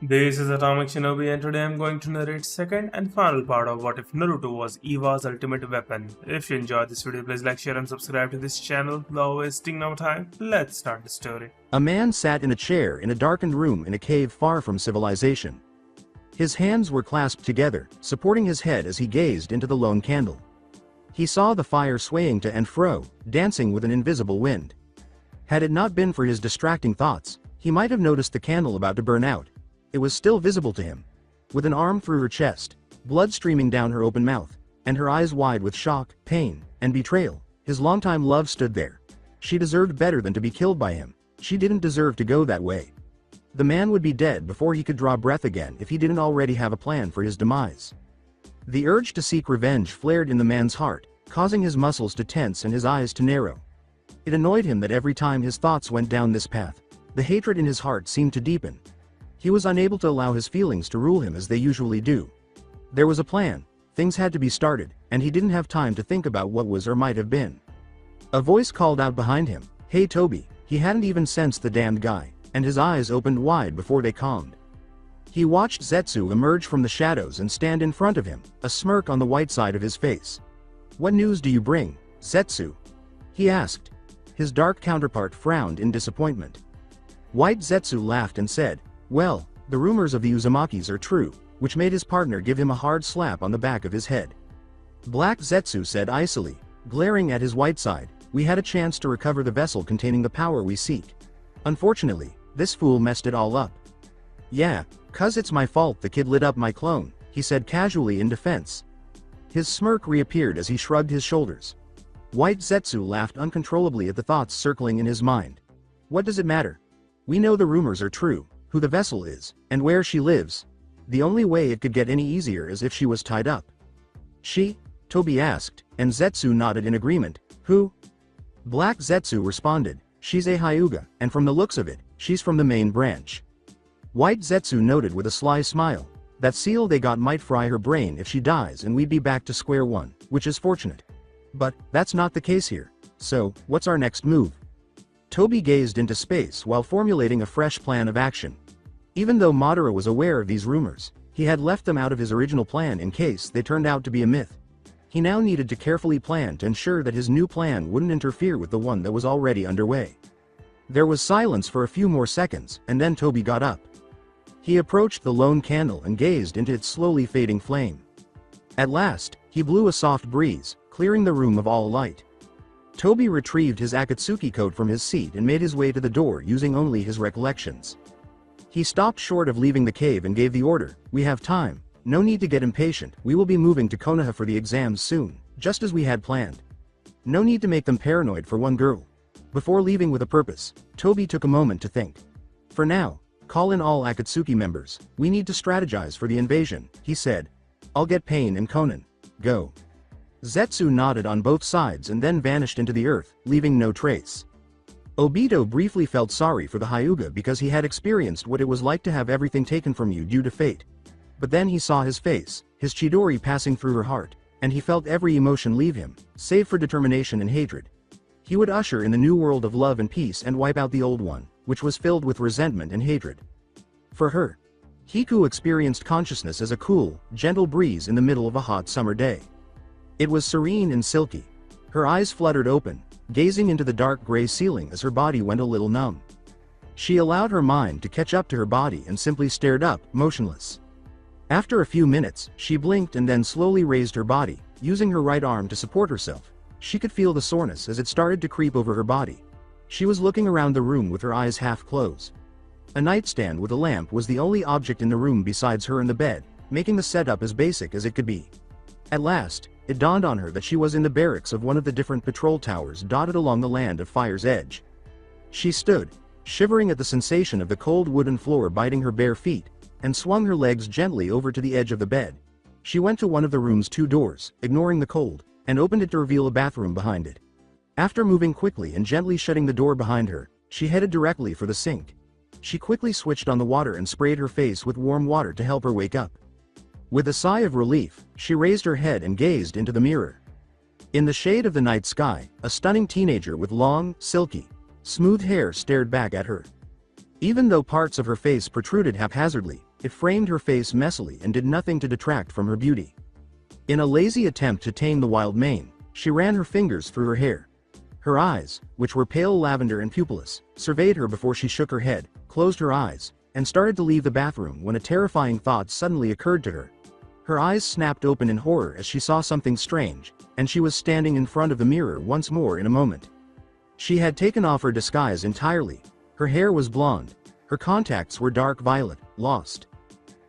This is Atomic Shinobi and today I'm going to narrate second and final part of What If Naruto Was Eva's ultimate weapon. If you enjoyed this video, please like, share and subscribe to this channel. Without wasting no time, let's start the story. A man sat in a chair in a darkened room in a cave far from civilization. His hands were clasped together, supporting his head as he gazed into the lone candle. He saw the fire swaying to and fro, dancing with an invisible wind. Had it not been for his distracting thoughts, he might have noticed the candle about to burn out. It was still visible to him. With an arm through her chest, blood streaming down her open mouth, and her eyes wide with shock, pain, and betrayal, his longtime love stood there. She deserved better than to be killed by him. She didn't deserve to go that way. The man would be dead before he could draw breath again if he didn't already have a plan for his demise. The urge to seek revenge flared in the man's heart, causing his muscles to tense and his eyes to narrow. It annoyed him that every time his thoughts went down this path, the hatred in his heart seemed to deepen. He was unable to allow his feelings to rule him as they usually do. There was a plan, things had to be started, and he didn't have time to think about what was or might have been. A voice called out behind him, "Hey Toby." He hadn't even sensed the damned guy, and his eyes opened wide before they calmed. He watched Zetsu emerge from the shadows and stand in front of him, a smirk on the white side of his face. "What news do you bring, Zetsu?" he asked. His dark counterpart frowned in disappointment. White Zetsu laughed and said, "Well, the rumors of the Uzumakis are true," which made his partner give him a hard slap on the back of his head. Black Zetsu said icily, glaring at his white side, "We had a chance to recover the vessel containing the power we seek. Unfortunately, this fool messed it all up." "Yeah, 'cause it's my fault the kid lit up my clone," he said casually in defense. His smirk reappeared as he shrugged his shoulders. White Zetsu laughed uncontrollably at the thoughts circling in his mind. "What does it matter? We know the rumors are true, who the vessel is, and where she lives. The only way it could get any easier is if she was tied up." "She?" Toby asked, and Zetsu nodded in agreement. "Who?" Black Zetsu responded, "She's a Hyuga, and from the looks of it, she's from the main branch." White Zetsu noted with a sly smile, "That seal they got might fry her brain if she dies and we'd be back to square one, which is fortunate. But, that's not the case here. So, what's our next move?" Toby gazed into space while formulating a fresh plan of action. Even though Madara was aware of these rumors, he had left them out of his original plan in case they turned out to be a myth. He now needed to carefully plan to ensure that his new plan wouldn't interfere with the one that was already underway. There was silence for a few more seconds, and then Toby got up. He approached the lone candle and gazed into its slowly fading flame. At last, he blew a soft breeze, clearing the room of all light. Toby retrieved his Akatsuki coat from his seat and made his way to the door using only his recollections. He stopped short of leaving the cave and gave the order, "We have time. No need to get impatient, we will be moving to Konoha for the exams soon, just as we had planned. No need to make them paranoid for one girl." Before leaving with a purpose, Toby took a moment to think. "For now, call in all Akatsuki members, we need to strategize for the invasion," he said. "I'll get Pain and Konan. Go." Zetsu nodded on both sides and then vanished into the earth, leaving no trace. Obito briefly felt sorry for the Hyuga because he had experienced what it was like to have everything taken from you due to fate. But then he saw his face, his Chidori passing through her heart, and he felt every emotion leave him, save for determination and hatred. He would usher in the new world of love and peace and wipe out the old one, which was filled with resentment and hatred. For her, Hiku experienced consciousness as a cool, gentle breeze in the middle of a hot summer day. It was serene and silky. Her eyes fluttered open, gazing into the dark gray ceiling as her body went a little numb. She allowed her mind to catch up to her body and simply stared up, motionless. After a few minutes, she blinked and then slowly raised her body, using her right arm to support herself. She could feel the soreness as it started to creep over her body. She was looking around the room with her eyes half closed. A nightstand with a lamp was the only object in the room besides her and the bed, making the setup as basic as it could be. At last, it dawned on her that she was in the barracks of one of the different patrol towers dotted along the land of Fire's Edge. She stood, shivering at the sensation of the cold wooden floor biting her bare feet, and swung her legs gently over to the edge of the bed. She went to one of the room's two doors, ignoring the cold, and opened it to reveal a bathroom behind it. After moving quickly and gently shutting the door behind her, she headed directly for the sink. She quickly switched on the water and sprayed her face with warm water to help her wake up. With a sigh of relief, she raised her head and gazed into the mirror. In the shade of the night sky, a stunning teenager with long, silky, smooth hair stared back at her. Even though parts of her face protruded haphazardly, It framed her face messily and did nothing to detract from her beauty. In a lazy attempt to tame the wild mane, she ran her fingers through her hair. Her eyes, which were pale lavender and pupilless, surveyed her before she shook her head, closed her eyes, and started to leave the bathroom when a terrifying thought suddenly occurred to her. Her eyes snapped open in horror as she saw something strange, and she was standing in front of the mirror once more in a moment. She had taken off her disguise entirely. Her hair was blonde. Her contacts were dark violet, lost.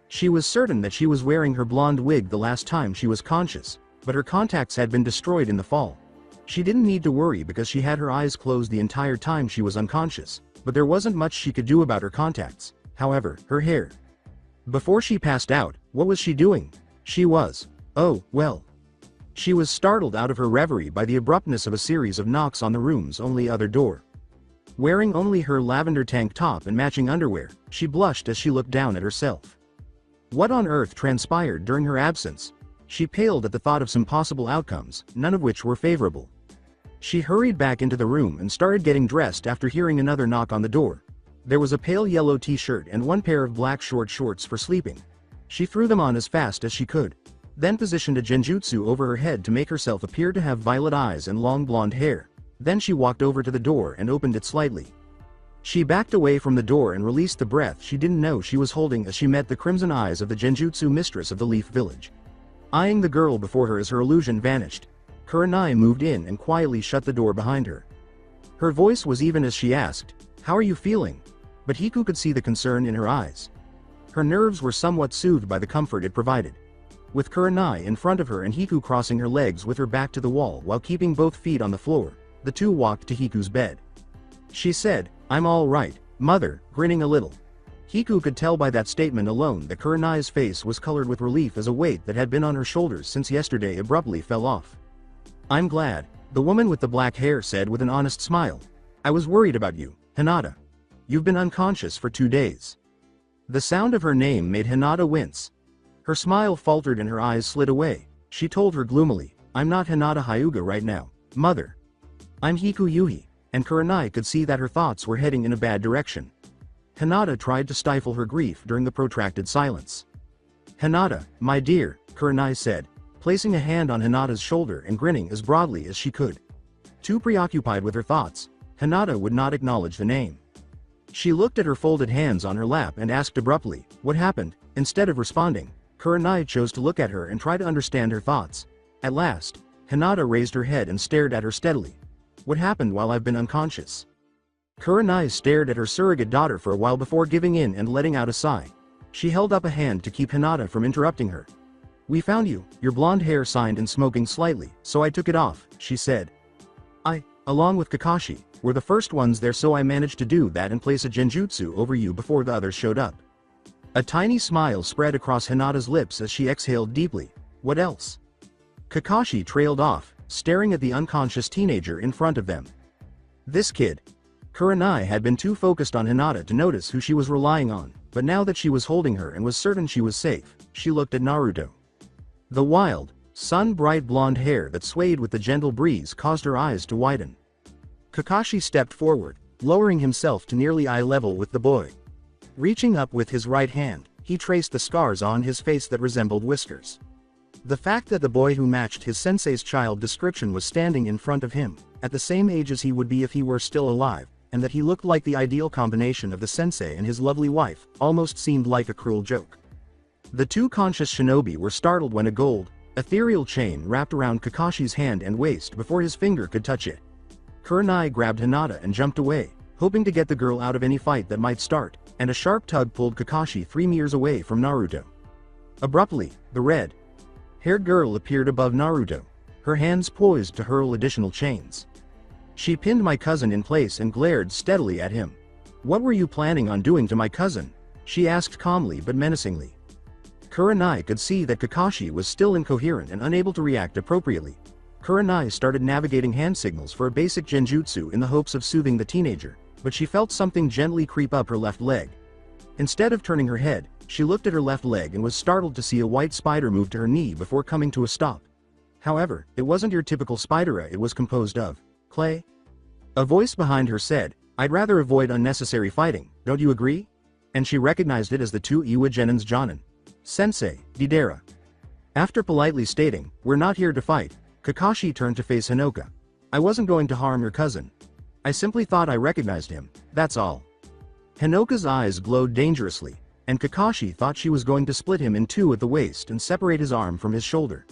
She was certain that she was wearing her blonde wig the last time she was conscious, but her contacts had been destroyed in the fall. She didn't need to worry because she had her eyes closed the entire time she was unconscious, but there wasn't much she could do about her contacts. However, her hair. Before she passed out, what was she doing? She was, oh, well. She was startled out of her reverie by the abruptness of a series of knocks on the room's only other door. Wearing only her lavender tank top and matching underwear, she blushed as she looked down at herself. What on earth transpired during her absence? She paled at the thought of some possible outcomes, none of which were favorable. She hurried back into the room and started getting dressed after hearing another knock on the door. There was a pale yellow t-shirt and one pair of black short shorts for sleeping. She threw them on as fast as she could, then positioned a genjutsu over her head to make herself appear to have violet eyes and long blonde hair. Then she walked over to the door and opened it slightly. She backed away from the door and released the breath she didn't know she was holding as she met the crimson eyes of the genjutsu mistress of the Leaf Village. Eyeing the girl before her as her illusion vanished, Kurenai moved in and quietly shut the door behind her. Her voice was even as she asked, "How are you feeling?" But Hiku could see the concern in her eyes. Her nerves were somewhat soothed by the comfort it provided. With Kurenai in front of her and Hiku crossing her legs with her back to the wall while keeping both feet on the floor, the two walked to Hiku's bed. She said, "I'm all right, mother," grinning a little. Hiku could tell by that statement alone that Kurenai's face was colored with relief as a weight that had been on her shoulders since yesterday abruptly fell off. "I'm glad," the woman with the black hair said with an honest smile. "I was worried about you, Hinata. You've been unconscious for 2 days." The sound of her name made Hinata wince. Her smile faltered and her eyes slid away. She told her gloomily, "I'm not Hinata Hyuga right now, mother. I'm Hiku Yuhi," and Kurenai could see that her thoughts were heading in a bad direction. Hinata tried to stifle her grief during the protracted silence. "Hinata, my dear," Kurenai said, placing a hand on Hinata's shoulder and grinning as broadly as she could. Too preoccupied with her thoughts, Hinata would not acknowledge the name. She looked at her folded hands on her lap and asked abruptly, "What happened?" Instead of responding, Kurenai chose to look at her and try to understand her thoughts. At last, Hinata raised her head and stared at her steadily. "What happened while I've been unconscious?" Kurenai stared at her surrogate daughter for a while before giving in and letting out a sigh. She held up a hand to keep Hinata from interrupting her. "We found you, your blonde hair signed and smoking slightly, so I took it off," she said. "I, along with Kakashi, were the first ones there, so I managed to do that and place a genjutsu over you before the others showed up." A tiny smile spread across Hinata's lips as she exhaled deeply. "What else?" Kakashi trailed off, staring at the unconscious teenager in front of them. This kid. Kurenai had been too focused on Hinata to notice who she was relying on, but now that she was holding her and was certain she was safe, she looked at Naruto. The wild, sun-bright blonde hair that swayed with the gentle breeze caused her eyes to widen. Kakashi stepped forward, lowering himself to nearly eye level with the boy. Reaching up with his right hand, he traced the scars on his face that resembled whiskers. The fact that the boy who matched his sensei's child description was standing in front of him, at the same age as he would be if he were still alive, and that he looked like the ideal combination of the sensei and his lovely wife, almost seemed like a cruel joke. The two conscious shinobi were startled when a gold, ethereal chain wrapped around Kakashi's hand and waist before his finger could touch it. Kurenai grabbed Hinata and jumped away, hoping to get the girl out of any fight that might start, and a sharp tug pulled Kakashi 3 meters away from Naruto. Abruptly, the red-haired girl appeared above Naruto, her hands poised to hurl additional chains. She pinned my cousin in place and glared steadily at him. "What were you planning on doing to my cousin?" she asked calmly but menacingly. Kurenai could see that Kakashi was still incoherent and unable to react appropriately. Kurenai started navigating hand signals for a basic genjutsu in the hopes of soothing the teenager, but she felt something gently creep up her left leg. Instead of turning her head, she looked at her left leg and was startled to see a white spider move to her knee before coming to a stop. However, it wasn't your typical spidera, it was composed of clay. A voice behind her said, "I'd rather avoid unnecessary fighting, don't you agree?" and she recognized it as the two Iwa Genin's Jonin. Sensei, Deidara. After politely stating, "We're not here to fight," Kakashi turned to face Hinoka. "I wasn't going to harm your cousin. I simply thought I recognized him, that's all." Hinoka's eyes glowed dangerously, and Kakashi thought she was going to split him in two at the waist and separate his arm from his shoulder.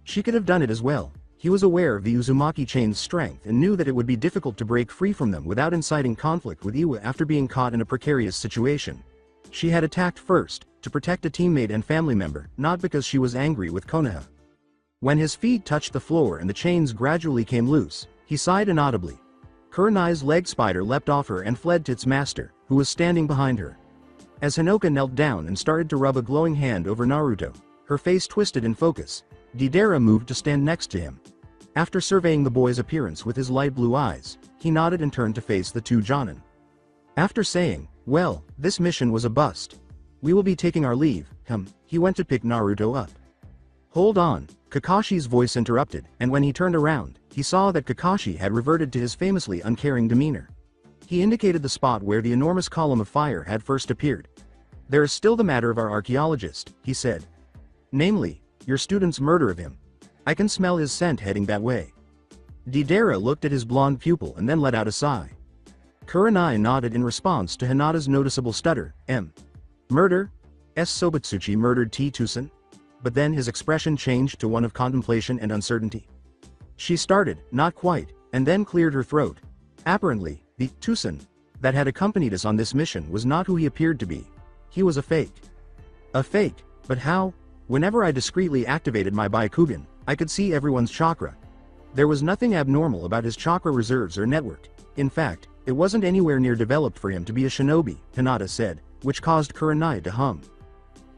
She could have done it as well. He was aware of the Uzumaki chain's strength and knew that it would be difficult to break free from them without inciting conflict with Iwa after being caught in a precarious situation. She had attacked first, to protect a teammate and family member, not because she was angry with Konoha. When his feet touched the floor and the chains gradually came loose, he sighed inaudibly. Kurenai's leg spider leapt off her and fled to its master, who was standing behind her. As Hinoka knelt down and started to rub a glowing hand over Naruto, her face twisted in focus, Deidara moved to stand next to him. After surveying the boy's appearance with his light blue eyes, he nodded and turned to face the two Jonin. After saying, "Well, this mission was a bust. We will be taking our leave," he went to pick Naruto up. "Hold on," Kakashi's voice interrupted, and when he turned around, he saw that Kakashi had reverted to his famously uncaring demeanor. He indicated the spot where the enormous column of fire had first appeared. "There is still the matter of our archaeologist," he said. "Namely, your student's murder of him. I can smell his scent heading that way." Deidara looked at his blonde pupil and then let out a sigh. Kurenai nodded in response to Hinata's noticeable stutter. Murder? S. Sobatsuchi murdered T. Tusen? But then his expression changed to one of contemplation and uncertainty. She started, not quite, and then cleared her throat. Apparently, the Tusen that had accompanied us on this mission was not who he appeared to be. He was a fake. A fake, but how? Whenever I discreetly activated my Byakugan, I could see everyone's chakra. There was nothing abnormal about his chakra reserves or network. In fact, it wasn't anywhere near developed for him to be a shinobi, Hinata said, which caused Kurenai to hum.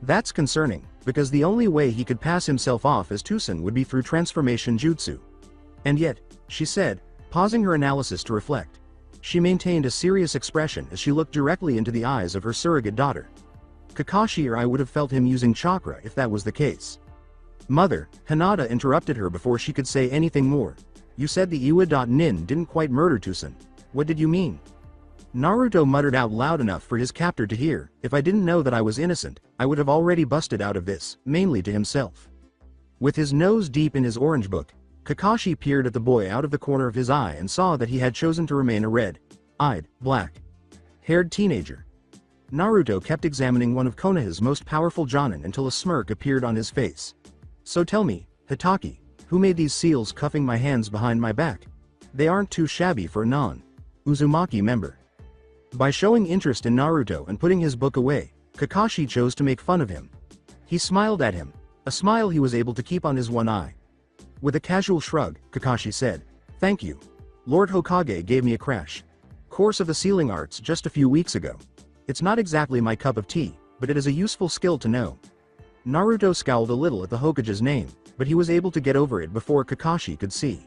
That's concerning, because the only way he could pass himself off as Tusen would be through transformation jutsu. And yet, she said, pausing her analysis to reflect. She maintained a serious expression as she looked directly into the eyes of her surrogate daughter. Kakashi or I would have felt him using chakra if that was the case. "Mother," Hinata interrupted her before she could say anything more. "You said the Iwa.Nin didn't quite murder Tusen. What did you mean?" Naruto muttered out loud enough for his captor to hear. "If I didn't know that I was innocent, I would have already busted out of this," mainly to himself. With his nose deep in his orange book, Kakashi peered at the boy out of the corner of his eye and saw that he had chosen to remain a red-eyed, black-haired teenager. Naruto kept examining one of Konoha's most powerful Jonin until a smirk appeared on his face. "So tell me, Hitaki, who made these seals cuffing my hands behind my back? They aren't too shabby for a non-Uzumaki member." By showing interest in Naruto and putting his book away, Kakashi chose to make fun of him. He smiled at him, a smile he was able to keep on his one eye. With a casual shrug, Kakashi said, "Thank you. Lord Hokage gave me a crash course of the sealing arts just a few weeks ago. It's not exactly my cup of tea, but it is a useful skill to know." Naruto scowled a little at the Hokage's name, but he was able to get over it before Kakashi could see.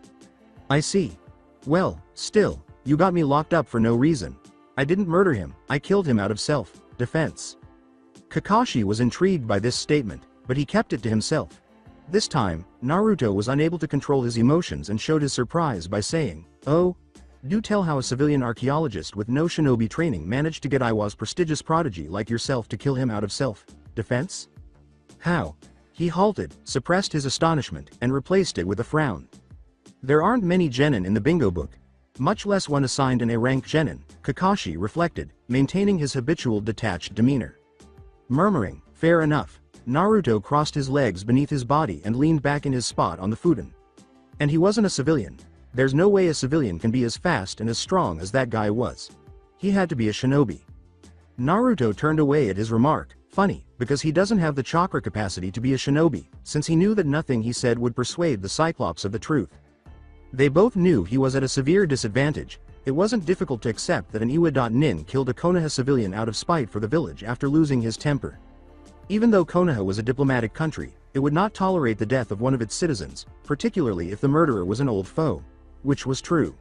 "I see. Well, still, you got me locked up for no reason. I didn't murder him, I killed him out of self-defense." Kakashi was intrigued by this statement, but he kept it to himself. This time, Naruto was unable to control his emotions and showed his surprise by saying, "Oh? Do tell how a civilian archaeologist with no shinobi training managed to get Iwa's prestigious prodigy like yourself to kill him out of self-defense? How?" He halted, suppressed his astonishment, and replaced it with a frown. "There aren't many genin in the bingo book. Much less one assigned an A-rank genin," Kakashi reflected, maintaining his habitual detached demeanor. Murmuring, "Fair enough," Naruto crossed his legs beneath his body and leaned back in his spot on the futon. "And he wasn't a civilian. There's no way a civilian can be as fast and as strong as that guy was. He had to be a shinobi." Naruto turned away at his remark, funny, because he doesn't have the chakra capacity to be a shinobi, since he knew that nothing he said would persuade the Cyclops of the truth. They both knew he was at a severe disadvantage. It wasn't difficult to accept that an Iwa.Nin killed a Konoha civilian out of spite for the village after losing his temper. Even though Konoha was a diplomatic country, it would not tolerate the death of one of its citizens, particularly if the murderer was an old foe. Which was true.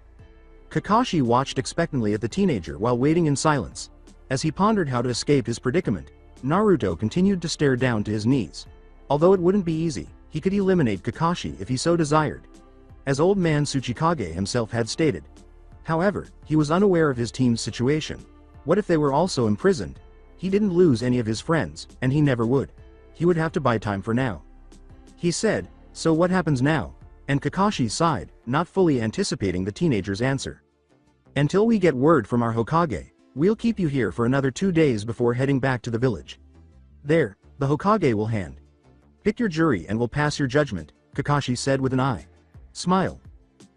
Kakashi watched expectantly at the teenager while waiting in silence. As he pondered how to escape his predicament, Naruto continued to stare down to his knees. Although it wouldn't be easy, he could eliminate Kakashi if he so desired, as old man Tsuchikage himself had stated. However, he was unaware of his team's situation. What if they were also imprisoned? He didn't lose any of his friends, and he never would. He would have to buy time for now. He said, "So what happens now?" And Kakashi sighed, not fully anticipating the teenager's answer. "Until we get word from our Hokage, we'll keep you here for another 2 days before heading back to the village. There, the Hokage will hand. Pick your jury and we'll pass your judgment," Kakashi said with an eye. Smile.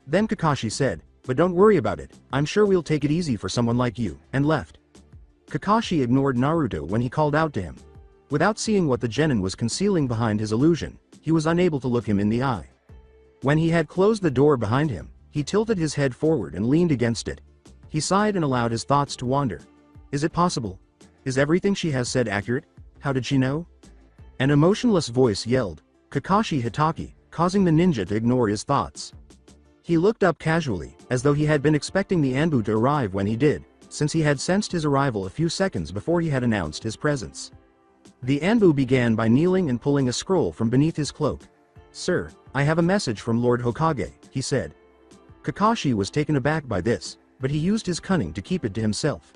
Then Kakashi said, "But don't worry about it, I'm sure we'll take it easy for someone like you," and left. Kakashi ignored Naruto when he called out to him. Without seeing what the genin was concealing behind his illusion, he was unable to look him in the eye. When he had closed the door behind him, he tilted his head forward and leaned against it. He sighed and allowed his thoughts to wander. Is it possible? Is everything she has said accurate? How did she know? An emotionless voice yelled, "Kakashi Hitaki," causing the ninja to ignore his thoughts. He looked up casually, as though he had been expecting the Anbu to arrive when he did, since he had sensed his arrival a few seconds before he had announced his presence. The Anbu began by kneeling and pulling a scroll from beneath his cloak. "Sir, I have a message from Lord Hokage," he said. Kakashi was taken aback by this, but he used his cunning to keep it to himself.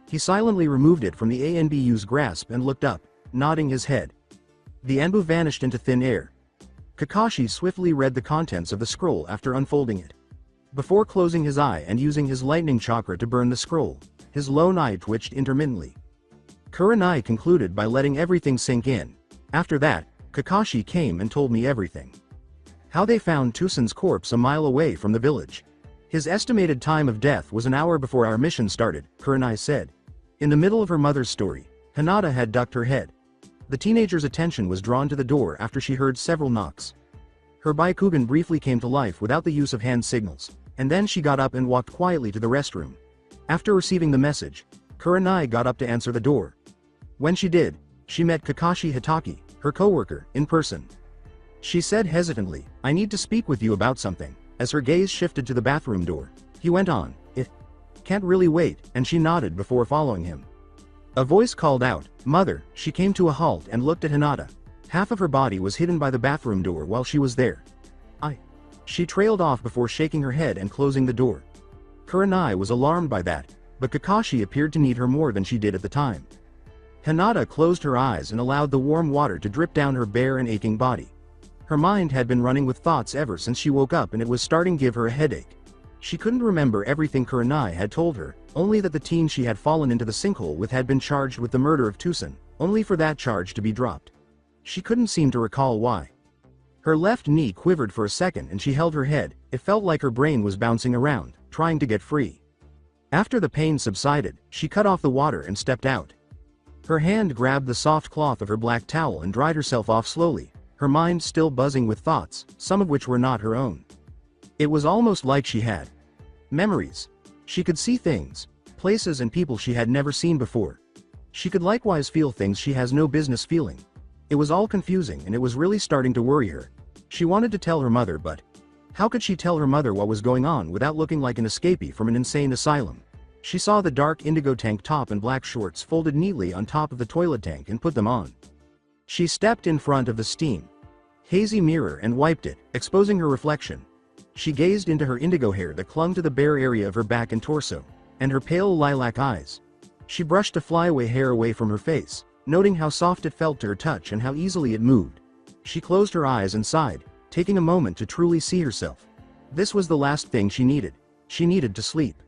He silently removed it from the Anbu's grasp and looked up, nodding his head. The Anbu vanished into thin air. Kakashi swiftly read the contents of the scroll after unfolding it. Before closing his eye and using his lightning chakra to burn the scroll, his lone eye twitched intermittently. Kurenai concluded by letting everything sink in. After that, Kakashi came and told me everything. How they found Tusen's corpse a mile away from the village. His estimated time of death was an hour before our mission started, Kurenai said. In the middle of her mother's story, Hinata had ducked her head. The teenager's attention was drawn to the door after she heard several knocks. Her Byakugan briefly came to life without the use of hand signals, and then she got up and walked quietly to the restroom. After receiving the message, Kurenai got up to answer the door. When she did, she met Kakashi Hitaki, her coworker, in person. She said hesitantly, "I need to speak with you about something." As her gaze shifted to the bathroom door, he went on, "It can't really wait," and she nodded before following him. A voice called out, "Mother." She came to a halt and looked at Hinata. Half of her body was hidden by the bathroom door while she was there. She trailed off before shaking her head and closing the door. Kurenai was alarmed by that, but Kakashi appeared to need her more than she did at the time. Hinata closed her eyes and allowed the warm water to drip down her bare and aching body. Her mind had been running with thoughts ever since she woke up and it was starting to give her a headache. She couldn't remember everything Kurenai had told her, only that the teen she had fallen into the sinkhole with had been charged with the murder of Tusen, only for that charge to be dropped. She couldn't seem to recall why. Her left knee quivered for a second and she held her head. It felt like her brain was bouncing around, trying to get free. After the pain subsided, she cut off the water and stepped out. Her hand grabbed the soft cloth of her black towel and dried herself off slowly, her mind still buzzing with thoughts, some of which were not her own. It was almost like she had memories. She could see things, places and people she had never seen before. She could likewise feel things she has no business feeling. It was all confusing and it was really starting to worry her. She wanted to tell her mother, but how could she tell her mother what was going on without looking like an escapee from an insane asylum? She saw the dark indigo tank top and black shorts folded neatly on top of the toilet tank and put them on. She stepped in front of the steam hazy mirror and wiped it, exposing her reflection. She gazed into her indigo hair that clung to the bare area of her back and torso, and her pale lilac eyes. She brushed the flyaway hair away from her face, noting how soft it felt to her touch and how easily it moved. She closed her eyes and sighed, taking a moment to truly see herself. This was the last thing she needed. She needed to sleep.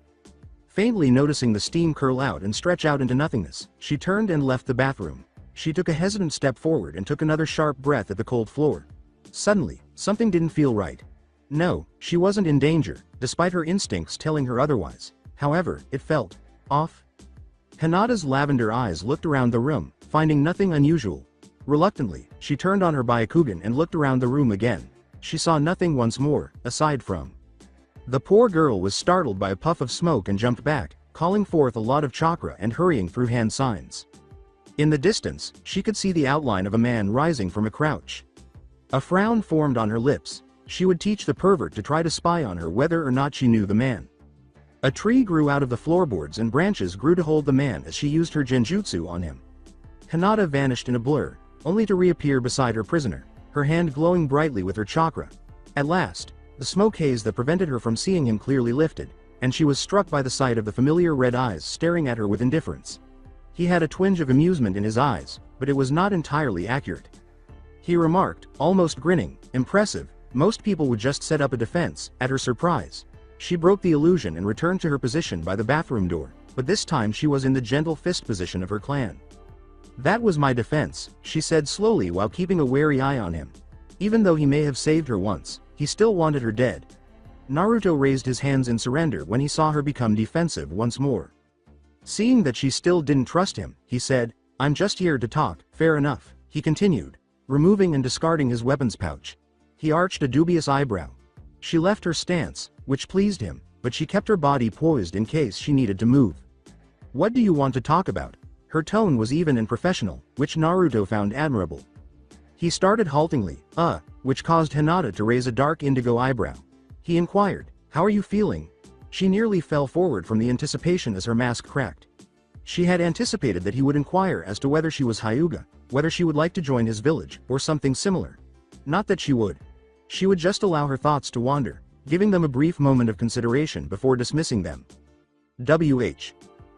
Faintly noticing the steam curl out and stretch out into nothingness, she turned and left the bathroom. She took a hesitant step forward and took another sharp breath at the cold floor. Suddenly, something didn't feel right. No, she wasn't in danger, despite her instincts telling her otherwise. However, it felt off. Hinata's lavender eyes looked around the room, finding nothing unusual. Reluctantly, she turned on her Byakugan and looked around the room again. She saw nothing once more, aside from. The poor girl was startled by a puff of smoke and jumped back, calling forth a lot of chakra and hurrying through hand signs. In the distance, she could see the outline of a man rising from a crouch. A frown formed on her lips. She would teach the pervert to try to spy on her whether or not she knew the man. A tree grew out of the floorboards and branches grew to hold the man as she used her genjutsu on him. Hinata vanished in a blur, only to reappear beside her prisoner, her hand glowing brightly with her chakra. At last, the smoke haze that prevented her from seeing him clearly lifted, and she was struck by the sight of the familiar red eyes staring at her with indifference. He had a twinge of amusement in his eyes, but it was not entirely accurate. He remarked, almost grinning, "Impressive, most people would just set up a defense." At her surprise, she broke the illusion and returned to her position by the bathroom door, but this time she was in the gentle fist position of her clan. "That was my defense," she said slowly while keeping a wary eye on him. Even though he may have saved her once, he still wanted her dead. Naruto raised his hands in surrender when he saw her become defensive once more. Seeing that she still didn't trust him, he said, "I'm just here to talk." "Fair enough," he continued, removing and discarding his weapons pouch. He arched a dubious eyebrow. She left her stance, which pleased him, but she kept her body poised in case she needed to move. "What do you want to talk about?" Her tone was even and professional, which Naruto found admirable. He started haltingly, which caused Hinata to raise a dark indigo eyebrow. He inquired, "How are you feeling?" She nearly fell forward from the anticipation as her mask cracked. She had anticipated that he would inquire as to whether she was Hyuga, whether she would like to join his village, or something similar. Not that she would. She would just allow her thoughts to wander, giving them a brief moment of consideration before dismissing them.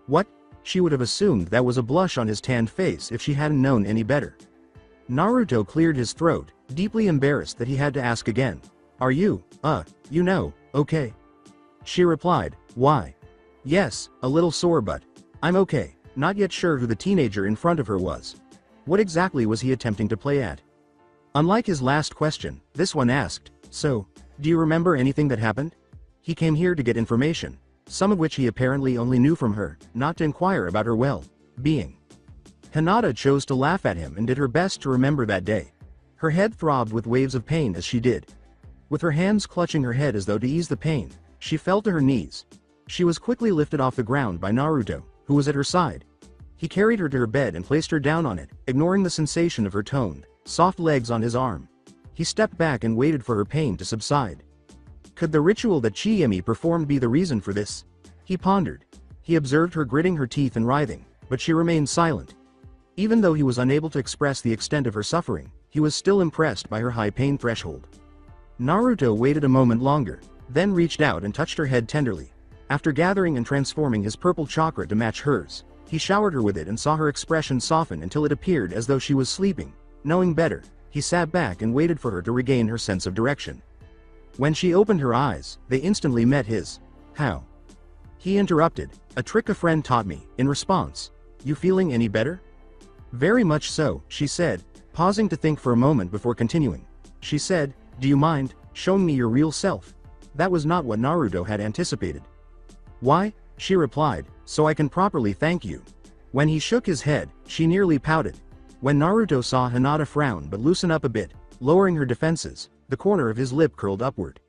What? She would have assumed that was a blush on his tanned face if she hadn't known any better. Naruto cleared his throat, deeply embarrassed that he had to ask again. "Are you, okay?" She replied, "Why? Yes, a little sore but I'm okay," not yet sure who the teenager in front of her was. What exactly was he attempting to play at? Unlike his last question, this one asked, "So, do you remember anything that happened?" He came here to get information, some of which he apparently only knew from her, not to inquire about her well-being. Hinata chose to laugh at him and did her best to remember that day. Her head throbbed with waves of pain as she did. With her hands clutching her head as though to ease the pain, she fell to her knees. She was quickly lifted off the ground by Naruto, who was at her side. He carried her to her bed and placed her down on it, ignoring the sensation of her toned, soft legs on his arm. He stepped back and waited for her pain to subside. Could the ritual that Chiemi performed be the reason for this? He pondered. He observed her gritting her teeth and writhing, but she remained silent. Even though he was unable to express the extent of her suffering, he was still impressed by her high pain threshold. Naruto waited a moment longer, then reached out and touched her head tenderly. After gathering and transforming his purple chakra to match hers, he showered her with it and saw her expression soften until it appeared as though she was sleeping. Knowing better, he sat back and waited for her to regain her sense of direction. When she opened her eyes, they instantly met his. "How?" He interrupted, "A trick a friend taught me." In response, "You feeling any better?" "Very much so," she said, pausing to think for a moment before continuing. She said, "Do you mind showing me your real self?" That was not what Naruto had anticipated. "Why?" she replied, "So I can properly thank you." When he shook his head, she nearly pouted. When Naruto saw Hinata frown but loosen up a bit, lowering her defenses, the corner of his lip curled upward.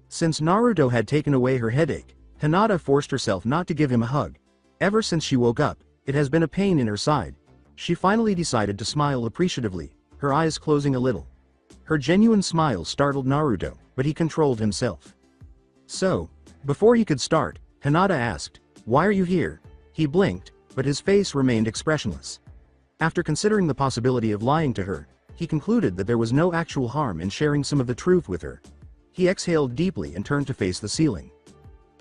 Since Naruto had taken away her headache, Hinata forced herself not to give him a hug. Ever since she woke up, it has been a pain in her side. She finally decided to smile appreciatively, her eyes closing a little. Her genuine smile startled Naruto, but he controlled himself. "So, before he could start, Hinata asked, 'Why are you here?'" He blinked, but his face remained expressionless. After considering the possibility of lying to her, he concluded that there was no actual harm in sharing some of the truth with her. He exhaled deeply and turned to face the ceiling.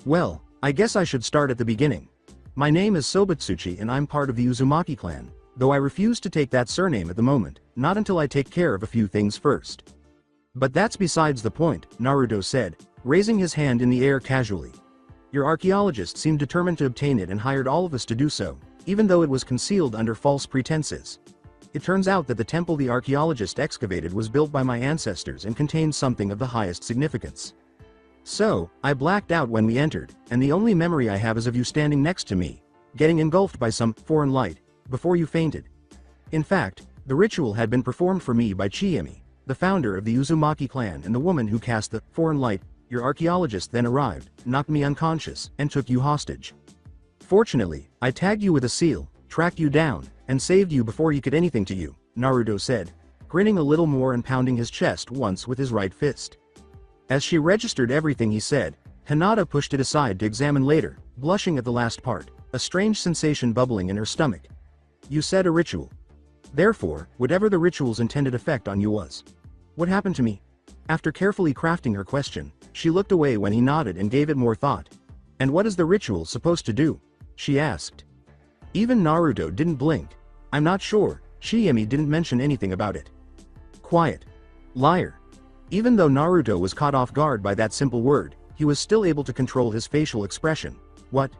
"Well, I guess I should start at the beginning. My name is Sobatsuchi and I'm part of the Uzumaki clan, though I refuse to take that surname at the moment, not until I take care of a few things first." "But that's besides the point," Naruto said, raising his hand in the air casually. "Your archaeologist seemed determined to obtain it and hired all of us to do so, even though it was concealed under false pretenses. It turns out that the temple the archaeologist excavated was built by my ancestors and contained something of the highest significance. So, I blacked out when we entered, and the only memory I have is of you standing next to me, getting engulfed by some foreign light, before you fainted. In fact, the ritual had been performed for me by Chiemi, the founder of the Uzumaki clan and the woman who cast the foreign light. Your archaeologist then arrived, knocked me unconscious, and took you hostage. Fortunately, I tagged you with a seal, tracked you down, and saved you before he could anything to you," Naruto said, grinning a little more and pounding his chest once with his right fist. As she registered everything he said, Hinata pushed it aside to examine later, blushing at the last part, a strange sensation bubbling in her stomach. "You said a ritual. Therefore, whatever the ritual's intended effect on you was. What happened to me?" After carefully crafting her question, she looked away when he nodded and gave it more thought. "And what is the ritual supposed to do?" she asked. Even Naruto didn't blink. I'm not sure, Shiemi didn't mention anything about it. Quiet. Liar. Even though Naruto was caught off guard by that simple word, he was still able to control his facial expression. What?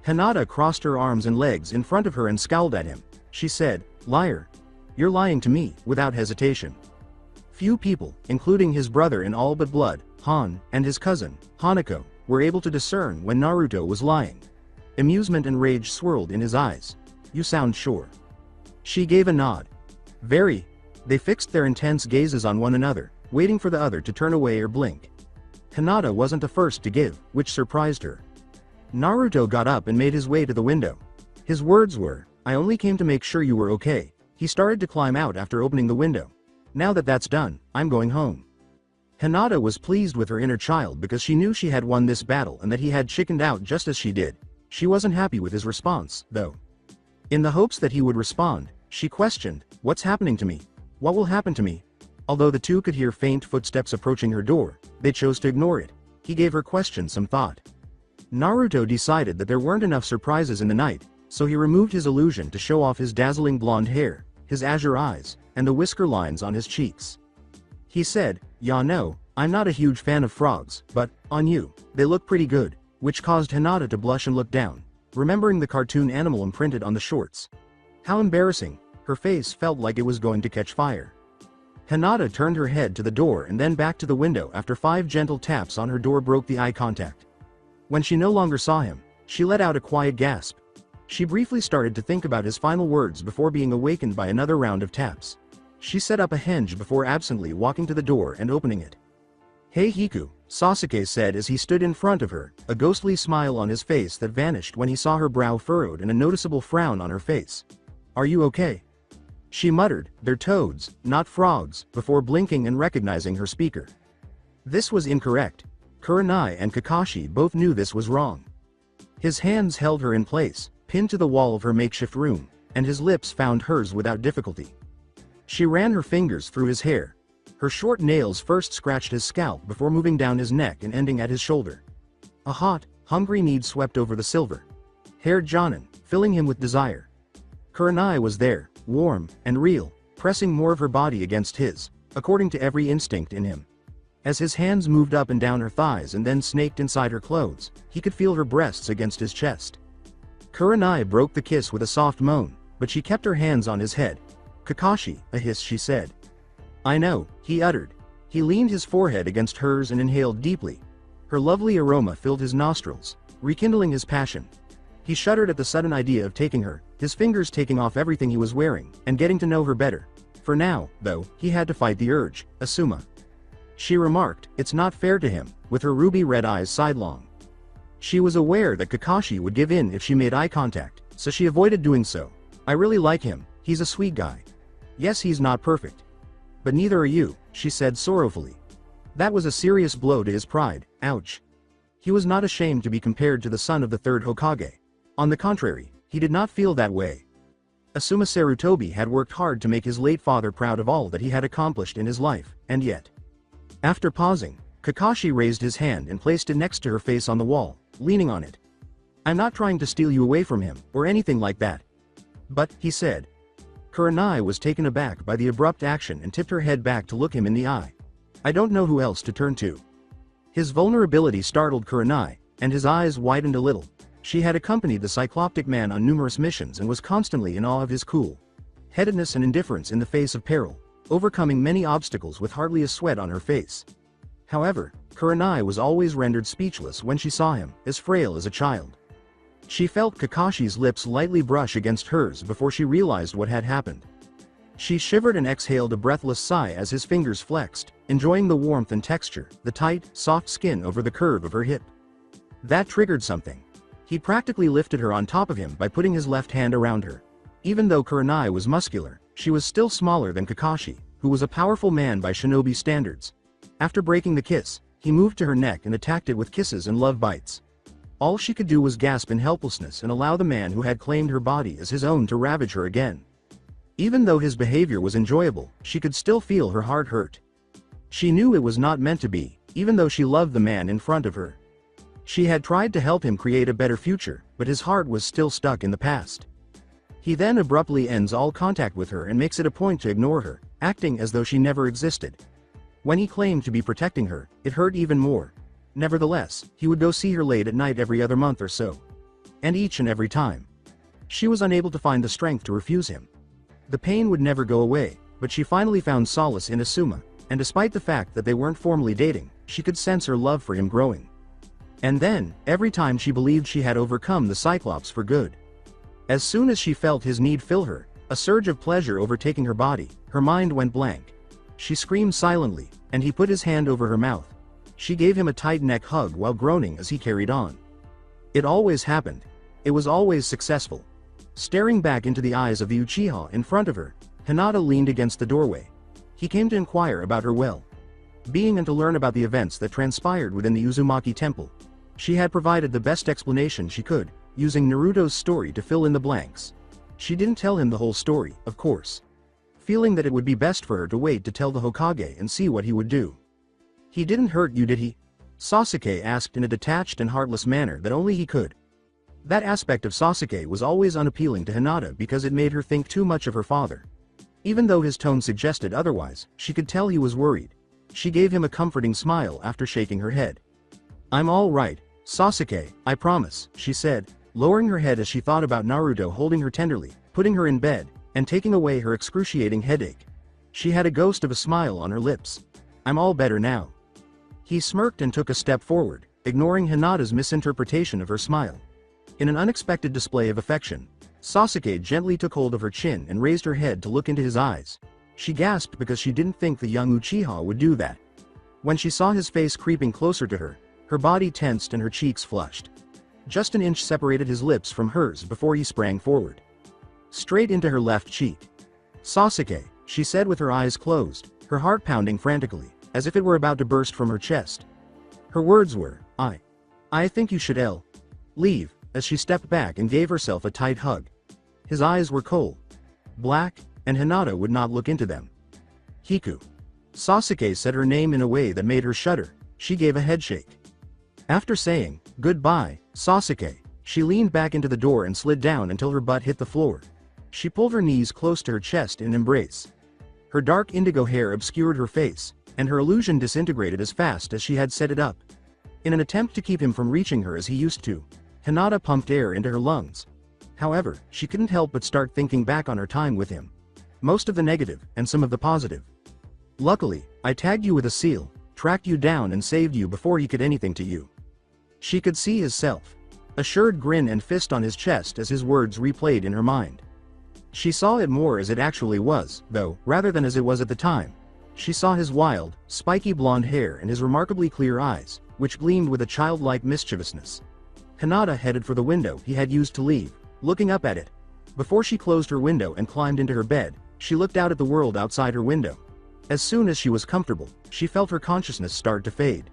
Hinata crossed her arms and legs in front of her and scowled at him. She said, "Liar. You're lying to me," without hesitation. Few people, including his brother in all but blood, Han, and his cousin, Hanako, were able to discern when Naruto was lying. Amusement and rage swirled in his eyes. "You sound sure." She gave a nod. "Very." They fixed their intense gazes on one another, waiting for the other to turn away or blink. Hinata wasn't the first to give, which surprised her. Naruto got up and made his way to the window. His words were, "I only came to make sure you were okay." He started to climb out after opening the window. "Now that that's done, I'm going home." Hinata was pleased with her inner child because she knew she had won this battle and that he had chickened out just as she did. She wasn't happy with his response, though. In the hopes that he would respond, she questioned, "What's happening to me? What will happen to me?" Although the two could hear faint footsteps approaching her door, they chose to ignore it. He gave her question some thought. Naruto decided that there weren't enough surprises in the night, so he removed his illusion to show off his dazzling blonde hair, his azure eyes, and the whisker lines on his cheeks. He said, "Ya no, I'm not a huge fan of frogs, but, on you, they look pretty good," which caused Hinata to blush and look down, remembering the cartoon animal imprinted on the shorts. How embarrassing, her face felt like it was going to catch fire. Hinata turned her head to the door and then back to the window after 5 gentle taps on her door broke the eye contact. When she no longer saw him, she let out a quiet gasp. She briefly started to think about his final words before being awakened by another round of taps. She set up a hinge before absently walking to the door and opening it. "Hey Hiku," Sasuke said as he stood in front of her, a ghostly smile on his face that vanished when he saw her brow furrowed and a noticeable frown on her face. "Are you okay?" She muttered, "They're toads, not frogs," before blinking and recognizing her speaker. This was incorrect. Kurenai and Kakashi both knew this was wrong. His hands held her in place, pinned to the wall of her makeshift room, and his lips found hers without difficulty. She ran her fingers through his hair. Her short nails first scratched his scalp before moving down his neck and ending at his shoulder. A hot, hungry need swept over the silver-haired Jonin, filling him with desire. Kurenai was there, warm and real, pressing more of her body against his, according to every instinct in him. As his hands moved up and down her thighs and then snaked inside her clothes, he could feel her breasts against his chest. Kurenai broke the kiss with a soft moan, but she kept her hands on his head. "Kakashi," a hiss she said. "I know," he uttered. He leaned his forehead against hers and inhaled deeply. Her lovely aroma filled his nostrils, rekindling his passion. He shuddered at the sudden idea of taking her, his fingers taking off everything he was wearing, and getting to know her better. For now, though, he had to fight the urge. "Asuma," she remarked, "it's not fair to him," with her ruby red eyes sidelong. She was aware that Kakashi would give in if she made eye contact, so she avoided doing so. "I really like him, he's a sweet guy. Yes, he's not perfect. But neither are you," she said sorrowfully. That was a serious blow to his pride. Ouch. He was not ashamed to be compared to the son of the third Hokage. On the contrary, he did not feel that way. Asuma Sarutobi had worked hard to make his late father proud of all that he had accomplished in his life, and yet. After pausing, Kakashi raised his hand and placed it next to her face on the wall, leaning on it. "I'm not trying to steal you away from him, or anything like that. But," he said. Kurenai was taken aback by the abrupt action and tipped her head back to look him in the eye. "I don't know who else to turn to." His vulnerability startled Kurenai, and his eyes widened a little. She had accompanied the Cycloptic man on numerous missions and was constantly in awe of his cool-headedness and indifference in the face of peril, overcoming many obstacles with hardly a sweat on her face. However, Kurenai was always rendered speechless when she saw him, as frail as a child. She felt Kakashi's lips lightly brush against hers before she realized what had happened. She shivered and exhaled a breathless sigh as his fingers flexed, enjoying the warmth and texture, the tight, soft skin over the curve of her hip. That triggered something. He practically lifted her on top of him by putting his left hand around her. Even though Kurenai was muscular, she was still smaller than Kakashi, who was a powerful man by shinobi standards. After breaking the kiss, he moved to her neck and attacked it with kisses and love bites. All she could do was gasp in helplessness and allow the man who had claimed her body as his own to ravage her again. Even though his behavior was enjoyable, she could still feel her heart hurt. She knew it was not meant to be, even though she loved the man in front of her. She had tried to help him create a better future, but his heart was still stuck in the past. He then abruptly ends all contact with her and makes it a point to ignore her, acting as though she never existed. When he claimed to be protecting her, it hurt even more. Nevertheless, he would go see her late at night every other month or so. And each and every time, she was unable to find the strength to refuse him. The pain would never go away, but she finally found solace in Asuma, and despite the fact that they weren't formally dating, she could sense her love for him growing. And then, every time she believed she had overcome the Cyclops for good. As soon as she felt his need fill her, a surge of pleasure overtaking her body, her mind went blank. She screamed silently, and he put his hand over her mouth. She gave him a tight neck hug while groaning as he carried on. It always happened. It was always successful. Staring back into the eyes of the Uchiha in front of her, Hinata leaned against the doorway. He came to inquire about her well-being and to learn about the events that transpired within the Uzumaki temple. She had provided the best explanation she could, using Naruto's story to fill in the blanks. She didn't tell him the whole story, of course, feeling that it would be best for her to wait to tell the Hokage and see what he would do. "He didn't hurt you, did he?" Sasuke asked in a detached and heartless manner that only he could. That aspect of Sasuke was always unappealing to Hinata because it made her think too much of her father. Even though his tone suggested otherwise, she could tell he was worried. She gave him a comforting smile after shaking her head. "I'm all right, Sasuke, I promise," she said, lowering her head as she thought about Naruto holding her tenderly, putting her in bed, and taking away her excruciating headache. She had a ghost of a smile on her lips. "I'm all better now." He smirked and took a step forward, ignoring Hinata's misinterpretation of her smile. In an unexpected display of affection, Sasuke gently took hold of her chin and raised her head to look into his eyes. She gasped because she didn't think the young Uchiha would do that. When she saw his face creeping closer to her, her body tensed and her cheeks flushed. Just an inch separated his lips from hers before he sprang forward. Straight into her left cheek. "Sasuke," she said with her eyes closed, her heart pounding frantically, as if it were about to burst from her chest. Her words were, I think you should leave," as she stepped back and gave herself a tight hug. His eyes were cold, black, and Hinata would not look into them. "Hiku." Sasuke said her name in a way that made her shudder. She gave a headshake. After saying, "Goodbye, Sasuke," she leaned back into the door and slid down until her butt hit the floor. She pulled her knees close to her chest in embrace. Her dark indigo hair obscured her face, and her illusion disintegrated as fast as she had set it up. In an attempt to keep him from reaching her as he used to, Hinata pumped air into her lungs. However, she couldn't help but start thinking back on her time with him. Most of the negative, and some of the positive. "Luckily, I tagged you with a seal, tracked you down and saved you before he could anything to you." She could see his self-assured grin and fist on his chest as his words replayed in her mind. She saw it more as it actually was, though, rather than as it was at the time. She saw his wild, spiky blonde hair and his remarkably clear eyes, which gleamed with a childlike mischievousness. Hinata headed for the window he had used to leave, looking up at it. Before she closed her window and climbed into her bed, she looked out at the world outside her window. As soon as she was comfortable, she felt her consciousness start to fade.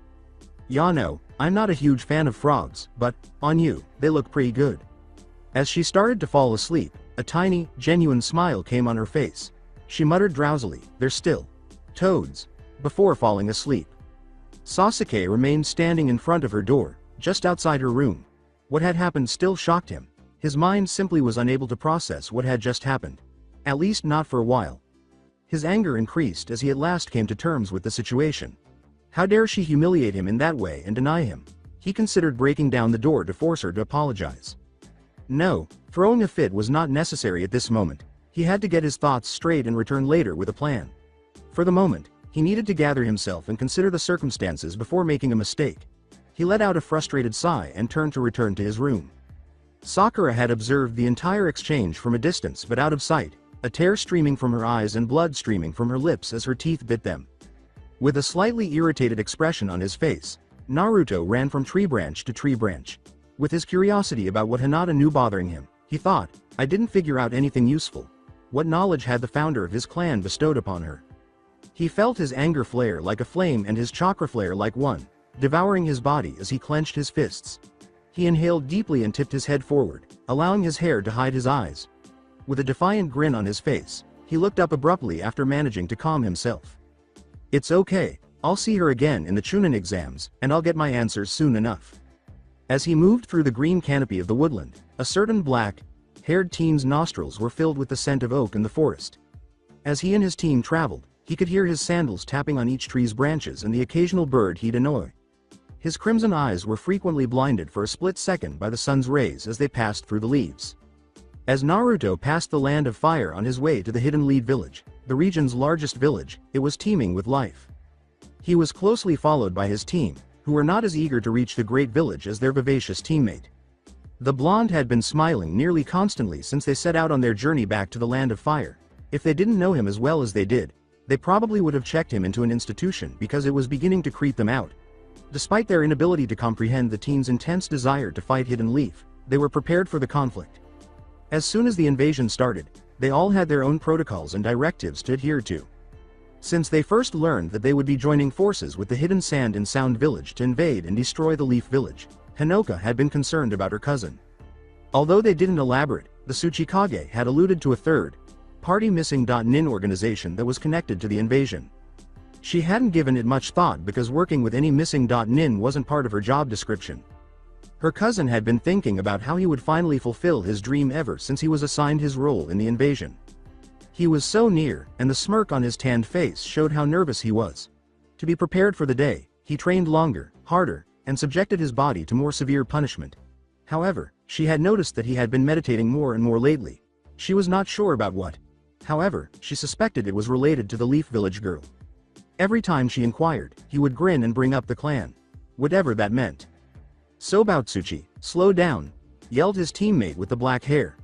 "Ya know, I'm not a huge fan of frogs, but, on you, they look pretty good." As she started to fall asleep, a tiny, genuine smile came on her face. She muttered drowsily, "They're still toads," before falling asleep. Sasuke remained standing in front of her door, just outside her room. What had happened still shocked him. His mind simply was unable to process what had just happened. At least not for a while. His anger increased as he at last came to terms with the situation. How dare she humiliate him in that way and deny him? He considered breaking down the door to force her to apologize. No, throwing a fit was not necessary at this moment. He had to get his thoughts straight and return later with a plan. For the moment, he needed to gather himself and consider the circumstances before making a mistake. He let out a frustrated sigh and turned to return to his room. Sakura had observed the entire exchange from a distance but out of sight, a tear streaming from her eyes and blood streaming from her lips as her teeth bit them. With a slightly irritated expression on his face, Naruto ran from tree branch to tree branch. With his curiosity about what Hinata knew bothering him, he thought, "I didn't figure out anything useful. What knowledge had the founder of his clan bestowed upon her?" He felt his anger flare like a flame and his chakra flare like one, devouring his body as he clenched his fists. He inhaled deeply and tipped his head forward, allowing his hair to hide his eyes. With a defiant grin on his face, he looked up abruptly after managing to calm himself. "It's okay, I'll see her again in the Chunin exams, and I'll get my answers soon enough." As he moved through the green canopy of the woodland, a certain black, blonde-haired teen's nostrils were filled with the scent of oak and the forest. As he and his team traveled, he could hear his sandals tapping on each tree's branches and the occasional bird he'd annoy. His crimson eyes were frequently blinded for a split second by the sun's rays as they passed through the leaves. As Naruto passed the Land of Fire on his way to the hidden Lead Village, the region's largest village, it was teeming with life. He was closely followed by his team, who were not as eager to reach the great village as their vivacious teammate. The blonde had been smiling nearly constantly since they set out on their journey back to the Land of Fire. If they didn't know him as well as they did, they probably would have checked him into an institution because it was beginning to creep them out. Despite their inability to comprehend the teen's intense desire to fight Hidden Leaf, they were prepared for the conflict. As soon as the invasion started, they all had their own protocols and directives to adhere to. Since they first learned that they would be joining forces with the Hidden Sand and Sound Village to invade and destroy the Leaf Village, Hinoka had been concerned about her cousin. Although they didn't elaborate, the Tsuchikage had alluded to a third party Missing.Nin organization that was connected to the invasion. She hadn't given it much thought because working with any Missing.Nin wasn't part of her job description. Her cousin had been thinking about how he would finally fulfill his dream ever since he was assigned his role in the invasion. He was so near, and the smirk on his tanned face showed how nervous he was. To be prepared for the day, he trained longer, harder, and subjected his body to more severe punishment. However, she had noticed that he had been meditating more and more lately. She was not sure about what. However, she suspected it was related to the Leaf Village girl. Every time she inquired, he would grin and bring up the clan. Whatever that meant. "Sobautsuchi, slow down," yelled his teammate with the black hair.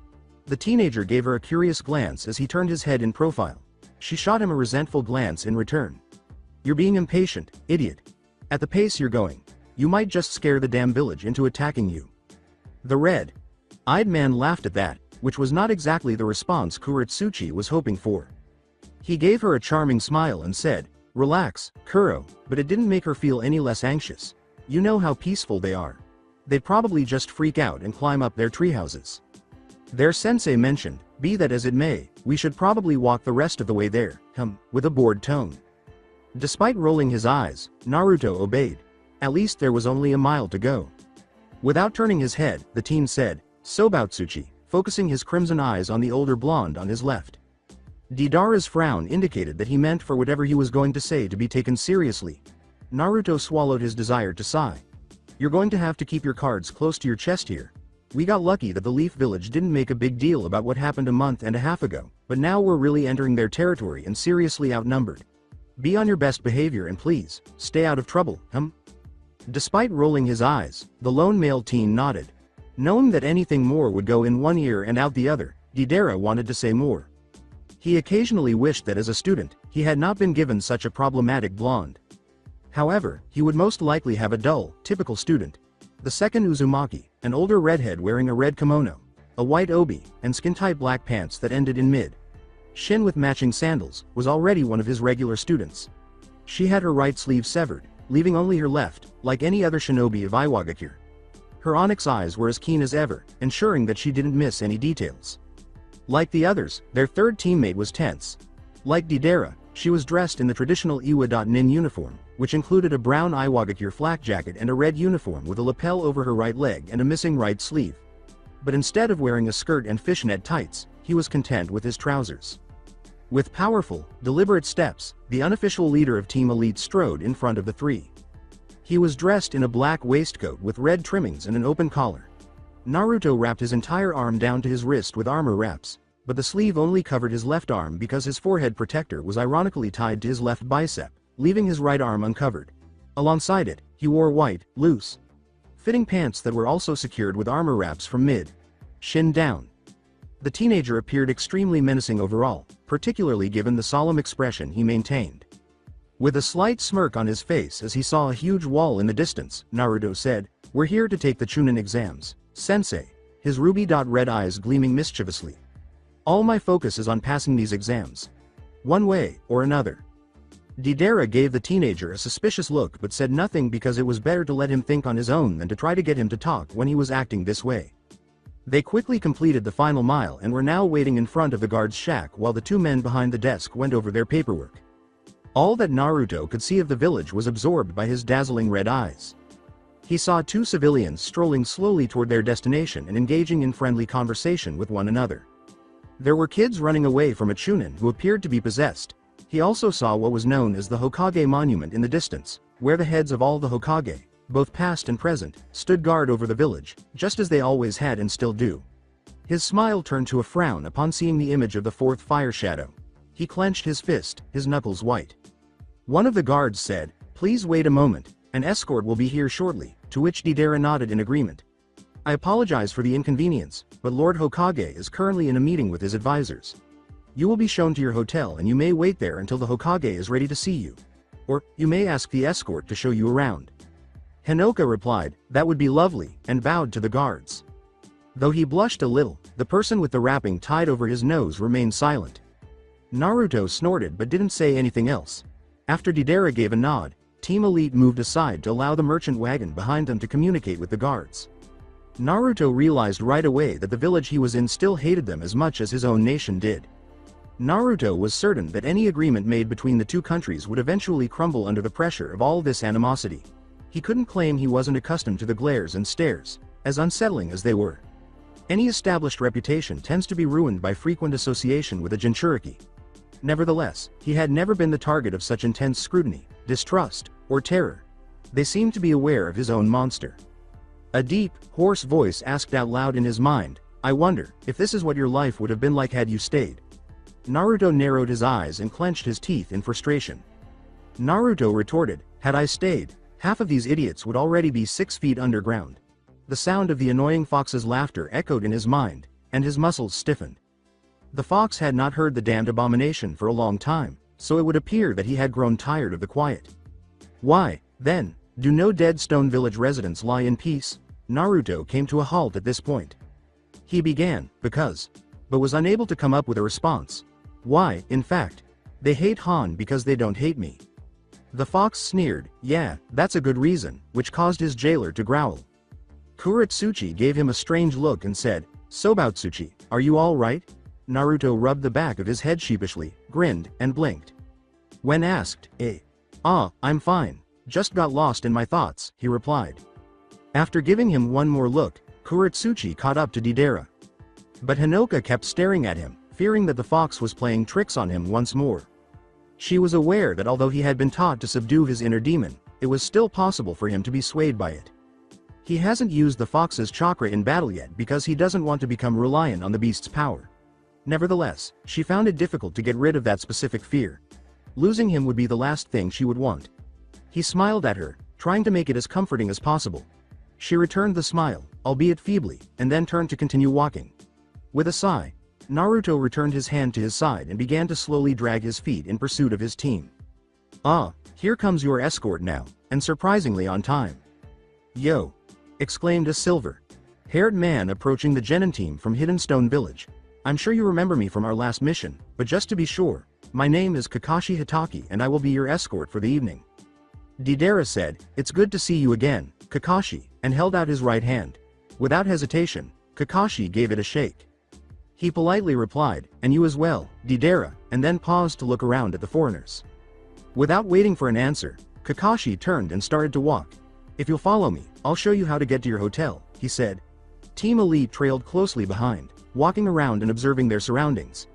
The teenager gave her a curious glance as he turned his head in profile. She shot him a resentful glance in return. "You're being impatient, idiot. At the pace you're going, you might just scare the damn village into attacking you." The red-eyed man laughed at that, which was not exactly the response Kuretsuchi was hoping for. He gave her a charming smile and said, "Relax, Kuro," but it didn't make her feel any less anxious. "You know how peaceful they are. They'd probably just freak out and climb up their treehouses. Their sensei mentioned, be that as it may, we should probably walk the rest of the way there," with a bored tone. Despite rolling his eyes, Naruto obeyed. At least there was only a mile to go. Without turning his head, the teen said, "Sobautsuchi," focusing his crimson eyes on the older blonde on his left. Deidara's frown indicated that he meant for whatever he was going to say to be taken seriously. Naruto swallowed his desire to sigh. "You're going to have to keep your cards close to your chest here. We got lucky that the Leaf Village didn't make a big deal about what happened a month and a half ago, but now we're really entering their territory and seriously outnumbered. Be on your best behavior and please, stay out of trouble, Despite rolling his eyes, the lone male teen nodded. Knowing that anything more would go in one ear and out the other, Deidara wanted to say more. He occasionally wished that as a student, he had not been given such a problematic blonde. However, he would most likely have a dull, typical student. The second Uzumaki, an older redhead wearing a red kimono, a white obi, and skin-tight black pants that ended in mid-shin with matching sandals, was already one of his regular students. She had her right sleeve severed, leaving only her left, like any other shinobi of Iwagakure. Her onyx eyes were as keen as ever, ensuring that she didn't miss any details. Like the others, their third teammate was tense. Like Deidara, she was dressed in the traditional Iwa.Nin uniform, which included a brown Iwagakure flak jacket and a red uniform with a lapel over her right leg and a missing right sleeve. But instead of wearing a skirt and fishnet tights, he was content with his trousers. With powerful, deliberate steps, the unofficial leader of Team Elite strode in front of the three. He was dressed in a black waistcoat with red trimmings and an open collar. Naruto wrapped his entire arm down to his wrist with armor wraps, but the sleeve only covered his left arm because his forehead protector was ironically tied to his left bicep, leaving his right arm uncovered. Alongside it, he wore white, loose-fitting pants that were also secured with armor wraps from mid-shin down. The teenager appeared extremely menacing overall, particularly given the solemn expression he maintained. With a slight smirk on his face as he saw a huge wall in the distance, Naruto said, "We're here to take the Chunin exams, Sensei," his ruby-red eyes gleaming mischievously. "All my focus is on passing these exams. One way or another." Deidara gave the teenager a suspicious look but said nothing because it was better to let him think on his own than to try to get him to talk when he was acting this way. They quickly completed the final mile and were now waiting in front of the guard's shack while the two men behind the desk went over their paperwork. All that Naruto could see of the village was absorbed by his dazzling red eyes. He saw two civilians strolling slowly toward their destination and engaging in friendly conversation with one another. There were kids running away from a chunin who appeared to be possessed. He also saw what was known as the Hokage monument in the distance, where the heads of all the Hokage, both past and present, stood guard over the village, just as they always had and still do. His smile turned to a frown upon seeing the image of the fourth fire shadow. He clenched his fist, his knuckles white. One of the guards said, "Please wait a moment, an escort will be here shortly," to which Deidara nodded in agreement. "I apologize for the inconvenience, but Lord Hokage is currently in a meeting with his advisors. You will be shown to your hotel and you may wait there until the Hokage is ready to see you. Or, you may ask the escort to show you around." Hinoka replied, "That would be lovely," and bowed to the guards. Though he blushed a little, the person with the wrapping tied over his nose remained silent. Naruto snorted but didn't say anything else. After Deidara gave a nod, Team Elite moved aside to allow the merchant wagon behind them to communicate with the guards. Naruto realized right away that the village he was in still hated them as much as his own nation did. Naruto was certain that any agreement made between the two countries would eventually crumble under the pressure of all this animosity. He couldn't claim he wasn't accustomed to the glares and stares, as unsettling as they were. Any established reputation tends to be ruined by frequent association with a Jinchuriki. Nevertheless, he had never been the target of such intense scrutiny, distrust, or terror. They seemed to be aware of his own monster. A deep, hoarse voice asked out loud in his mind, "I wonder if this is what your life would have been like had you stayed." Naruto narrowed his eyes and clenched his teeth in frustration. Naruto retorted, "Had I stayed, half of these idiots would already be 6 feet underground." The sound of the annoying fox's laughter echoed in his mind, and his muscles stiffened. The fox had not heard the damned abomination for a long time, so it would appear that he had grown tired of the quiet. "Why, then, do no dead stone village residents lie in peace?" Naruto came to a halt at this point. He began, "Because," but was unable to come up with a response. "Why, in fact, they hate Han because they don't hate me." The fox sneered, "Yeah, that's a good reason," which caused his jailer to growl. Kuretsuchi gave him a strange look and said, "Sobautsuchi, are you all right?" Naruto rubbed the back of his head sheepishly, grinned, and blinked. When asked, I'm fine, just got lost in my thoughts," he replied. After giving him one more look, Kuretsuchi caught up to Deidara. But Hinoka kept staring at him, fearing that the fox was playing tricks on him once more. She was aware that although he had been taught to subdue his inner demon, it was still possible for him to be swayed by it. He hasn't used the fox's chakra in battle yet because he doesn't want to become reliant on the beast's power. Nevertheless, she found it difficult to get rid of that specific fear. Losing him would be the last thing she would want. He smiled at her, trying to make it as comforting as possible. She returned the smile, albeit feebly, and then turned to continue walking. With a sigh, Naruto returned his hand to his side and began to slowly drag his feet in pursuit of his team. Here comes your escort now, and surprisingly on time." "Yo!" exclaimed a silver-haired man approaching the genin team from Hidden Stone Village. "I'm sure you remember me from our last mission, but just to be sure, my name is Kakashi Hitaki and I will be your escort for the evening." Deidara said, "It's good to see you again, Kakashi," and held out his right hand. Without hesitation, Kakashi gave it a shake. He politely replied, "And you as well, Deidara," and then paused to look around at the foreigners. Without waiting for an answer, Kakashi turned and started to walk. "If you'll follow me, I'll show you how to get to your hotel," he said. Team Elite trailed closely behind, walking around and observing their surroundings.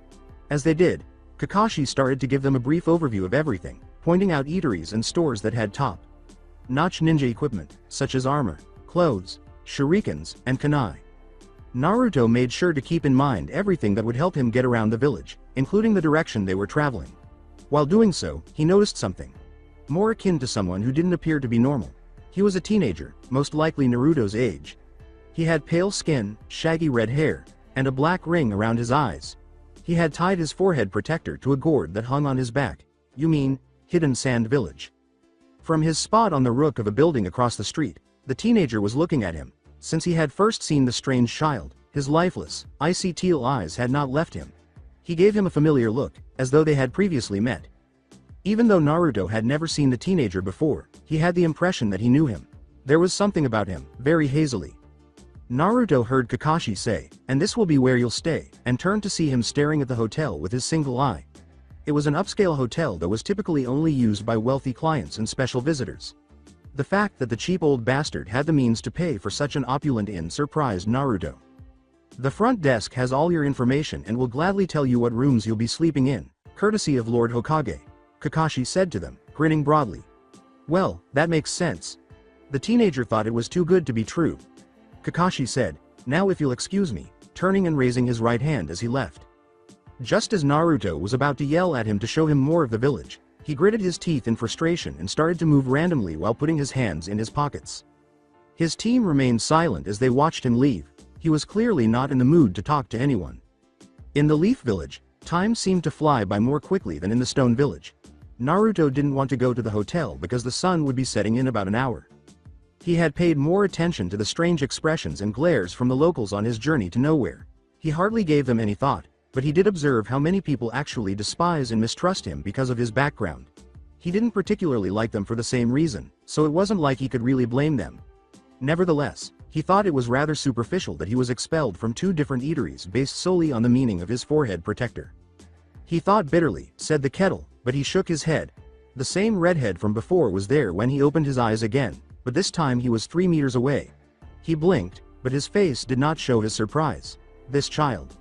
As they did, Kakashi started to give them a brief overview of everything, pointing out eateries and stores that had top-notch ninja equipment, such as armor, clothes, shurikens, and kunai. Naruto made sure to keep in mind everything that would help him get around the village, including the direction they were traveling. While doing so, he noticed something more akin to someone who didn't appear to be normal. He was a teenager, most likely Naruto's age. He had pale skin, shaggy red hair, and a black ring around his eyes. He had tied his forehead protector to a gourd that hung on his back. "You mean, Hidden Sand Village?" From his spot on the roof of a building across the street, the teenager was looking at him. Since he had first seen the strange child, his lifeless, icy teal eyes had not left him. He gave him a familiar look, as though they had previously met. Even though Naruto had never seen the teenager before, he had the impression that he knew him. There was something about him, very hazily. Naruto heard Kakashi say, "And this will be where you'll stay," and turned to see him staring at the hotel with his single eye. It was an upscale hotel that was typically only used by wealthy clients and special visitors. The fact that the cheap old bastard had the means to pay for such an opulent inn surprised Naruto. The front desk has all your information and will gladly tell you what rooms you'll be sleeping in, courtesy of Lord Hokage, Kakashi said to them, grinning broadly. Well, that makes sense. The teenager thought it was too good to be true. Kakashi said, now if you'll excuse me, turning and raising his right hand as he left. Just as Naruto was about to yell at him to show him more of the village, he gritted his teeth in frustration and started to move randomly while putting his hands in his pockets. His team remained silent as they watched him leave. He was clearly not in the mood to talk to anyone. In the Leaf Village, time seemed to fly by more quickly than in the Stone Village. Naruto didn't want to go to the hotel because the sun would be setting in about an hour. He had paid more attention to the strange expressions and glares from the locals on his journey to nowhere. He hardly gave them any thought, but he did observe how many people actually despise and mistrust him because of his background. He didn't particularly like them for the same reason, so it wasn't like he could really blame them. Nevertheless, he thought it was rather superficial that he was expelled from 2 different eateries based solely on the meaning of his forehead protector. He thought bitterly, said the kettle, but he shook his head. The same redhead from before was there when he opened his eyes again, but this time he was 3 meters away. He blinked, but his face did not show his surprise. This child.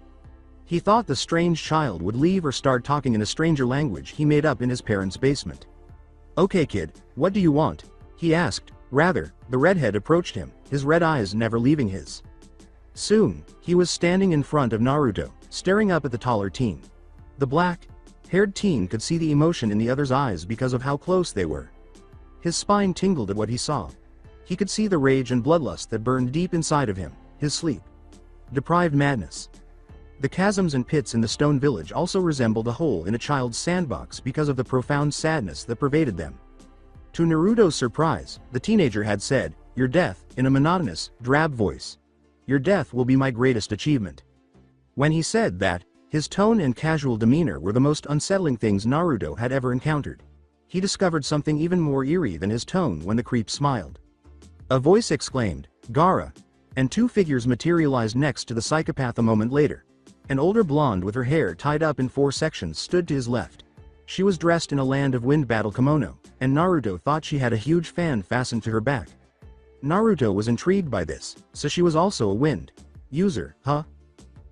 He thought the strange child would leave or start talking in a stranger language he made up in his parents' basement. Okay kid, what do you want? He asked. Rather, the redhead approached him, his red eyes never leaving his. Soon, he was standing in front of Naruto, staring up at the taller teen. The black-haired teen could see the emotion in the other's eyes because of how close they were. His spine tingled at what he saw. He could see the rage and bloodlust that burned deep inside of him, his sleep-deprived madness. The chasms and pits in the Stone Village also resembled a hole in a child's sandbox because of the profound sadness that pervaded them. To Naruto's surprise, the teenager had said, "Your death," in a monotonous, drab voice. "Your death will be my greatest achievement." When he said that, his tone and casual demeanor were the most unsettling things Naruto had ever encountered. He discovered something even more eerie than his tone when the creep smiled. A voice exclaimed, "Gaara!" and 2 figures materialized next to the psychopath a moment later. An older blonde with her hair tied up in 4 sections stood to his left. She was dressed in a Land of Wind battle kimono, and Naruto thought she had a huge fan fastened to her back. Naruto was intrigued by this, so she was also a wind user, huh?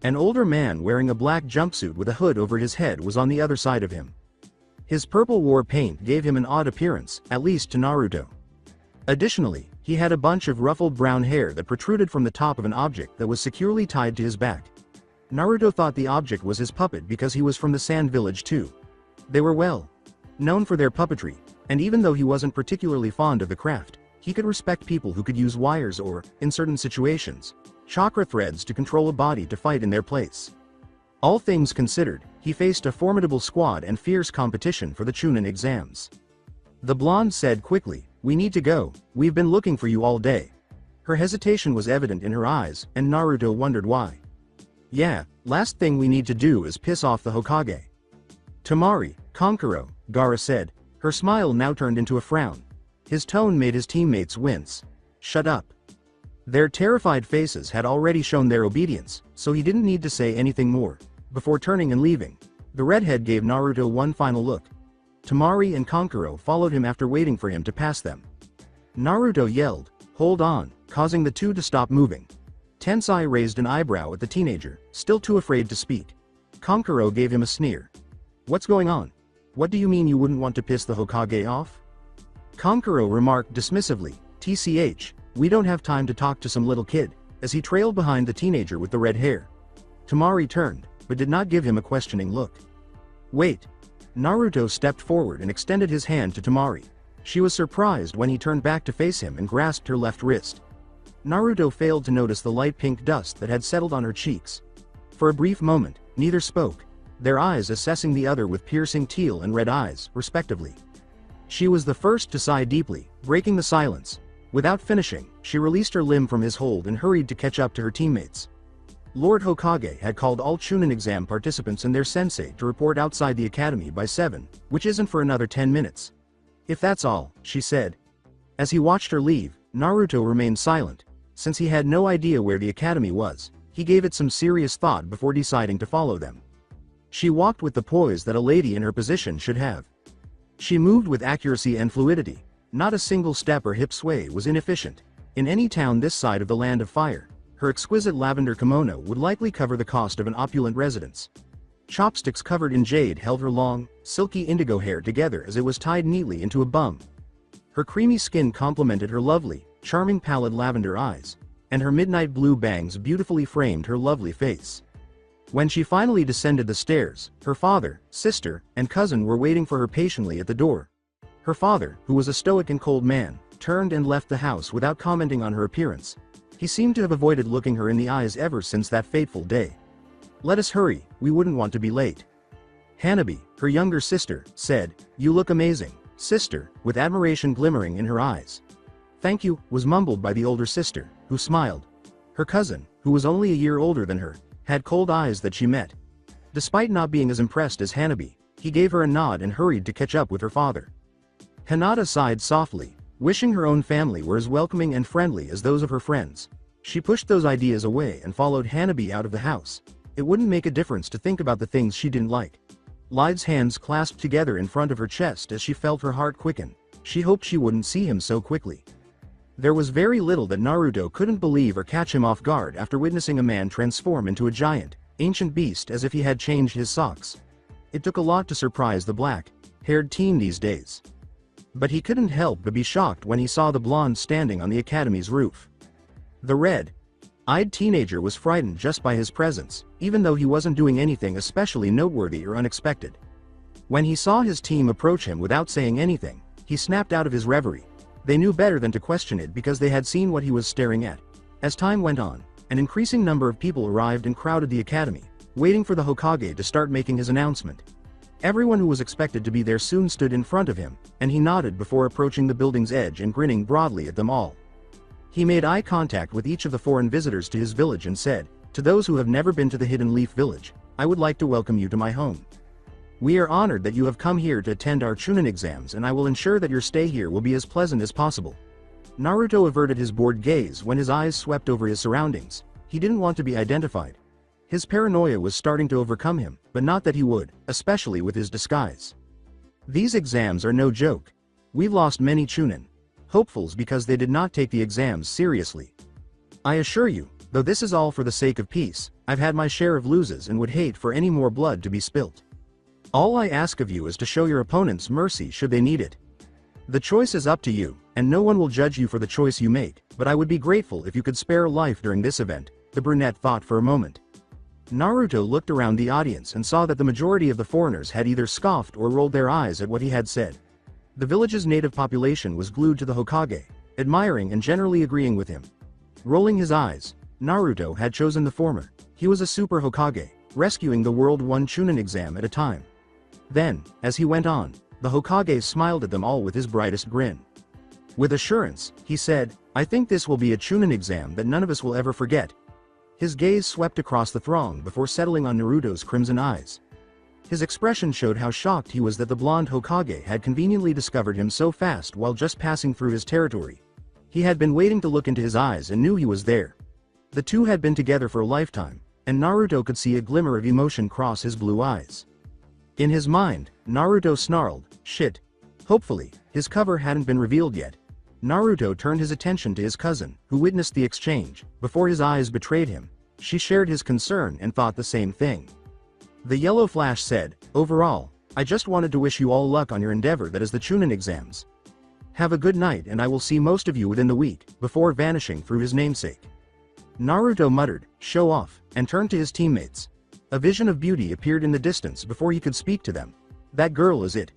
An older man wearing a black jumpsuit with a hood over his head was on the other side of him. His purple war paint gave him an odd appearance, at least to Naruto. Additionally, he had a bunch of ruffled brown hair that protruded from the top of an object that was securely tied to his back. Naruto thought the object was his puppet because he was from the Sand Village too. They were well known for their puppetry, and even though he wasn't particularly fond of the craft, he could respect people who could use wires or, in certain situations, chakra threads to control a body to fight in their place. All things considered, he faced a formidable squad and fierce competition for the Chunin exams. The blonde said quickly, "We need to go, we've been looking for you all day." Her hesitation was evident in her eyes, and Naruto wondered why. "Yeah, last thing we need to do is piss off the Hokage." "Tamari, Kankuro," Gaara said. Her smile now turned into a frown. His tone made his teammates wince. "Shut up." Their terrified faces had already shown their obedience, so he didn't need to say anything more. Before turning and leaving, the redhead gave Naruto one final look. Tamari and Kankuro followed him after waiting for him to pass them. Naruto yelled, "Hold on," causing the 2 to stop moving. Tensai raised an eyebrow at the teenager, still too afraid to speak. Kankuro gave him a sneer. "What's going on? What do you mean you wouldn't want to piss the Hokage off?" Kankuro remarked dismissively, "TCH, we don't have time to talk to some little kid," as he trailed behind the teenager with the red hair. Tamari turned, but did not give him a questioning look. "Wait." Naruto stepped forward and extended his hand to Tamari. She was surprised when he turned back to face him and grasped her left wrist. Naruto failed to notice the light pink dust that had settled on her cheeks. For a brief moment, neither spoke, their eyes assessing the other with piercing teal and red eyes, respectively. She was the first to sigh deeply, breaking the silence. Without finishing, she released her limb from his hold and hurried to catch up to her teammates. Lord Hokage had called all Chunin exam participants and their sensei to report outside the academy by 7, which isn't for another 10 minutes. "If that's all," she said. As he watched her leave, Naruto remained silent. Since he had no idea where the academy was, he gave it some serious thought before deciding to follow them. She walked with the poise that a lady in her position should have. She moved with accuracy and fluidity, Not a single step or hip sway was inefficient. In any town this side of the land of fire, her exquisite lavender kimono would likely cover the cost of an opulent residence. Chopsticks covered in jade held her long, silky indigo hair together as it was tied neatly into a bun. Her creamy skin complemented her lovely, charming pallid lavender eyes, and her midnight blue bangs beautifully framed her lovely face. When she finally descended the stairs, her father, sister, and cousin were waiting for her patiently at the door. Her father, who was a stoic and cold man, turned and left the house without commenting on her appearance. He seemed to have avoided looking her in the eyes ever since that fateful day. "Let us hurry, we wouldn't want to be late." Hanabi, her younger sister, said, "You look amazing, sister," with admiration glimmering in her eyes. "Thank you," was mumbled by the older sister, who smiled. Her cousin, who was only a year older than her, had cold eyes that she met. Despite not being as impressed as Hanabi, he gave her a nod and hurried to catch up with her father. Hinata sighed softly, wishing her own family were as welcoming and friendly as those of her friends. She pushed those ideas away and followed Hanabi out of the house. It wouldn't make a difference to think about the things she didn't like. Lide's hands clasped together in front of her chest as she felt her heart quicken. She hoped she wouldn't see him so quickly. There was very little that Naruto couldn't believe or catch him off guard after witnessing a man transform into a giant, ancient beast as if he had changed his socks. It took a lot to surprise the black-haired teen these days. But he couldn't help but be shocked when he saw the blonde standing on the academy's roof. The red-eyed teenager was frightened just by his presence, even though he wasn't doing anything especially noteworthy or unexpected. When he saw his team approach him without saying anything, he snapped out of his reverie. They knew better than to question it because they had seen what he was staring at. As time went on, an increasing number of people arrived and crowded the academy, waiting for the Hokage to start making his announcement. Everyone who was expected to be there soon stood in front of him, and he nodded before approaching the building's edge and grinning broadly at them all. He made eye contact with each of the foreign visitors to his village and said, "To those who have never been to the Hidden Leaf Village, I would like to welcome you to my home. We are honored that you have come here to attend our Chunin exams, and I will ensure that your stay here will be as pleasant as possible." Naruto averted his bored gaze when his eyes swept over his surroundings. He didn't want to be identified. His paranoia was starting to overcome him, but not that he would, especially with his disguise. "These exams are no joke. We've lost many Chunin hopefuls because they did not take the exams seriously. I assure you, though this is all for the sake of peace, I've had my share of losses and would hate for any more blood to be spilt. All I ask of you is to show your opponents mercy should they need it. The choice is up to you, and no one will judge you for the choice you make, but I would be grateful if you could spare a life during this event." The brunette thought for a moment. Naruto looked around the audience and saw that the majority of the foreigners had either scoffed or rolled their eyes at what he had said. The village's native population was glued to the Hokage, admiring and generally agreeing with him. Rolling his eyes, Naruto had chosen the former. He was a super Hokage, rescuing the world one Chunin exam at a time. Then, as he went on, the Hokage smiled at them all with his brightest grin. With assurance, he said, "I think this will be a Chunin exam that none of us will ever forget." His gaze swept across the throng before settling on Naruto's crimson eyes. His expression showed how shocked he was that the blonde Hokage had conveniently discovered him so fast while just passing through his territory. He had been waiting to look into his eyes and knew he was there. The two had been together for a lifetime, and Naruto could see a glimmer of emotion cross his blue eyes. In his mind, Naruto snarled, "Shit." Hopefully, his cover hadn't been revealed yet. Naruto turned his attention to his cousin, who witnessed the exchange. Before his eyes betrayed him, she shared his concern and thought the same thing. The yellow flash said, "Overall, I just wanted to wish you all luck on your endeavor that is the Chunin exams. Have a good night and I will see most of you within the week," before vanishing through his namesake. Naruto muttered, "Show off," and turned to his teammates. A vision of beauty appeared in the distance before he could speak to them. "That girl is it."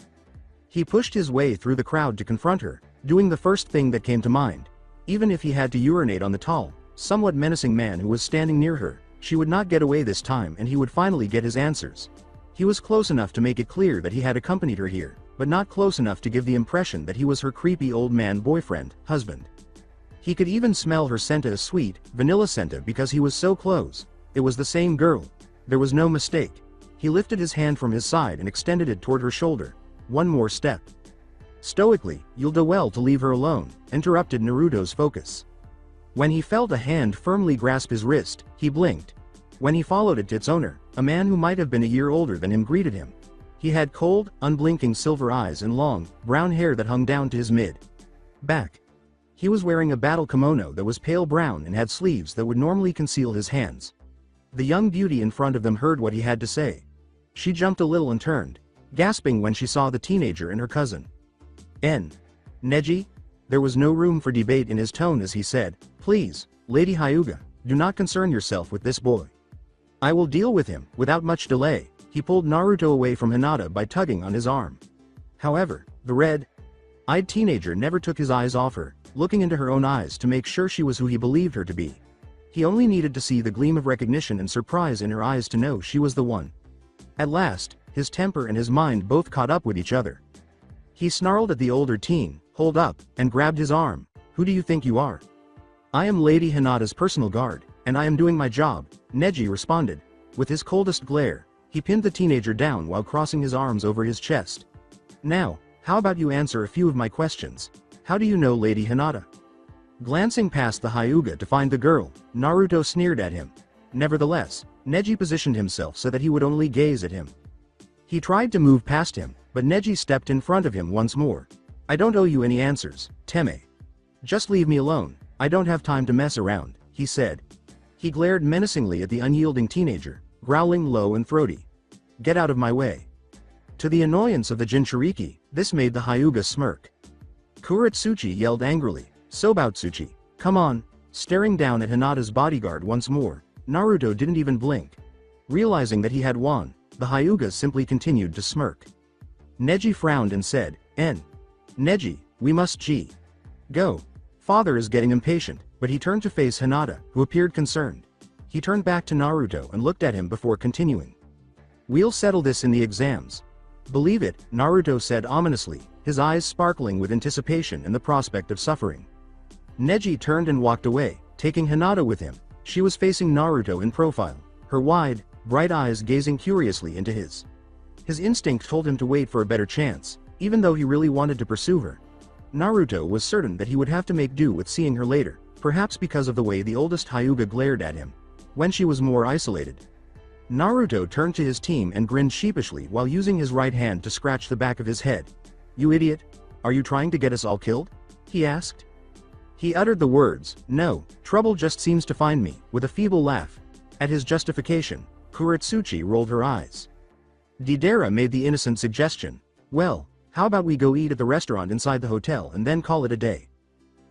He pushed his way through the crowd to confront her, doing the first thing that came to mind. Even if he had to urinate on the tall, somewhat menacing man who was standing near her, she would not get away this time and he would finally get his answers. He was close enough to make it clear that he had accompanied her here, but not close enough to give the impression that he was her creepy old man boyfriend, husband. He could even smell her scent, a sweet, vanilla scent, because he was so close. It was the same girl. There was no mistake. He lifted his hand from his side and extended it toward her shoulder. "One more step." Stoically, "You'll do well to leave her alone," interrupted Naruto's focus. When he felt a hand firmly grasp his wrist, he blinked. When he followed it to its owner, a man who might have been a year older than him greeted him. He had cold, unblinking silver eyes and long, brown hair that hung down to his mid. Back. He was wearing a battle kimono that was pale brown and had sleeves that would normally conceal his hands. The young beauty in front of them heard what he had to say. She jumped a little and turned, gasping when she saw the teenager and her cousin. Neji? There was no room for debate in his tone as he said, "Please, Lady Hyuga, do not concern yourself with this boy. I will deal with him." Without much delay, he pulled Naruto away from Hinata by tugging on his arm. However, the red-eyed teenager never took his eyes off her, looking into her own eyes to make sure she was who he believed her to be. He only needed to see the gleam of recognition and surprise in her eyes to know she was the one. At last, his temper and his mind both caught up with each other. He snarled at the older teen, "Hold up," and grabbed his arm. "Who do you think you are?" "I am Lady Hinata's personal guard, and I am doing my job," Neji responded. With his coldest glare, he pinned the teenager down while crossing his arms over his chest. "Now, how about you answer a few of my questions? How do you know Lady Hinata?" Glancing past the Hyuga to find the girl, Naruto sneered at him. Nevertheless, Neji positioned himself so that he would only gaze at him. He tried to move past him, but Neji stepped in front of him once more. "I don't owe you any answers, Teme. Just leave me alone, I don't have time to mess around," he said. He glared menacingly at the unyielding teenager, growling low and throaty. "Get out of my way." To the annoyance of the Jinchuriki, this made the Hyuga smirk. Kuretsuchi yelled angrily, "Sobautsuchi, come on!" Staring down at Hinata's bodyguard once more, Naruto didn't even blink. Realizing that he had won, the Hyuga simply continued to smirk. Neji frowned and said, Neji, we must go. Father is getting impatient," but he turned to face Hinata, who appeared concerned. He turned back to Naruto and looked at him before continuing. "We'll settle this in the exams." "Believe it," Naruto said ominously, his eyes sparkling with anticipation and the prospect of suffering. Neji turned and walked away, taking Hinata with him. She was facing Naruto in profile, her wide, bright eyes gazing curiously into his. His instinct told him to wait for a better chance, even though he really wanted to pursue her. Naruto was certain that he would have to make do with seeing her later, perhaps because of the way the oldest Hyuga glared at him, when she was more isolated. Naruto turned to his team and grinned sheepishly while using his right hand to scratch the back of his head. "You idiot! Are you trying to get us all killed?" he asked. He uttered the words, "No, trouble just seems to find me," with a feeble laugh. At his justification, Kuretsuchi rolled her eyes. Deidara made the innocent suggestion, "Well, how about we go eat at the restaurant inside the hotel and then call it a day?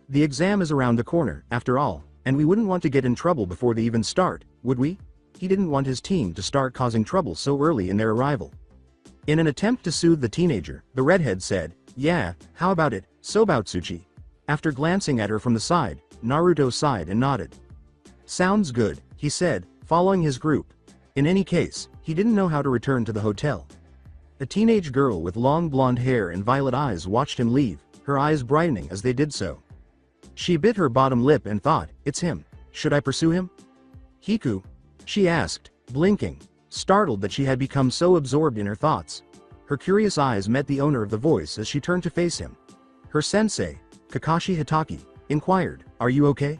The exam is around the corner, after all, and we wouldn't want to get in trouble before they even start, would we?" He didn't want his team to start causing trouble so early in their arrival. In an attempt to soothe the teenager, the redhead said, "Yeah, how about it, Sobautsuchi?" After glancing at her from the side, Naruto sighed and nodded. "Sounds good," he said, following his group. In any case, he didn't know how to return to the hotel. A teenage girl with long blonde hair and violet eyes watched him leave, her eyes brightening as they did so. She bit her bottom lip and thought, "It's him. Should I pursue him?" "Hiku?" she asked, blinking, startled that she had become so absorbed in her thoughts. Her curious eyes met the owner of the voice as she turned to face him. Her sensei, Kakashi Hitaki, inquired, "Are you okay?"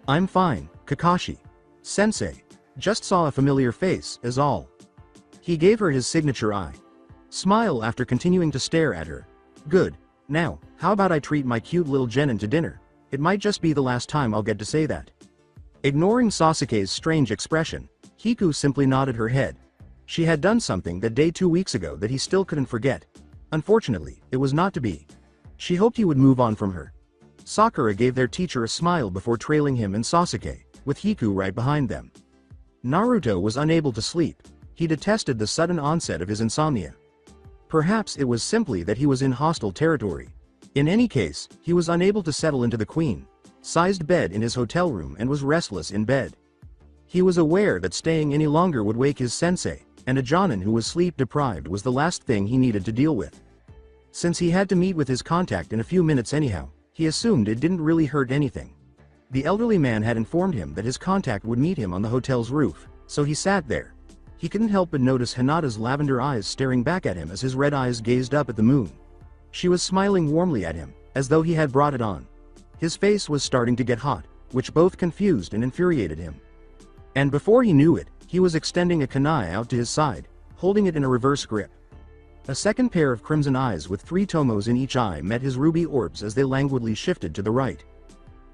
"I'm fine, Kakashi. Sensei. Just saw a familiar face, is all." He gave her his signature eye. Smile after continuing to stare at her. "Good. Now, how about I treat my cute little genin to dinner? It might just be the last time I'll get to say that." Ignoring Sasuke's strange expression, Hiku simply nodded her head. She had done something that day 2 weeks ago that he still couldn't forget. Unfortunately, it was not to be. She hoped he would move on from her. Sakura gave their teacher a smile before trailing him and Sasuke, with Hiku right behind them. Naruto was unable to sleep. He detested the sudden onset of his insomnia. Perhaps it was simply that he was in hostile territory. In any case, he was unable to settle into the queen-sized bed in his hotel room and was restless in bed. He was aware that staying any longer would wake his sensei, and a jonin who was sleep-deprived was the last thing he needed to deal with. Since he had to meet with his contact in a few minutes anyhow, he assumed it didn't really hurt anything. The elderly man had informed him that his contact would meet him on the hotel's roof, so he sat there. He couldn't help but notice Hinata's lavender eyes staring back at him as his red eyes gazed up at the moon. She was smiling warmly at him, as though he had brought it on. His face was starting to get hot, which both confused and infuriated him. And before he knew it, he was extending a kunai out to his side, holding it in a reverse grip. A second pair of crimson eyes with 3 tomos in each eye met his ruby orbs as they languidly shifted to the right.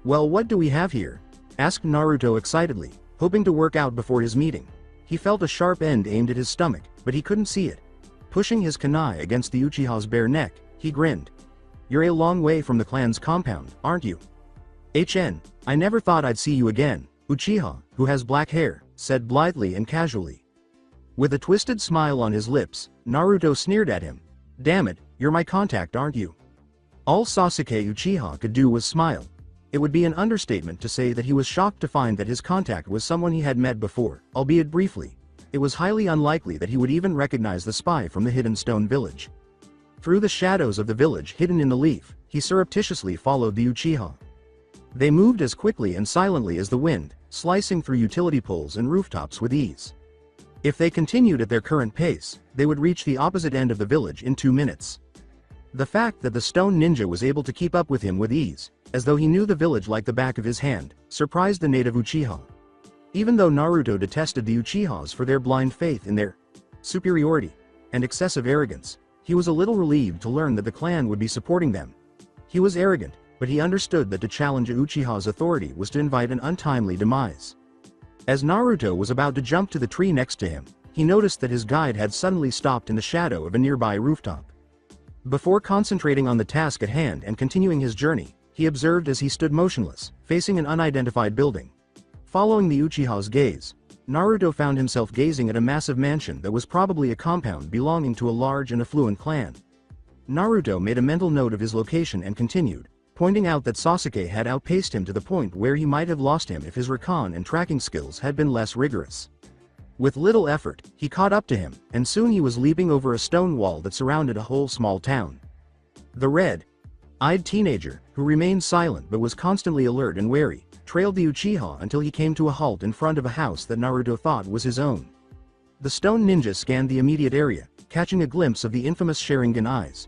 "Well, what do we have here?" asked Naruto excitedly, hoping to work out before his meeting. He felt a sharp end aimed at his stomach, but he couldn't see it. Pushing his kunai against the Uchiha's bare neck, he grinned. "You're a long way from the clan's compound, aren't you?" I never thought I'd see you again," Uchiha, who has black hair, said blithely and casually. With a twisted smile on his lips, Naruto sneered at him. "Damn it, you're my contact, aren't you?" All Sasuke Uchiha could do was smile. It would be an understatement to say that he was shocked to find that his contact was someone he had met before, albeit briefly. It was highly unlikely that he would even recognize the spy from the hidden stone village. Through the shadows of the village hidden in the leaf, he surreptitiously followed the Uchiha. They moved as quickly and silently as the wind, slicing through utility poles and rooftops with ease. If they continued at their current pace, they would reach the opposite end of the village in 2 minutes. The fact that the stone ninja was able to keep up with him with ease, as though he knew the village like the back of his hand, surprised the native Uchiha. Even though Naruto detested the Uchihas for their blind faith in their superiority and excessive arrogance, he was a little relieved to learn that the clan would be supporting them. He was arrogant, but he understood that to challenge Uchiha's authority was to invite an untimely demise. As Naruto was about to jump to the tree next to him, he noticed that his guide had suddenly stopped in the shadow of a nearby rooftop. Before concentrating on the task at hand and continuing his journey, he observed as he stood motionless, facing an unidentified building. Following the Uchiha's gaze, Naruto found himself gazing at a massive mansion that was probably a compound belonging to a large and affluent clan. Naruto made a mental note of his location and continued, pointing out that Sasuke had outpaced him to the point where he might have lost him if his recon and tracking skills had been less rigorous. With little effort, he caught up to him, and soon he was leaping over a stone wall that surrounded a whole small town. The red-eyed teenager, who remained silent but was constantly alert and wary, trailed the Uchiha until he came to a halt in front of a house that Naruto thought was his own. The stone ninja scanned the immediate area, catching a glimpse of the infamous Sharingan eyes.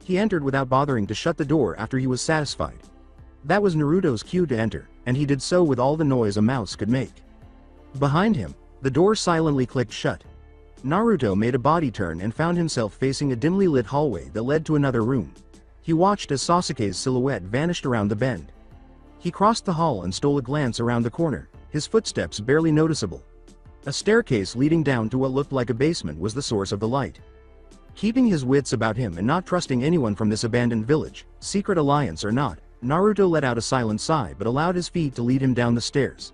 He entered without bothering to shut the door after he was satisfied. That was Naruto's cue to enter, and he did so with all the noise a mouse could make. Behind him, the door silently clicked shut. Naruto made a body turn and found himself facing a dimly lit hallway that led to another room. He watched as Sasuke's silhouette vanished around the bend. He crossed the hall and stole a glance around the corner, his footsteps barely noticeable. A staircase leading down to what looked like a basement was the source of the light. Keeping his wits about him and not trusting anyone from this abandoned village, secret alliance or not, Naruto let out a silent sigh but allowed his feet to lead him down the stairs.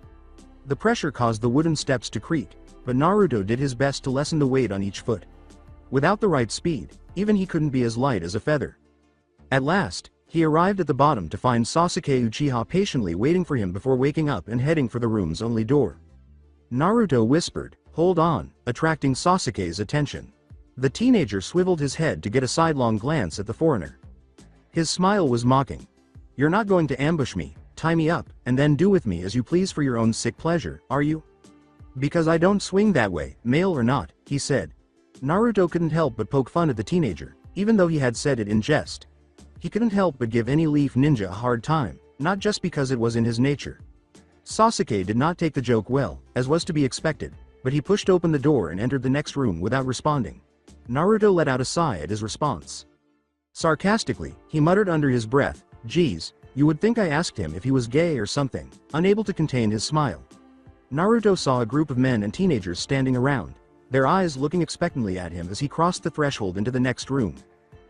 The pressure caused the wooden steps to creak, but Naruto did his best to lessen the weight on each foot. Without the right speed, even he couldn't be as light as a feather. At last, he arrived at the bottom to find Sasuke Uchiha patiently waiting for him before waking up and heading for the room's only door. Naruto whispered, "Hold on," attracting Sasuke's attention. The teenager swiveled his head to get a sidelong glance at the foreigner. His smile was mocking. "You're not going to ambush me, tie me up, and then do with me as you please for your own sick pleasure, are you?" "Because I don't swing that way, male or not," he said. Naruto couldn't help but poke fun at the teenager, even though he had said it in jest. He couldn't help but give any leaf ninja a hard time, not just because it was in his nature. Sasuke did not take the joke well, as was to be expected, but he pushed open the door and entered the next room without responding. Naruto let out a sigh at his response. Sarcastically, he muttered under his breath, "Geez, you would think I asked him if he was gay or something," unable to contain his smile. Naruto saw a group of men and teenagers standing around, their eyes looking expectantly at him as he crossed the threshold into the next room.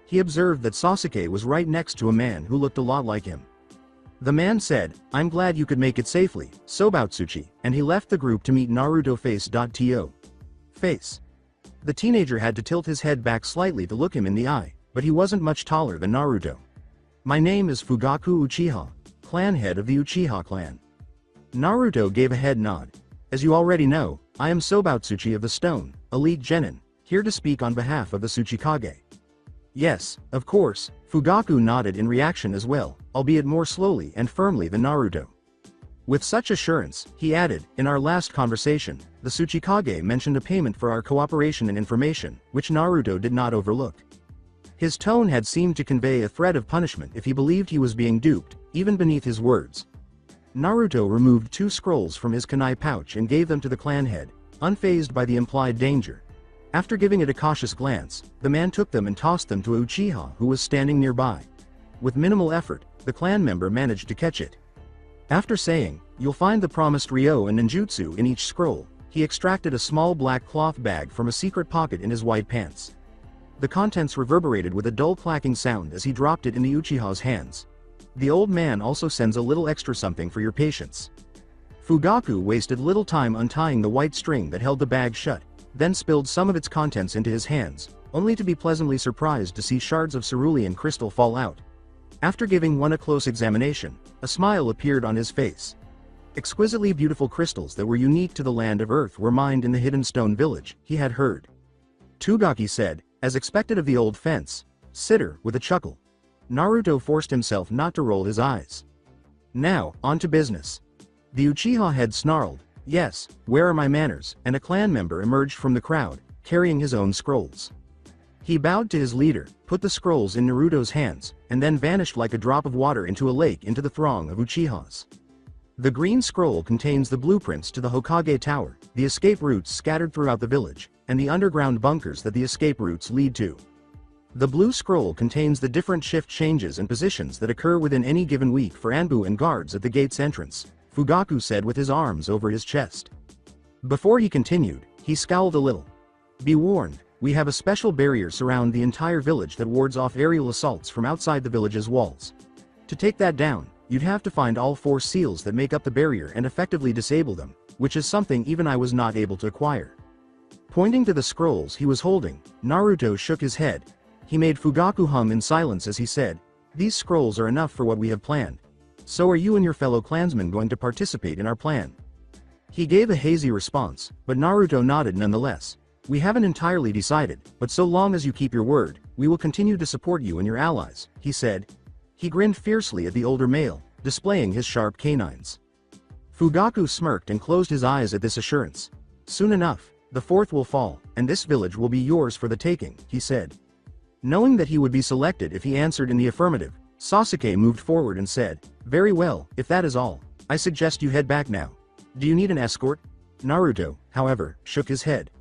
He observed that Sasuke was right next to a man who looked a lot like him. The man said, "I'm glad you could make it safely, Sobatsuchi," and he left the group to meet Naruto face.to. Face. The teenager had to tilt his head back slightly to look him in the eye, but he wasn't much taller than Naruto. "My name is Fugaku Uchiha, clan head of the Uchiha clan." Naruto gave a head nod. "As you already know, I am Sobatsuchi of the Stone, elite genin, here to speak on behalf of the Tsuchikage." "Yes, of course," Fugaku nodded in reaction as well, albeit more slowly and firmly than Naruto. With such assurance, he added, "In our last conversation, the Tsuchikage mentioned a payment for our cooperation and information, which Naruto did not overlook." His tone had seemed to convey a threat of punishment if he believed he was being duped, even beneath his words. Naruto removed 2 scrolls from his kunai pouch and gave them to the clan head, unfazed by the implied danger. After giving it a cautious glance, the man took them and tossed them to a Uchiha who was standing nearby. With minimal effort, the clan member managed to catch it. After saying, "You'll find the promised Ryo and ninjutsu in each scroll," he extracted a small black cloth bag from a secret pocket in his white pants. The contents reverberated with a dull clacking sound as he dropped it in the Uchiha's hands. The old man also sends a little extra something for your patience. Fugaku wasted little time untying the white string that held the bag shut, then spilled some of its contents into his hands, only to be pleasantly surprised to see shards of cerulean crystal fall out. After giving one a close examination, a smile appeared on his face. Exquisitely beautiful crystals that were unique to the land of Earth were mined in the hidden stone village, he had heard. Tugaki said, as expected of the old fence sitter, with a chuckle. Naruto forced himself not to roll his eyes. Now, on to business. The Uchiha head snarled, "Yes, where are my manners?" and a clan member emerged from the crowd, carrying his own scrolls. He bowed to his leader, put the scrolls in Naruto's hands, and then vanished like a drop of water into a lake into the throng of Uchihas. The green scroll contains the blueprints to the Hokage Tower, the escape routes scattered throughout the village, and the underground bunkers that the escape routes lead to. The blue scroll contains the different shift changes and positions that occur within any given week for Anbu and guards at the gate's entrance, Fugaku said with his arms over his chest. Before he continued, he scowled a little. Be warned, we have a special barrier surround the entire village that wards off aerial assaults from outside the village's walls. To take that down, you'd have to find all 4 seals that make up the barrier and effectively disable them, which is something even I was not able to acquire. Pointing to the scrolls he was holding, Naruto shook his head. He made Fugaku hum in silence as he said, "These scrolls are enough for what we have planned. So are you and your fellow clansmen going to participate in our plan?" He gave a hazy response, but Naruto nodded nonetheless. "We haven't entirely decided, but so long as you keep your word, we will continue to support you and your allies," he said. He grinned fiercely at the older male, displaying his sharp canines. Fugaku smirked and closed his eyes at this assurance. "Soon enough, the 4th will fall, and this village will be yours for the taking," he said. Knowing that he would be selected if he answered in the affirmative, Sasuke moved forward and said, "Very well, if that is all, I suggest you head back now. Do you need an escort?" Naruto, however, shook his head.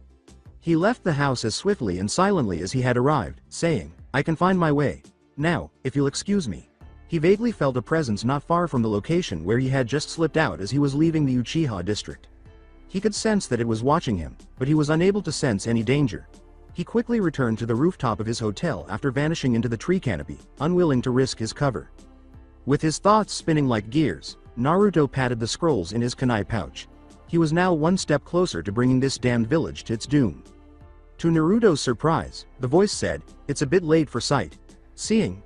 He left the house as swiftly and silently as he had arrived, saying, "I can find my way. Now, if you'll excuse me." He vaguely felt a presence not far from the location where he had just slipped out as he was leaving the Uchiha district. He could sense that it was watching him, but he was unable to sense any danger. He quickly returned to the rooftop of his hotel after vanishing into the tree canopy, unwilling to risk his cover. With his thoughts spinning like gears, Naruto patted the scrolls in his kunai pouch. He was now one step closer to bringing this damned village to its doom. To Naruto's surprise, the voice said, "It's a bit late for sight. Seeing."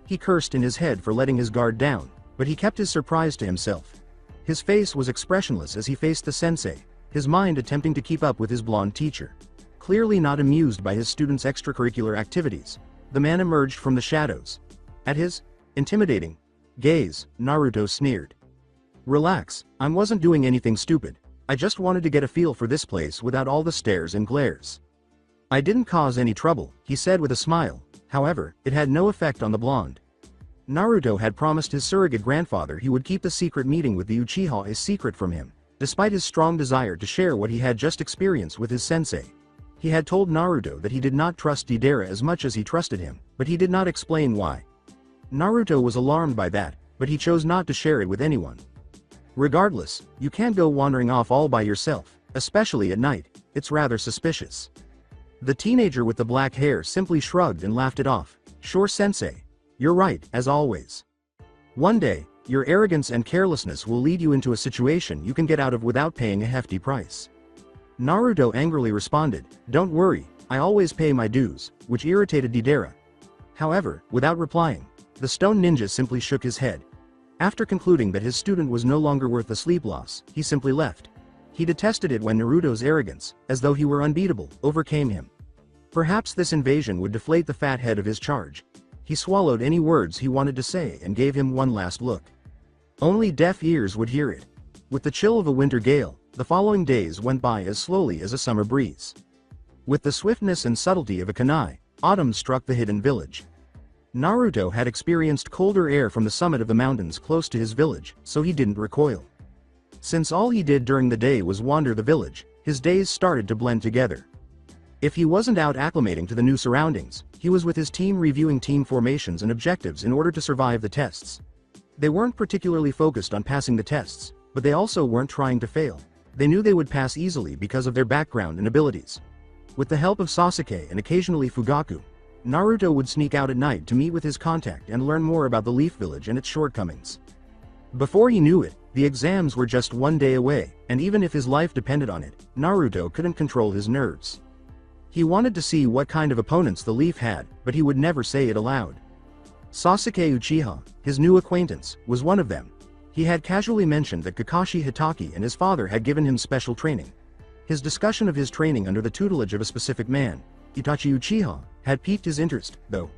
He cursed in his head for letting his guard down, but he kept his surprise to himself. His face was expressionless as he faced the sensei, his mind attempting to keep up with his blonde teacher. Clearly not amused by his students' extracurricular activities, the man emerged from the shadows. At his intimidating gaze, Naruto sneered. "Relax, I wasn't doing anything stupid. I just wanted to get a feel for this place without all the stares and glares. I didn't cause any trouble," he said with a smile. However, it had no effect on the blonde. Naruto had promised his surrogate grandfather he would keep the secret meeting with the Uchiha a secret from him, despite his strong desire to share what he had just experienced with his sensei. He had told Naruto that he did not trust Deidara as much as he trusted him, but he did not explain why. Naruto was alarmed by that, but he chose not to share it with anyone. "Regardless, you can't go wandering off all by yourself, especially at night. It's rather suspicious." The teenager with the black hair simply shrugged and laughed it off. "Sure, sensei. You're right, as always. One day, your arrogance and carelessness will lead you into a situation you can get out of without paying a hefty price." Naruto angrily responded, "Don't worry, I always pay my dues," which irritated Deidara. However, without replying, the stone ninja simply shook his head. After concluding that his student was no longer worth the sleep loss, he simply left. He detested it when Naruto's arrogance, as though he were unbeatable, overcame him. Perhaps this invasion would deflate the fat head of his charge. He swallowed any words he wanted to say and gave him one last look. Only deaf ears would hear it. With the chill of a winter gale, the following days went by as slowly as a summer breeze. With the swiftness and subtlety of a kunai, autumn struck the hidden village. Naruto had experienced colder air from the summit of the mountains close to his village, so he didn't recoil. Since all he did during the day was wander the village, his days started to blend together. If he wasn't out acclimating to the new surroundings, he was with his team reviewing team formations and objectives in order to survive the tests. They weren't particularly focused on passing the tests, but they also weren't trying to fail. They knew they would pass easily because of their background and abilities. With the help of Sasuke and occasionally Fugaku, Naruto would sneak out at night to meet with his contact and learn more about the Leaf Village and its shortcomings. Before he knew it, the exams were just one day away, and even if his life depended on it, Naruto couldn't control his nerves. He wanted to see what kind of opponents the Leaf had, but he would never say it aloud. Sasuke Uchiha, his new acquaintance, was one of them. He had casually mentioned that Kakashi Hitaki and his father had given him special training. His discussion of his training under the tutelage of a specific man, Itachi Uchiha, had piqued his interest, though.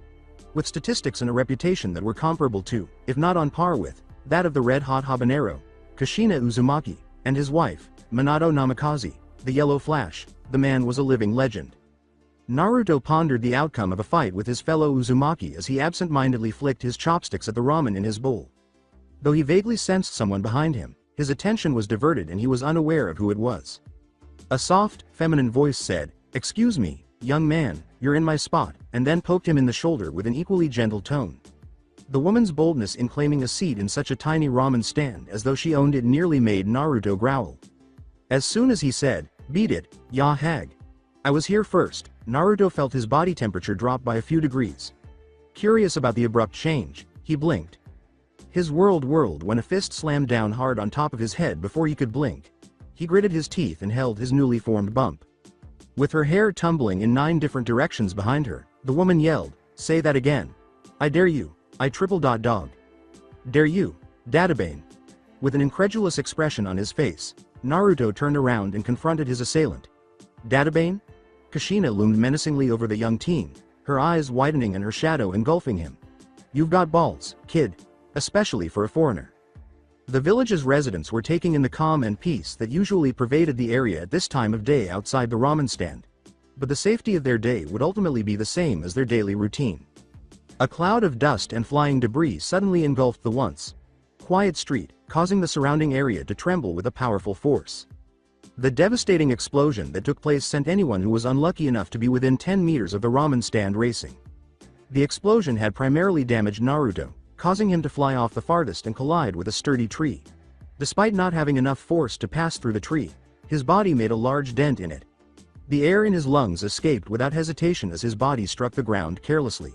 With statistics and a reputation that were comparable to, if not on par with, that of the red-hot habanero, Kushina Uzumaki, and his wife, Minato Namikaze, the Yellow Flash, the man was a living legend. Naruto pondered the outcome of a fight with his fellow Uzumaki as he absent-mindedly flicked his chopsticks at the ramen in his bowl. Though he vaguely sensed someone behind him, his attention was diverted and he was unaware of who it was. A soft, feminine voice said, "Excuse me, young man, you're in my spot," and then poked him in the shoulder with an equally gentle tone. The woman's boldness in claiming a seat in such a tiny ramen stand as though she owned it nearly made Naruto growl. As soon as he said, "Beat it, ya hag. I was here first," Naruto felt his body temperature drop by a few degrees. Curious about the abrupt change, he blinked. His world whirled when a fist slammed down hard on top of his head before he could blink. He gritted his teeth and held his newly formed bump. With her hair tumbling in 9 different directions behind her, the woman yelled, "Say that again. I dare you, I triple dot dog. Dare you, Databane." With an incredulous expression on his face, Naruto turned around and confronted his assailant. "Databane?" Kushina loomed menacingly over the young teen, her eyes widening and her shadow engulfing him. "You've got balls, kid. Especially for a foreigner." The village's residents were taking in the calm and peace that usually pervaded the area at this time of day outside the ramen stand. But the safety of their day would ultimately be the same as their daily routine. A cloud of dust and flying debris suddenly engulfed the once quiet street, causing the surrounding area to tremble with a powerful force. The devastating explosion that took place sent anyone who was unlucky enough to be within 10 meters of the ramen stand racing. The explosion had primarily damaged Naruto, causing him to fly off the farthest and collide with a sturdy tree. Despite not having enough force to pass through the tree, his body made a large dent in it. The air in his lungs escaped without hesitation as his body struck the ground carelessly.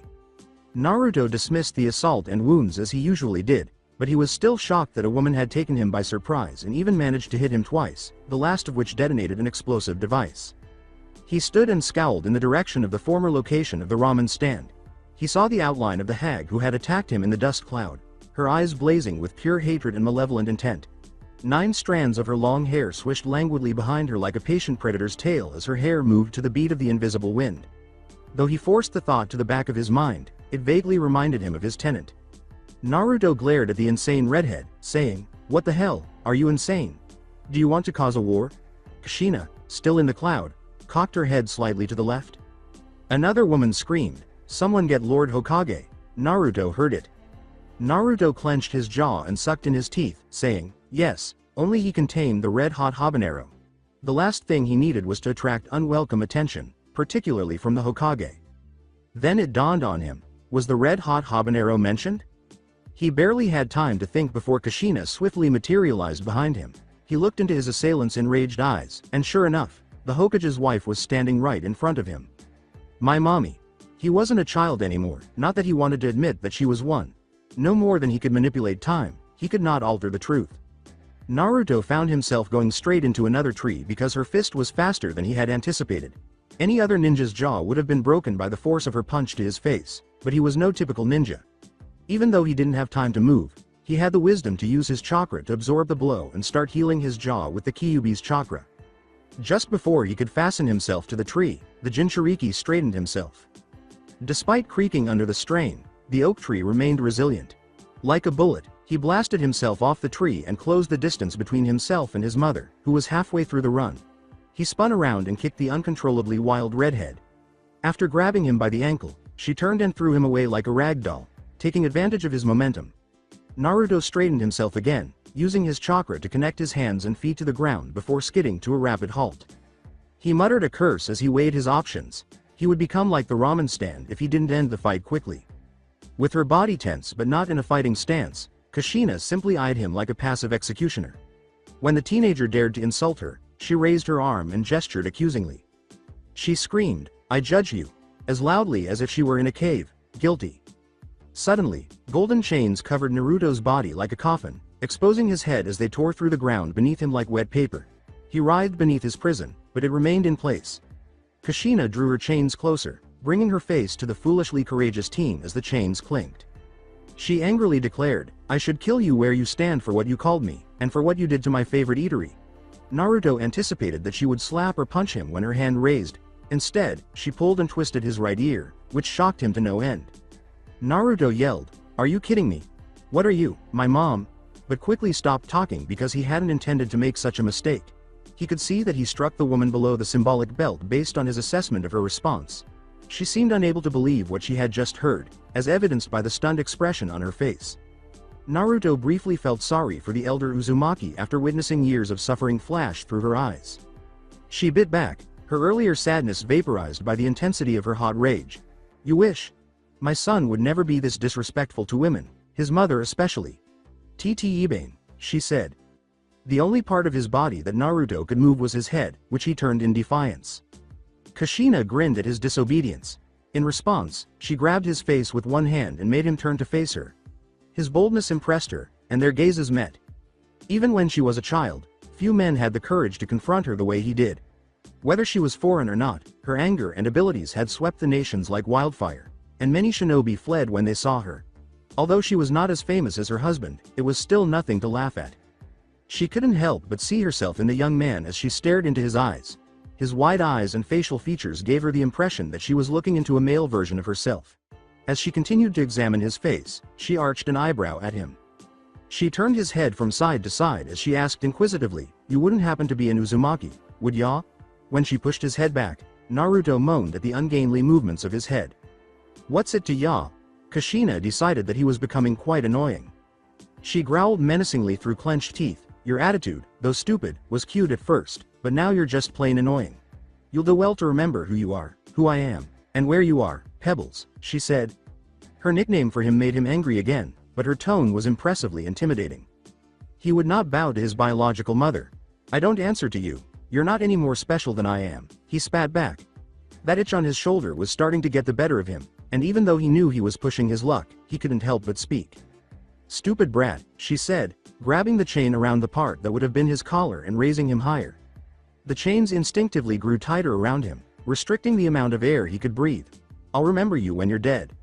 Naruto dismissed the assault and wounds as he usually did, but he was still shocked that a woman had taken him by surprise and even managed to hit him twice, the last of which detonated an explosive device. He stood and scowled in the direction of the former location of the ramen stand. He saw the outline of the hag who had attacked him in the dust cloud, her eyes blazing with pure hatred and malevolent intent. 9 strands of her long hair swished languidly behind her like a patient predator's tail as her hair moved to the beat of the invisible wind. Though he forced the thought to the back of his mind, it vaguely reminded him of his tenant. Naruto glared at the insane redhead, saying, "What the hell, are you insane? Do you want to cause a war?" Kushina, still in the cloud, cocked her head slightly to the left. Another woman screamed, "Someone get Lord Hokage." Naruto heard it. Naruto clenched his jaw and sucked in his teeth, saying, "Yes, only he can tame the red-hot habanero." The last thing he needed was to attract unwelcome attention, particularly from the Hokage. Then it dawned on him, was the red-hot habanero mentioned? He barely had time to think before Kushina swiftly materialized behind him. He looked into his assailant's enraged eyes, and sure enough, the Hokage's wife was standing right in front of him. My mommy. He wasn't a child anymore, not that he wanted to admit that she was one. No more than he could manipulate time, he could not alter the truth. Naruto found himself going straight into another tree because her fist was faster than he had anticipated. Any other ninja's jaw would have been broken by the force of her punch to his face, but he was no typical ninja. Even though he didn't have time to move, he had the wisdom to use his chakra to absorb the blow and start healing his jaw with the Kyuubi's chakra. Just before he could fasten himself to the tree, the Jinchuriki straightened himself. Despite creaking under the strain, the oak tree remained resilient. Like a bullet, he blasted himself off the tree and closed the distance between himself and his mother, who was halfway through the run. He spun around and kicked the uncontrollably wild redhead. After grabbing him by the ankle, she turned and threw him away like a rag doll, taking advantage of his momentum. Naruto straightened himself again, using his chakra to connect his hands and feet to the ground before skidding to a rapid halt. He muttered a curse as he weighed his options. He would become like the ramen stand if he didn't end the fight quickly. With her body tense but not in a fighting stance, Kushina simply eyed him like a passive executioner. When the teenager dared to insult her, she raised her arm and gestured accusingly. She screamed, "I judge you," as loudly as if she were in a cave, guilty. Suddenly, golden chains covered Naruto's body like a coffin, exposing his head as they tore through the ground beneath him like wet paper. He writhed beneath his prison, but it remained in place. Kushina drew her chains closer, bringing her face to the foolishly courageous teen as the chains clinked. She angrily declared, "I should kill you where you stand for what you called me, and for what you did to my favorite eatery." Naruto anticipated that she would slap or punch him when her hand raised. Instead, she pulled and twisted his right ear, which shocked him to no end. Naruto yelled, "Are you kidding me? What are you, my mom?" But quickly stopped talking because he hadn't intended to make such a mistake. He could see that he struck the woman below the symbolic belt based on his assessment of her response. She seemed unable to believe what she had just heard, as evidenced by the stunned expression on her face. Naruto briefly felt sorry for the elder Uzumaki after witnessing years of suffering flash through her eyes. She bit back, her earlier sadness vaporized by the intensity of her hot rage. "You wish? My son would never be this disrespectful to women, his mother especially." "Tt Ibane," she said. The only part of his body that Naruto could move was his head, which he turned in defiance. Kushina grinned at his disobedience. In response, she grabbed his face with one hand and made him turn to face her. His boldness impressed her, and their gazes met. Even when she was a child, few men had the courage to confront her the way he did. Whether she was foreign or not, her anger and abilities had swept the nations like wildfire, and many shinobi fled when they saw her. Although she was not as famous as her husband, it was still nothing to laugh at. She couldn't help but see herself in the young man as she stared into his eyes. His wide eyes and facial features gave her the impression that she was looking into a male version of herself. As she continued to examine his face, she arched an eyebrow at him. She turned his head from side to side as she asked inquisitively, "You wouldn't happen to be an Uzumaki, would ya?" When she pushed his head back, Naruto moaned at the ungainly movements of his head. "What's it to ya?" Kushina decided that he was becoming quite annoying. She growled menacingly through clenched teeth, "Your attitude, though stupid, was cute at first, but now you're just plain annoying. You'll do well to remember who you are, who I am, and where you are, Pebbles," she said. Her nickname for him made him angry again, but her tone was impressively intimidating. He would not bow to his biological mother. "I don't answer to you. You're not any more special than I am," he spat back. That itch on his shoulder was starting to get the better of him, and even though he knew he was pushing his luck, he couldn't help but speak. "Stupid brat," she said, grabbing the chain around the part that would have been his collar and raising him higher. The chains instinctively grew tighter around him, restricting the amount of air he could breathe. "I'll remember you when you're dead."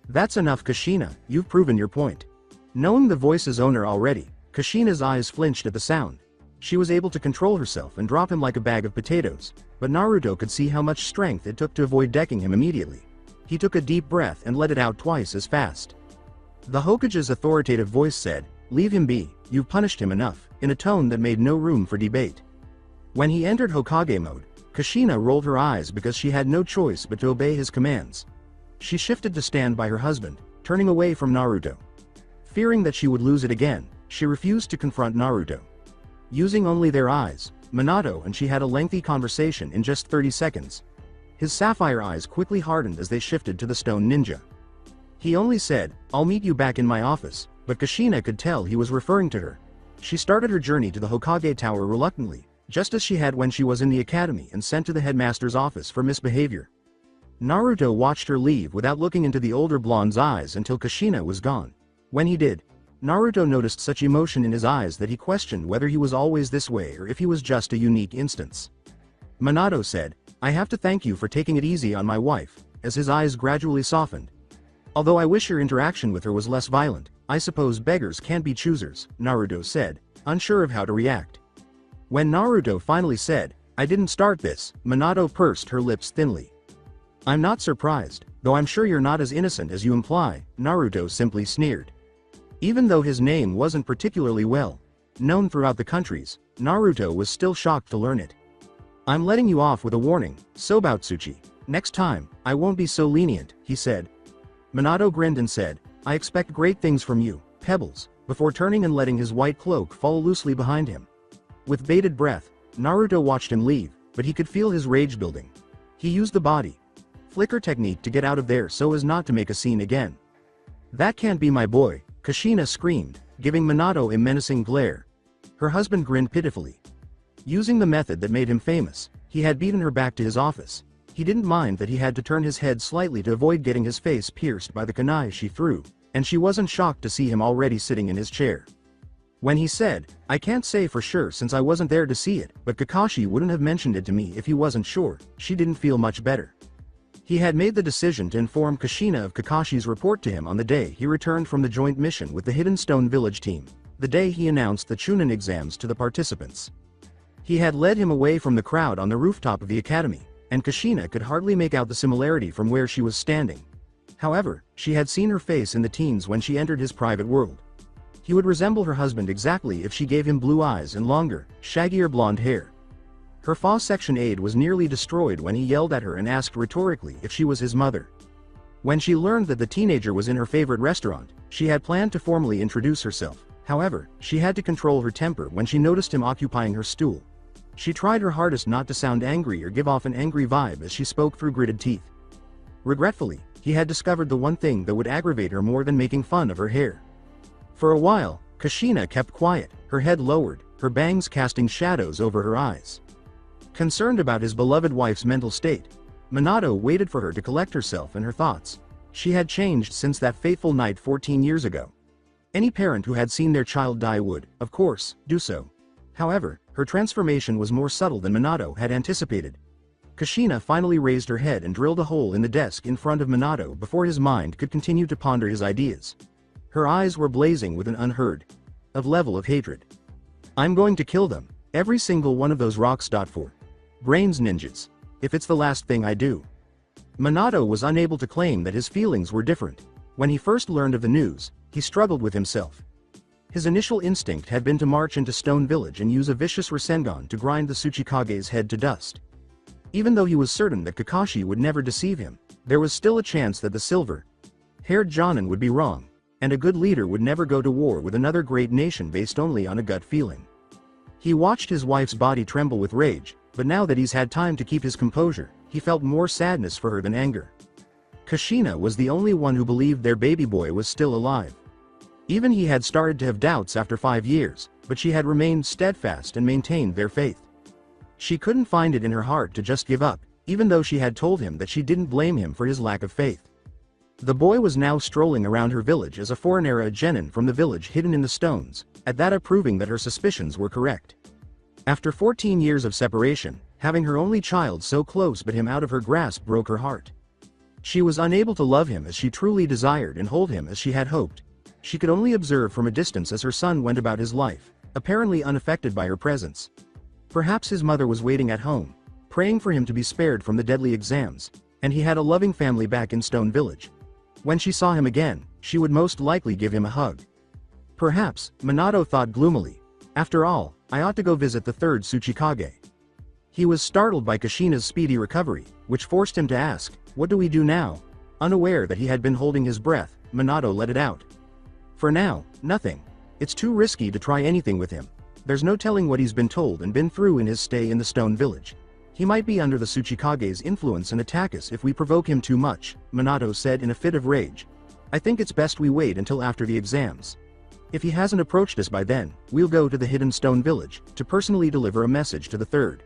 "That's enough, Kushina, you've proven your point." Knowing the voice's owner already, Kushina's eyes flinched at the sound. She was able to control herself and drop him like a bag of potatoes, but Naruto could see how much strength it took to avoid decking him immediately. He took a deep breath and let it out twice as fast. The Hokage's authoritative voice said, "Leave him be, you've punished him enough," in a tone that made no room for debate. When he entered Hokage mode, Kushina rolled her eyes because she had no choice but to obey his commands. She shifted to stand by her husband, turning away from Naruto. Fearing that she would lose it again, she refused to confront Naruto. Using only their eyes, Minato and she had a lengthy conversation in just 30 seconds. His sapphire eyes quickly hardened as they shifted to the stone ninja. He only said, "I'll meet you back in my office," but Kushina could tell he was referring to her. She started her journey to the Hokage Tower reluctantly, just as she had when she was in the academy and sent to the headmaster's office for misbehavior. Naruto watched her leave without looking into the older blonde's eyes until Kushina was gone. When he did, Naruto noticed such emotion in his eyes that he questioned whether he was always this way or if he was just a unique instance. Minato said, "I have to thank you for taking it easy on my wife," as his eyes gradually softened. "Although I wish your interaction with her was less violent, I suppose beggars can't be choosers," Naruto said, unsure of how to react. When Naruto finally said, "I didn't start this," Minato pursed her lips thinly. "I'm not surprised, though I'm sure you're not as innocent as you imply," Naruto simply sneered. Even though his name wasn't particularly well known throughout the countries, Naruto was still shocked to learn it. "I'm letting you off with a warning, Sobatsuchi. Next time, I won't be so lenient," he said. Minato grinned and said, "I expect great things from you, Pebbles," before turning and letting his white cloak fall loosely behind him. With bated breath, Naruto watched him leave, but he could feel his rage building. He used the body flicker technique to get out of there so as not to make a scene again. "That can't be my boy," Kushina screamed, giving Minato a menacing glare. Her husband grinned pitifully. Using the method that made him famous, he had beaten her back to his office. He didn't mind that he had to turn his head slightly to avoid getting his face pierced by the kunai she threw, and she wasn't shocked to see him already sitting in his chair. When he said, "I can't say for sure since I wasn't there to see it, but Kakashi wouldn't have mentioned it to me if he wasn't sure," she didn't feel much better. He had made the decision to inform Kushina of Kakashi's report to him on the day he returned from the joint mission with the Hidden Stone Village team, the day he announced the Chunin exams to the participants. He had led him away from the crowd on the rooftop of the academy, and Kushina could hardly make out the similarity from where she was standing. However, she had seen her face in the teens when she entered his private world. He would resemble her husband exactly if she gave him blue eyes and longer, shaggier blonde hair. Her Fa section aide was nearly destroyed when he yelled at her and asked rhetorically if she was his mother. When she learned that the teenager was in her favorite restaurant, she had planned to formally introduce herself. However, she had to control her temper when she noticed him occupying her stool. She tried her hardest not to sound angry or give off an angry vibe as she spoke through gritted teeth. Regretfully, he had discovered the one thing that would aggravate her more than making fun of her hair. For a while, Kushina kept quiet, her head lowered, her bangs casting shadows over her eyes. Concerned about his beloved wife's mental state, Minato waited for her to collect herself and her thoughts. She had changed since that fateful night 14 years ago. Any parent who had seen their child die would, of course, do so. However, her transformation was more subtle than Minato had anticipated. Kushina finally raised her head and drilled a hole in the desk in front of Minato before his mind could continue to ponder his ideas. Her eyes were blazing with an unheard of level of hatred. "I'm going to kill them, every single one of those rocks. For brains ninjas. If it's the last thing I do." Minato was unable to claim that his feelings were different. When he first learned of the news, he struggled with himself. His initial instinct had been to march into Stone Village and use a vicious Rasengan to grind the Tsuchikage's head to dust. Even though he was certain that Kakashi would never deceive him, there was still a chance that the silver-haired Jonin would be wrong, and a good leader would never go to war with another great nation based only on a gut feeling. He watched his wife's body tremble with rage, but now that he's had time to keep his composure, he felt more sadness for her than anger. Kushina was the only one who believed their baby boy was still alive. Even he had started to have doubts after 5 years, but she had remained steadfast and maintained their faith. She couldn't find it in her heart to just give up, even though she had told him that she didn't blame him for his lack of faith. The boy was now strolling around her village as a foreigner genin from the village hidden in the stones, at that proving that her suspicions were correct. After 14 years of separation, having her only child so close but him out of her grasp broke her heart. She was unable to love him as she truly desired and hold him as she had hoped. She could only observe from a distance as her son went about his life, apparently unaffected by her presence. Perhaps his mother was waiting at home, praying for him to be spared from the deadly exams, and he had a loving family back in Stone Village. When she saw him again, she would most likely give him a hug. Perhaps, Minato thought gloomily. After all, I ought to go visit the third Tsuchikage. He was startled by Kushina's speedy recovery, which forced him to ask, "What do we do now?" Unaware that he had been holding his breath, Minato let it out. "For now, nothing. It's too risky to try anything with him. There's no telling what he's been told and been through in his stay in the Stone Village. He might be under the Tsuchikage's influence and attack us if we provoke him too much," Minato said in a fit of rage. "I think it's best we wait until after the exams. If he hasn't approached us by then, we'll go to the Hidden Stone Village, to personally deliver a message to the third."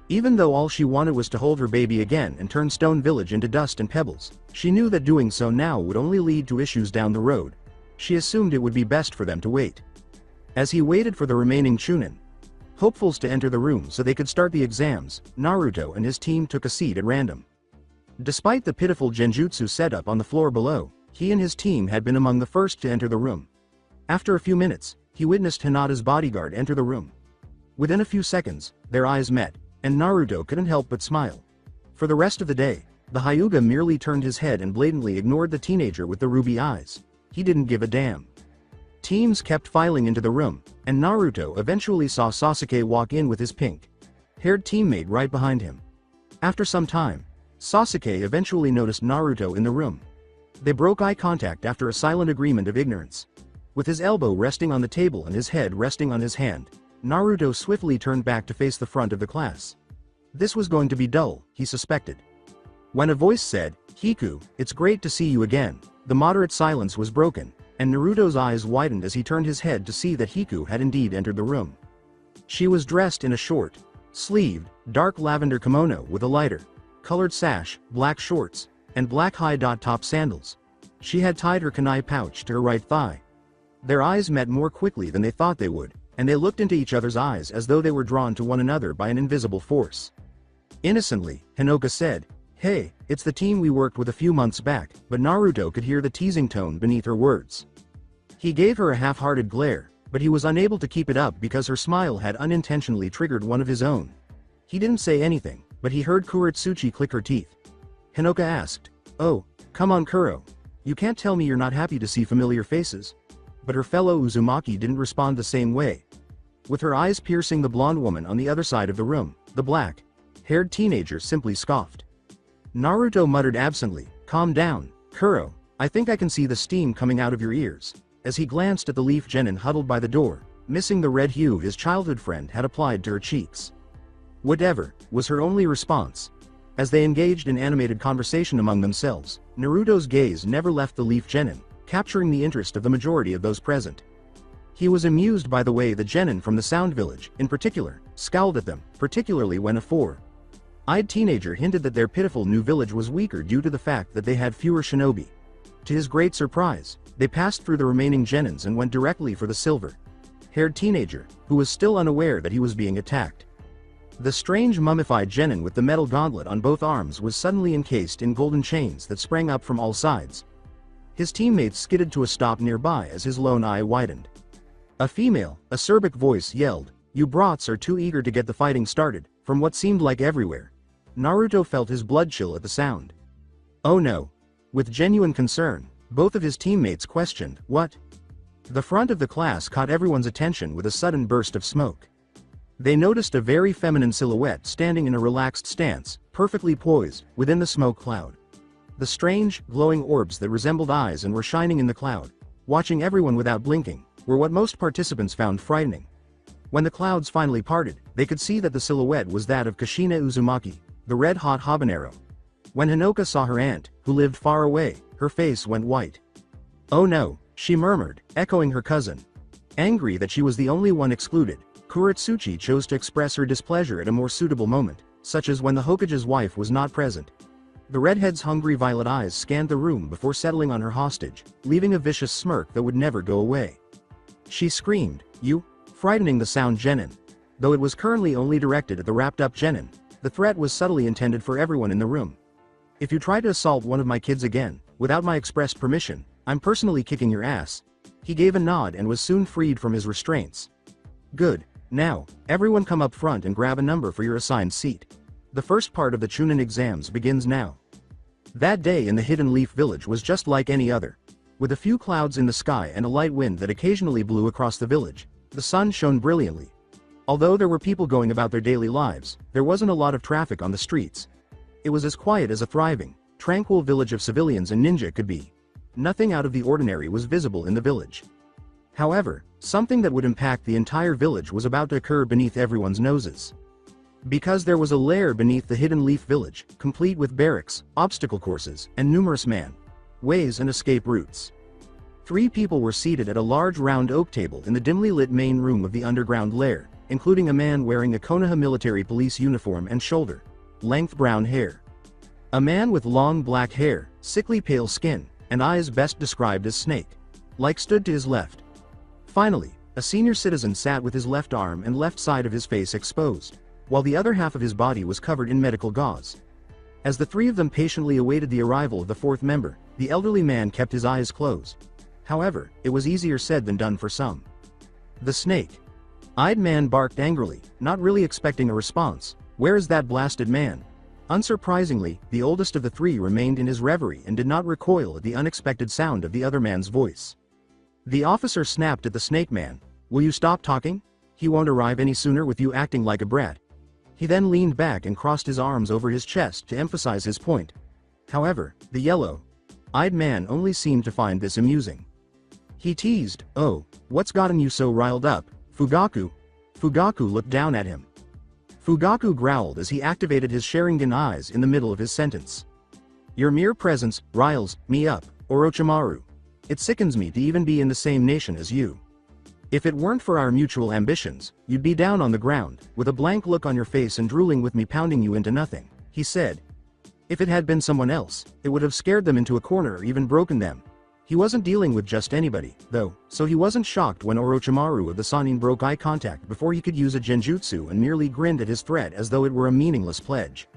Even though all she wanted was to hold her baby again and turn Stone Village into dust and pebbles, she knew that doing so now would only lead to issues down the road. She assumed it would be best for them to wait. As he waited for the remaining Chunin hopefuls to enter the room so they could start the exams, Naruto and his team took a seat at random. Despite the pitiful genjutsu setup on the floor below, he and his team had been among the first to enter the room. After a few minutes, he witnessed Hinata's bodyguard enter the room. Within a few seconds, their eyes met, and Naruto couldn't help but smile. For the rest of the day, the Hyuga merely turned his head and blatantly ignored the teenager with the ruby eyes. He didn't give a damn. Teams kept filing into the room, and Naruto eventually saw Sasuke walk in with his pink-haired teammate right behind him. After some time, Sasuke eventually noticed Naruto in the room. They broke eye contact after a silent agreement of ignorance. With his elbow resting on the table and his head resting on his hand, Naruto swiftly turned back to face the front of the class. This was going to be dull, he suspected. When a voice said, "Hiku, it's great to see you again," the moderate silence was broken, and Naruto's eyes widened as he turned his head to see that Hiku had indeed entered the room. She was dressed in a short, sleeved, dark lavender kimono with a lighter colored sash, black shorts, and black high-top sandals. She had tied her kunai pouch to her right thigh. Their eyes met more quickly than they thought they would, and they looked into each other's eyes as though they were drawn to one another by an invisible force. Innocently, Hinoka said, "Hey, it's the team we worked with a few months back," but Naruto could hear the teasing tone beneath her words. He gave her a half-hearted glare, but he was unable to keep it up because her smile had unintentionally triggered one of his own. He didn't say anything, but he heard Kuretsuchi click her teeth. Hinoka asked, "Oh, come on Kuro. You can't tell me you're not happy to see familiar faces." But her fellow Uzumaki didn't respond the same way. With her eyes piercing the blonde woman on the other side of the room, the black-haired teenager simply scoffed. Naruto muttered absently, "Calm down, Kuro, I think I can see the steam coming out of your ears," as he glanced at the Leaf Genin huddled by the door, missing the red hue his childhood friend had applied to her cheeks. "Whatever," was her only response. As they engaged in animated conversation among themselves, Naruto's gaze never left the Leaf Genin, capturing the interest of the majority of those present. He was amused by the way the Genin from the Sound Village, in particular, scowled at them, particularly when a four-eyed teenager hinted that their pitiful new village was weaker due to the fact that they had fewer shinobi. To his great surprise, they passed through the remaining Genins and went directly for the silver-haired teenager, who was still unaware that he was being attacked. The strange mummified Genin with the metal gauntlet on both arms was suddenly encased in golden chains that sprang up from all sides. His teammates skidded to a stop nearby as his lone eye widened. A female, acerbic voice yelled, "You brats are too eager to get the fighting started," from what seemed like everywhere. Naruto felt his blood chill at the sound. "Oh no." With genuine concern, both of his teammates questioned, "What?" The front of the class caught everyone's attention with a sudden burst of smoke. They noticed a very feminine silhouette standing in a relaxed stance, perfectly poised, within the smoke cloud. The strange, glowing orbs that resembled eyes and were shining in the cloud, watching everyone without blinking, were what most participants found frightening. When the clouds finally parted, they could see that the silhouette was that of Kushina Uzumaki, the red-hot habanero. When Hinoka saw her aunt, who lived far away, her face went white. "Oh no," she murmured, echoing her cousin. Angry that she was the only one excluded, Kuretsuchi chose to express her displeasure at a more suitable moment, such as when the Hokage's wife was not present. The redhead's hungry violet eyes scanned the room before settling on her hostage, leaving a vicious smirk that would never go away. She screamed, "You," frightening the sound Genin. Though it was currently only directed at the wrapped-up Genin, the threat was subtly intended for everyone in the room. "If you try to assault one of my kids again, without my express permission, I'm personally kicking your ass." He gave a nod and was soon freed from his restraints. "Good. Now, everyone come up front and grab a number for your assigned seat. The first part of the Chunin exams begins now." That day in the Hidden Leaf Village was just like any other. With a few clouds in the sky and a light wind that occasionally blew across the village, the sun shone brilliantly. Although there were people going about their daily lives, there wasn't a lot of traffic on the streets. It was as quiet as a thriving, tranquil village of civilians and ninja could be. Nothing out of the ordinary was visible in the village. However, something that would impact the entire village was about to occur beneath everyone's noses. Because there was a lair beneath the Hidden Leaf Village, complete with barracks, obstacle courses, and numerous ways and escape routes. 3 people were seated at a large round oak table in the dimly lit main room of the underground lair, including a man wearing a Konoha military police uniform and shoulder-length brown hair. A man with long black hair, sickly pale skin, and eyes best described as snake-like stood to his left. Finally, a senior citizen sat with his left arm and left side of his face exposed, while the other half of his body was covered in medical gauze. As the 3 of them patiently awaited the arrival of the 4th member, the elderly man kept his eyes closed. However, it was easier said than done for some. The snake-eyed man barked angrily, not really expecting a response. "Where is that blasted man?" Unsurprisingly, the oldest of the 3 remained in his reverie and did not recoil at the unexpected sound of the other man's voice. The officer snapped at the snake man. "Will you stop talking? He won't arrive any sooner with you acting like a brat." He then leaned back and crossed his arms over his chest to emphasize his point. However, the yellow-eyed man only seemed to find this amusing. He teased, "Oh, what's gotten you so riled up, Fugaku?" Fugaku looked down at him. Fugaku growled as he activated his Sharingan eyes in the middle of his sentence. Your mere presence riles me up, Orochimaru. It sickens me to even be in the same nation as you. If it weren't for our mutual ambitions, you'd be down on the ground, with a blank look on your face and drooling with me pounding you into nothing, he said. If it had been someone else, it would have scared them into a corner or even broken them. He wasn't dealing with just anybody, though, so he wasn't shocked when Orochimaru of the Sannin broke eye contact before he could use a genjutsu and merely grinned at his threat as though it were a meaningless pledge.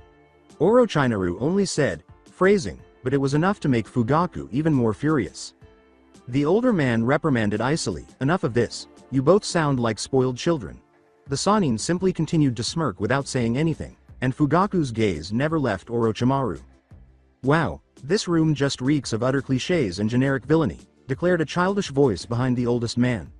Orochimaru only said, phrasing, but it was enough to make Fugaku even more furious. The older man reprimanded icily, enough of this, you both sound like spoiled children. The Sannin simply continued to smirk without saying anything, and Fugaku's gaze never left Orochimaru. Wow, this room just reeks of utter clichés and generic villainy, declared a childish voice behind the oldest man.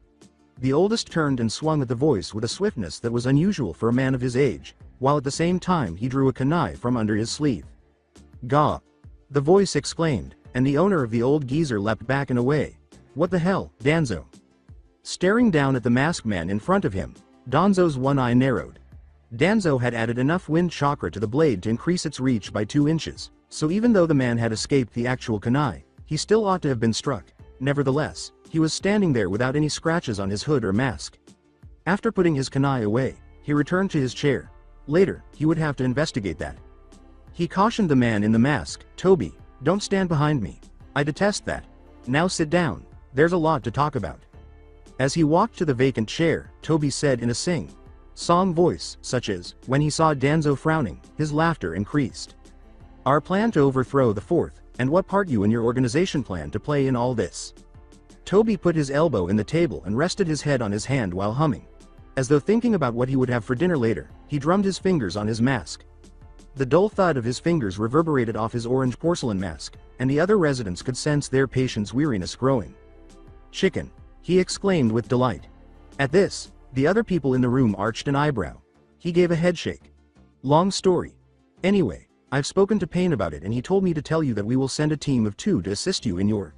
The oldest turned and swung at the voice with a swiftness that was unusual for a man of his age, while at the same time he drew a kunai from under his sleeve. Gah! The voice exclaimed, and the owner of the old geezer leapt back and away. What the hell, Danzo? Staring down at the masked man in front of him, Danzo's one eye narrowed. Danzo had added enough wind chakra to the blade to increase its reach by 2 inches, so even though the man had escaped the actual kunai, he still ought to have been struck. Nevertheless, he was standing there without any scratches on his hood or mask. After putting his kunai away, he returned to his chair. Later, he would have to investigate that. He cautioned the man in the mask, Toby, don't stand behind me. I detest that. Now sit down, there's a lot to talk about. As he walked to the vacant chair, Toby said in a sing-song voice, such as, when he saw Danzo frowning, his laughter increased. Our plan to overthrow the fourth, and what part you and your organization plan to play in all this? Toby put his elbow in the table and rested his head on his hand while humming. As though thinking about what he would have for dinner later, he drummed his fingers on his mask. The dull thud of his fingers reverberated off his orange porcelain mask, and the other residents could sense their patient's weariness growing. Chicken, he exclaimed with delight. At this, the other people in the room arched an eyebrow. He gave a headshake. Long story. Anyway, I've spoken to Pain about it and he told me to tell you that we will send a team of 2 to assist you in your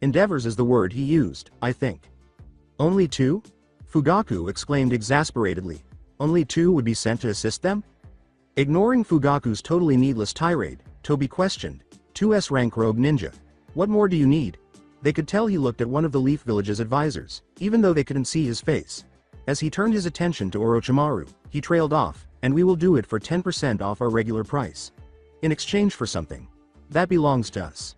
endeavors is the word he used, I think. Only 2? Fugaku exclaimed exasperatedly. Only 2 would be sent to assist them? Ignoring Fugaku's totally needless tirade, Toby questioned, 2S rank rogue ninja. What more do you need? They could tell he looked at one of the Leaf Village's advisors, even though they couldn't see his face. As he turned his attention to Orochimaru, he trailed off, and we will do it for 10% off our regular price. In exchange for something. That belongs to us.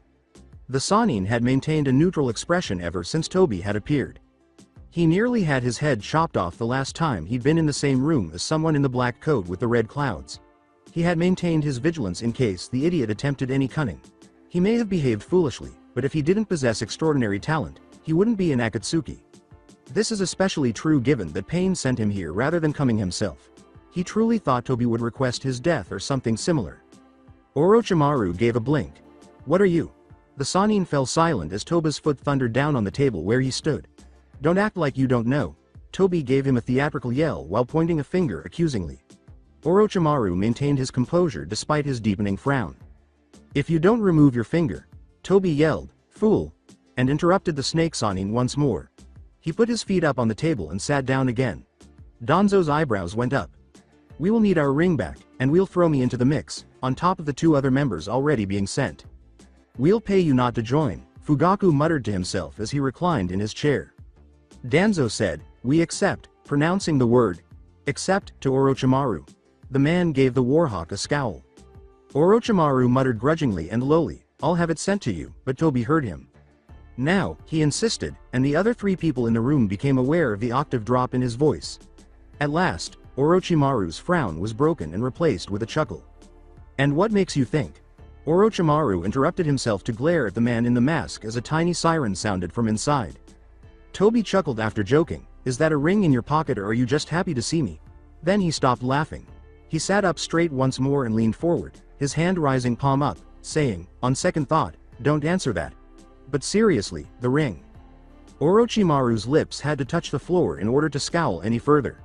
The Sannin had maintained a neutral expression ever since Toby had appeared. He nearly had his head chopped off the last time he'd been in the same room as someone in the black coat with the red clouds. He had maintained his vigilance in case the idiot attempted any cunning. He may have behaved foolishly, but if he didn't possess extraordinary talent, he wouldn't be an Akatsuki. This is especially true given that Pain sent him here rather than coming himself. He truly thought Toby would request his death or something similar. Orochimaru gave a blink. What are you? The Sannin fell silent as Toba's foot thundered down on the table where he stood. Don't act like you don't know. Toby gave him a theatrical yell while pointing a finger accusingly. Orochimaru maintained his composure despite his deepening frown. If you don't remove your finger, Toby yelled, fool, and interrupted the snake Sannin once more. He put his feet up on the table and sat down again. Danzo's eyebrows went up. We will need our ring back, and we'll throw me into the mix, on top of the 2 other members already being sent. We'll pay you not to join, Fugaku muttered to himself as he reclined in his chair. Danzo said, we accept, pronouncing the word, accept, to Orochimaru. The man gave the Warhawk a scowl. Orochimaru muttered grudgingly and lowly, I'll have it sent to you, but Toby heard him. Now, he insisted, and the other 3 people in the room became aware of the octave drop in his voice. At last, Orochimaru's frown was broken and replaced with a chuckle. And what makes you think? Orochimaru interrupted himself to glare at the man in the mask as a tiny siren sounded from inside. Toby chuckled after joking, is that a ring in your pocket or are you just happy to see me? Then he stopped laughing. He sat up straight once more and leaned forward, his hand rising palm up, saying, on second thought, don't answer that. But seriously, the ring. Orochimaru's lips had to touch the floor in order to scowl any further.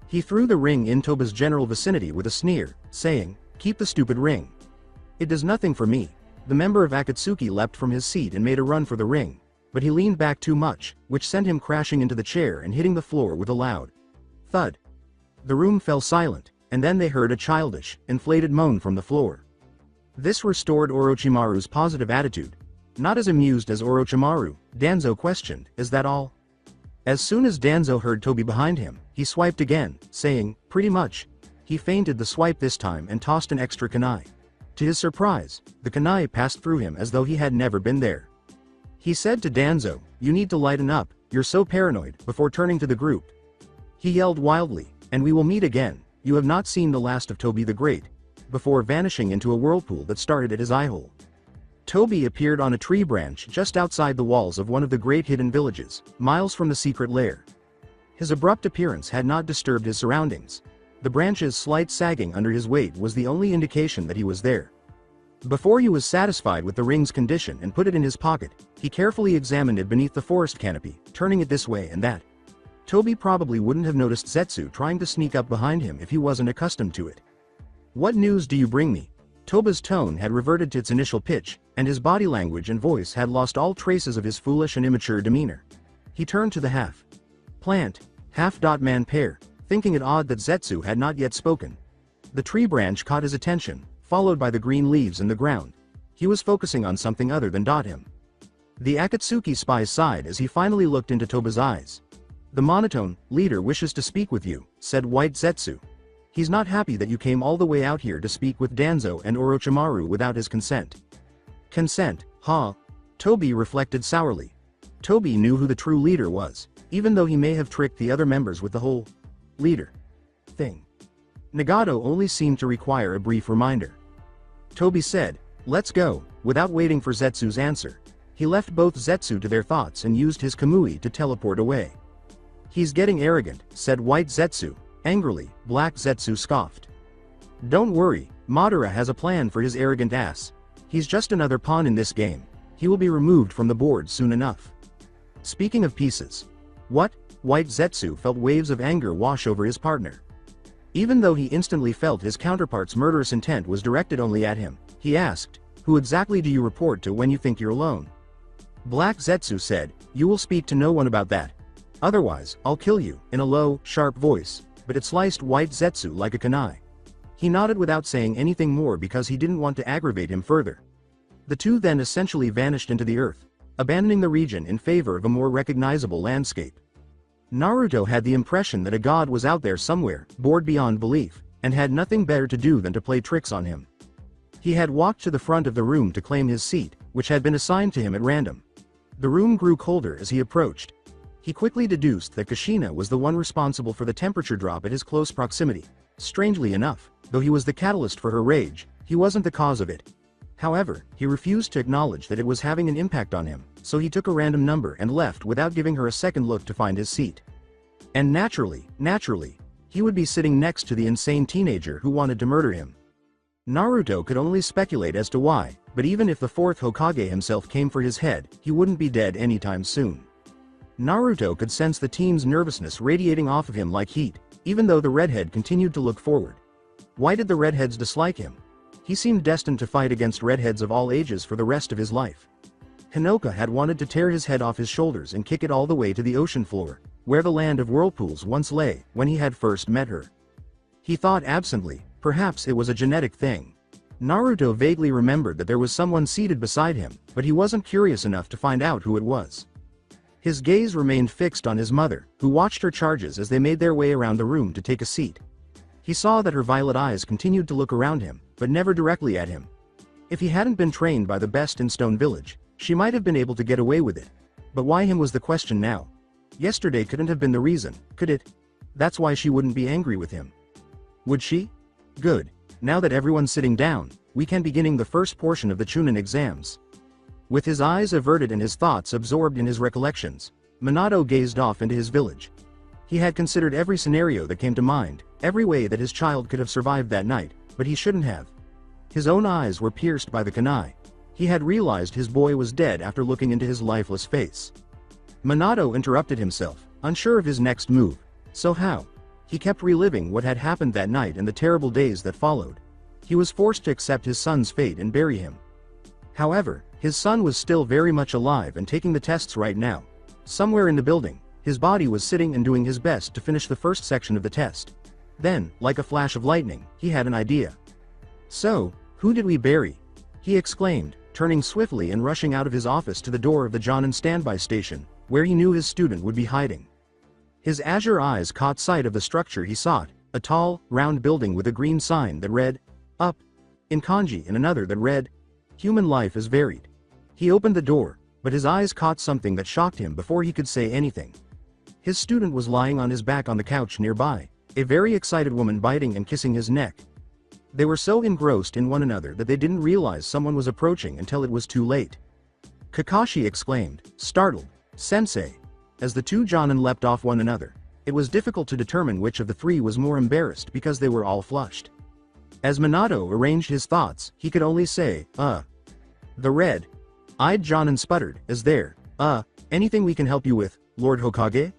He threw the ring in Toba's general vicinity with a sneer, saying, keep the stupid ring. It does nothing for me. The member of Akatsuki leapt from his seat and made a run for the ring, but he leaned back too much, which sent him crashing into the chair and hitting the floor with a loud thud. The room fell silent. and then they heard a childish, inflated moan from the floor. This restored Orochimaru's positive attitude. Not as amused as Orochimaru, Danzo questioned, "Is that all?" As soon as Danzo heard Toby behind him, he swiped again, saying, "Pretty much." He feinted the swipe this time and tossed an extra kunai. To his surprise, the kunai passed through him as though he had never been there. He said to Danzo, "You need to lighten up, you're so paranoid," before turning to the group. He yelled wildly, "And we will meet again, you have not seen the last of Toby the Great," before vanishing into a whirlpool that started at his eyehole. Toby appeared on a tree branch just outside the walls of one of the great hidden villages, miles from the secret lair. His abrupt appearance had not disturbed his surroundings. The branch's slight sagging under his weight was the only indication that he was there. Before he was satisfied with the ring's condition and put it in his pocket, he carefully examined it beneath the forest canopy, turning it this way and that. Toby probably wouldn't have noticed Zetsu trying to sneak up behind him if he wasn't accustomed to it. "What news do you bring me?" Toba's tone had reverted to its initial pitch, and his body language and voice had lost all traces of his foolish and immature demeanor. He turned to the half-man pair, thinking it odd that Zetsu had not yet spoken. The tree branch caught his attention, followed by the green leaves in the ground. He was focusing on something other than him. The Akatsuki spy sighed as he finally looked into Toba's eyes. "The monotone leader wishes to speak with you," said White Zetsu. "He's not happy that you came all the way out here to speak with Danzo and Orochimaru without his consent." "Consent, huh?" Toby reflected sourly. Toby knew who the true leader was, even though he may have tricked the other members with the whole leader thing. Nagato only seemed to require a brief reminder. Toby said, "Let's go," without waiting for Zetsu's answer. He left both Zetsu to their thoughts and used his Kamui to teleport away. "He's getting arrogant," said White Zetsu. Angrily, Black Zetsu scoffed. "Don't worry, Madara has a plan for his arrogant ass. He's just another pawn in this game. He will be removed from the board soon enough." Speaking of pieces. What? White Zetsu felt waves of anger wash over his partner. Even though he instantly felt his counterpart's murderous intent was directed only at him, he asked, "Who exactly do you report to when you think you're alone?" Black Zetsu said, "You will speak to no one about that. Otherwise, I'll kill you," in a low, sharp voice, but it sliced White Zetsu like a kunai. He nodded without saying anything more because he didn't want to aggravate him further. The two then essentially vanished into the earth, abandoning the region in favor of a more recognizable landscape. Naruto had the impression that a god was out there somewhere, bored beyond belief, and had nothing better to do than to play tricks on him. He had walked to the front of the room to claim his seat, which had been assigned to him at random. The room grew colder as he approached. He quickly deduced that Kushina was the one responsible for the temperature drop at his close proximity. Strangely enough, though he was the catalyst for her rage, he wasn't the cause of it. However, he refused to acknowledge that it was having an impact on him, so he took a random number and left without giving her a second look to find his seat. And naturally, he would be sitting next to the insane teenager who wanted to murder him. Naruto could only speculate as to why, but even if the fourth Hokage himself came for his head, he wouldn't be dead anytime soon. Naruto could sense the team's nervousness radiating off of him like heat, even though the redhead continued to look forward. Why did the redheads dislike him? He seemed destined to fight against redheads of all ages for the rest of his life. Hinoka had wanted to tear his head off his shoulders and kick it all the way to the ocean floor, where the land of whirlpools once lay, when he had first met her. He thought absently, perhaps it was a genetic thing. Naruto vaguely remembered that there was someone seated beside him, but he wasn't curious enough to find out who it was. His gaze remained fixed on his mother, who watched her charges as they made their way around the room to take a seat. He saw that her violet eyes continued to look around him, but never directly at him. If he hadn't been trained by the best in Stone Village, she might have been able to get away with it. But why him was the question now. Yesterday couldn't have been the reason, could it? That's why she wouldn't be angry with him. Would she? Good. Now that everyone's sitting down, we can begin the first portion of the Chunin exams. With his eyes averted and his thoughts absorbed in his recollections, Minato gazed off into his village. He had considered every scenario that came to mind, every way that his child could have survived that night, but he shouldn't have. His own eyes were pierced by the kunai. He had realized his boy was dead after looking into his lifeless face. Minato interrupted himself, unsure of his next move. So how? He kept reliving what had happened that night and the terrible days that followed. He was forced to accept his son's fate and bury him. However, his son was still very much alive and taking the tests right now. Somewhere in the building, his body was sitting and doing his best to finish the first section of the test. Then, like a flash of lightning, he had an idea. "So, who did we bury?" he exclaimed, turning swiftly and rushing out of his office to the door of the Jonin standby station, where he knew his student would be hiding. His azure eyes caught sight of the structure he sought, a tall, round building with a green sign that read, "Up," in kanji, and another that read, "Human life is varied." He opened the door, but his eyes caught something that shocked him before he could say anything. His student was lying on his back on the couch nearby, a very excited woman biting and kissing his neck. They were so engrossed in one another that they didn't realize someone was approaching until it was too late. Kakashi exclaimed, startled, "Sensei!" as the two Jonin leapt off one another. It was difficult to determine which of the three was more embarrassed because they were all flushed. As Minato arranged his thoughts, he could only say, The red-eyed Jonin sputtered, "Is there, anything we can help you with, Lord Hokage?"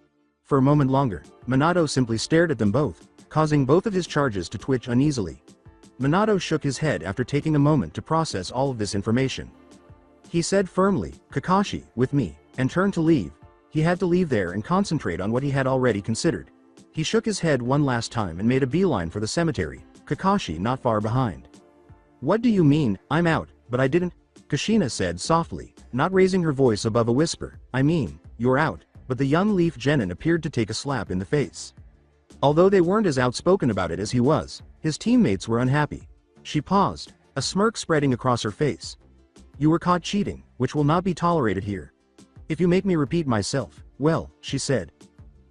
For a moment longer, Minato simply stared at them both, causing both of his charges to twitch uneasily. Minato shook his head after taking a moment to process all of this information. He said firmly, "Kakashi, with me," and turned to leave. He had to leave there and concentrate on what he had already considered. He shook his head one last time and made a beeline for the cemetery, Kakashi not far behind. "What do you mean, I'm out, but I didn't?" Kushina said softly, not raising her voice above a whisper. "I mean, you're out," but the young Leaf Genin appeared to take a slap in the face. Although they weren't as outspoken about it as he was, his teammates were unhappy. She paused, a smirk spreading across her face. "You were caught cheating, which will not be tolerated here. If you make me repeat myself, well," she said.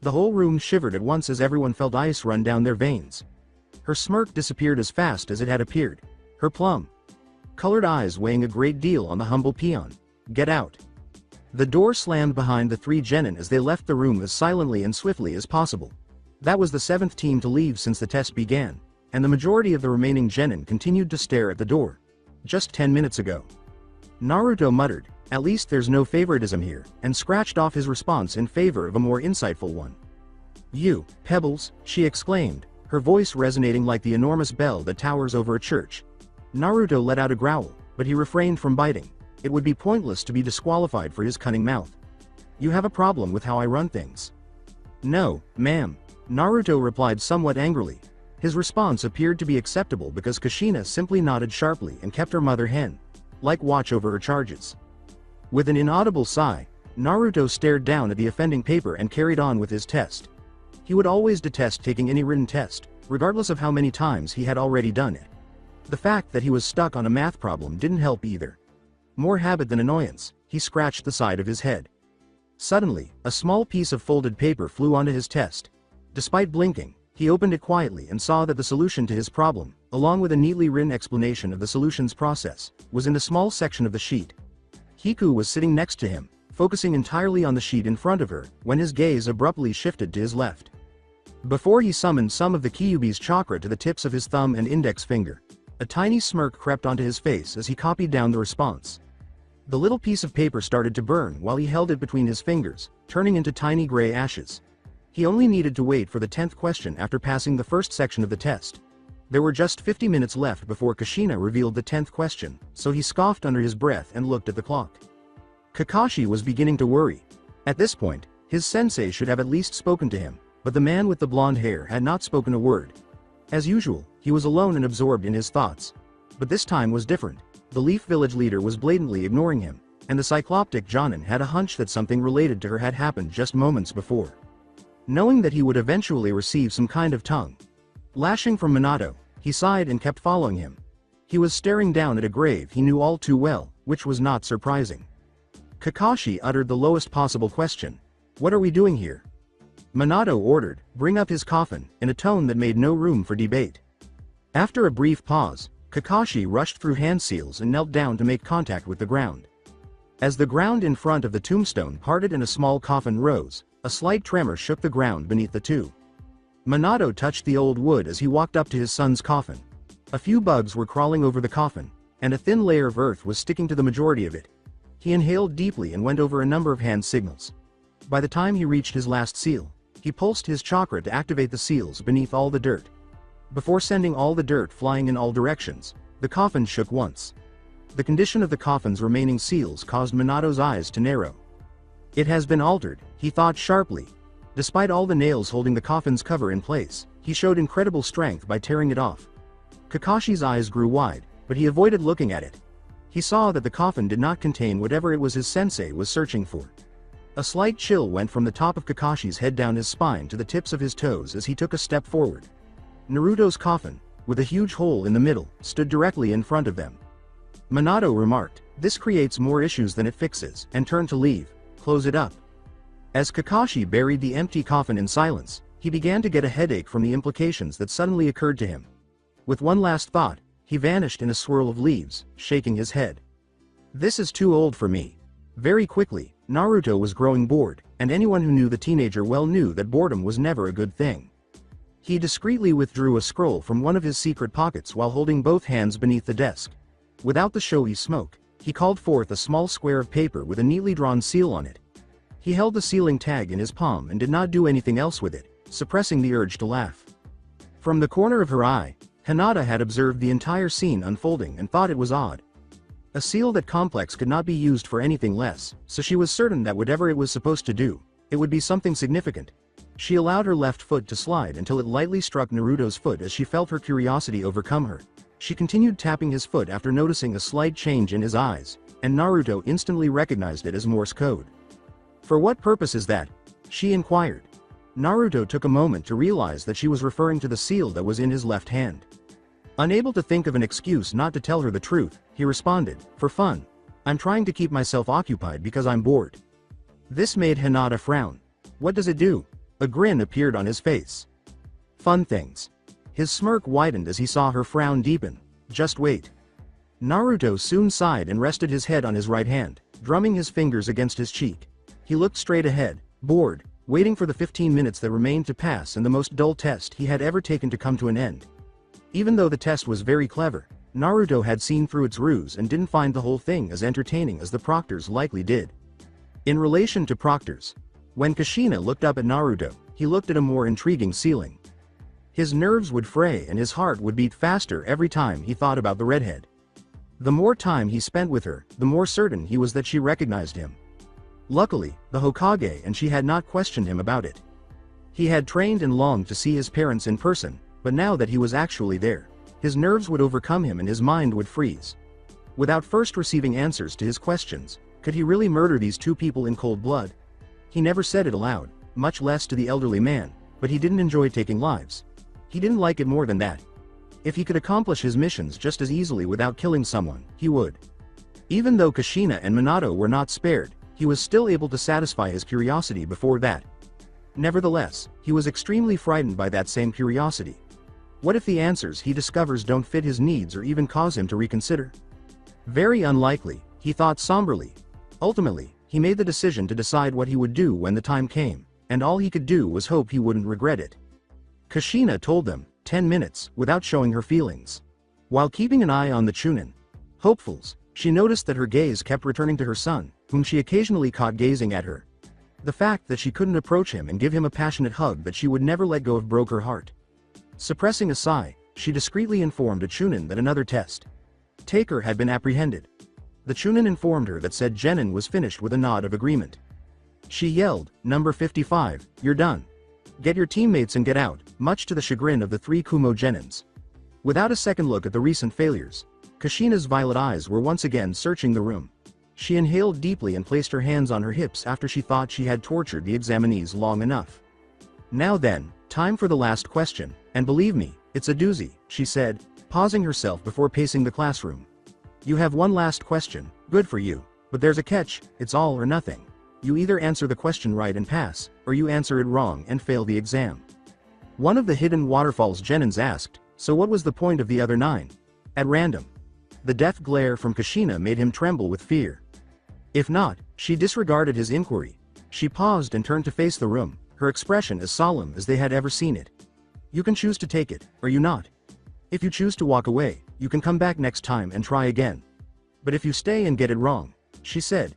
The whole room shivered at once as everyone felt ice run down their veins. Her smirk disappeared as fast as it had appeared, her plum-colored eyes weighing a great deal on the humble peon. "Get out." The door slammed behind the three Genin as they left the room as silently and swiftly as possible. That was the seventh team to leave since the test began, and the majority of the remaining Genin continued to stare at the door. Just 10 minutes ago. Naruto muttered, "At least there's no favoritism here," and scratched off his response in favor of a more insightful one. "You, Pebbles," she exclaimed, her voice resonating like the enormous bell that towers over a church. Naruto let out a growl, but he refrained from biting. It would be pointless to be disqualified for his cunning mouth. "You have a problem with how I run things." "No, ma'am," Naruto replied somewhat angrily. His response appeared to be acceptable because Kushina simply nodded sharply and kept her mother hen-like watch over her charges. With an inaudible sigh, Naruto stared down at the offending paper and carried on with his test. He would always detest taking any written test, regardless of how many times he had already done it. The fact that he was stuck on a math problem didn't help either. More habit than annoyance, he scratched the side of his head. Suddenly, a small piece of folded paper flew onto his test. Despite blinking, he opened it quietly and saw that the solution to his problem, along with a neatly written explanation of the solution's process, was in the small section of the sheet. Hiku was sitting next to him, focusing entirely on the sheet in front of her, when his gaze abruptly shifted to his left. Before he summoned some of the Kyuubi's chakra to the tips of his thumb and index finger, a tiny smirk crept onto his face as he copied down the response. The little piece of paper started to burn while he held it between his fingers, turning into tiny gray ashes. He only needed to wait for the 10th question after passing the first section of the test. There were just 50 minutes left before Kushina revealed the 10th question, so he scoffed under his breath and looked at the clock. Kakashi was beginning to worry. At this point, his sensei should have at least spoken to him, but the man with the blonde hair had not spoken a word. As usual, he was alone and absorbed in his thoughts. But this time was different. The Leaf Village leader was blatantly ignoring him, and the Cycloptic Jonin had a hunch that something related to her had happened just moments before. Knowing that he would eventually receive some kind of tongue lashing from Minato, he sighed and kept following him. He was staring down at a grave he knew all too well, which was not surprising. Kakashi uttered the lowest possible question. "What are we doing here?" Minato ordered, "Bring up his coffin," in a tone that made no room for debate. After a brief pause, Kakashi rushed through hand seals and knelt down to make contact with the ground. As the ground in front of the tombstone parted and a small coffin rose, a slight tremor shook the ground beneath the two. Minato touched the old wood as he walked up to his son's coffin. A few bugs were crawling over the coffin, and a thin layer of earth was sticking to the majority of it. He inhaled deeply and went over a number of hand signals. By the time he reached his last seal, he pulsed his chakra to activate the seals beneath all the dirt. Before sending all the dirt flying in all directions, the coffin shook once. The condition of the coffin's remaining seals caused Minato's eyes to narrow. "It has been altered," he thought sharply. Despite all the nails holding the coffin's cover in place, he showed incredible strength by tearing it off. Kakashi's eyes grew wide, but he avoided looking at it. He saw that the coffin did not contain whatever it was his sensei was searching for. A slight chill went from the top of Kakashi's head down his spine to the tips of his toes as he took a step forward. Naruto's coffin, with a huge hole in the middle, stood directly in front of them. Minato remarked, "This creates more issues than it fixes," and turned to leave. "Close it up." As Kakashi buried the empty coffin in silence, he began to get a headache from the implications that suddenly occurred to him. With one last thought, he vanished in a swirl of leaves, shaking his head. "This is too old for me." Very quickly, Naruto was growing bored, and anyone who knew the teenager well knew that boredom was never a good thing. He discreetly withdrew a scroll from one of his secret pockets while holding both hands beneath the desk. Without the showy smoke, he called forth a small square of paper with a neatly drawn seal on it. He held the sealing tag in his palm and did not do anything else with it, suppressing the urge to laugh. From the corner of her eye, Hinata had observed the entire scene unfolding and thought it was odd. A seal that complex could not be used for anything less, so she was certain that whatever it was supposed to do, it would be something significant. She allowed her left foot to slide until it lightly struck Naruto's foot as she felt her curiosity overcome her. She continued tapping his foot after noticing a slight change in his eyes, and Naruto instantly recognized it as Morse code. "For what purpose is that?" she inquired. Naruto took a moment to realize that she was referring to the seal that was in his left hand. Unable to think of an excuse not to tell her the truth, he responded, "For fun. I'm trying to keep myself occupied because I'm bored." This made Hinata frown. "What does it do?" A grin appeared on his face. "Fun things." His smirk widened as he saw her frown deepen. "Just wait." Naruto soon sighed and rested his head on his right hand, drumming his fingers against his cheek. He looked straight ahead, bored, waiting for the 15 minutes that remained to pass and the most dull test he had ever taken to come to an end. Even though the test was very clever, Naruto had seen through its ruse and didn't find the whole thing as entertaining as the proctors likely did. In relation to proctors, when Kushina looked up at Naruto, he looked at a more intriguing ceiling. His nerves would fray and his heart would beat faster every time he thought about the redhead. The more time he spent with her, the more certain he was that she recognized him. Luckily, the Hokage and she had not questioned him about it. He had trained and longed to see his parents in person, but now that he was actually there, his nerves would overcome him and his mind would freeze. Without first receiving answers to his questions, could he really murder these two people in cold blood? He never said it aloud, much less to the elderly man, but he didn't enjoy taking lives. He didn't like it more than that. If he could accomplish his missions just as easily without killing someone, he would. Even though Kushina and Minato were not spared, he was still able to satisfy his curiosity before that. Nevertheless, he was extremely frightened by that same curiosity. What if the answers he discovers don't fit his needs or even cause him to reconsider? Very unlikely, he thought somberly. Ultimately, he made the decision to decide what he would do when the time came, and all he could do was hope he wouldn't regret it. Kushina told them, 10 minutes, without showing her feelings. While keeping an eye on the Chunin hopefuls, she noticed that her gaze kept returning to her son, whom she occasionally caught gazing at her. The fact that she couldn't approach him and give him a passionate hug that she would never let go of broke her heart. Suppressing a sigh, she discreetly informed a Chunin that another test taker had been apprehended. The Chunin informed her that said Genin was finished with a nod of agreement. She yelled, "Number 55, you're done. Get your teammates and get out," much to the chagrin of the three Kumo Genins. Without a second look at the recent failures, Kushina's violet eyes were once again searching the room. She inhaled deeply and placed her hands on her hips after she thought she had tortured the examinees long enough. "Now then, time for the last question, and believe me, it's a doozy," she said, pausing herself before pacing the classroom. "You have one last question, good for you, but there's a catch, it's all or nothing. You either answer the question right and pass, or you answer it wrong and fail the exam." One of the hidden waterfalls Genins asked, "So what was the point of the other 9? At random." The death glare from Kushina made him tremble with fear. If not, she disregarded his inquiry. She paused and turned to face the room, her expression as solemn as they had ever seen it. "You can choose to take it, or you not. If you choose to walk away, you can come back next time and try again. But if you stay and get it wrong," she said,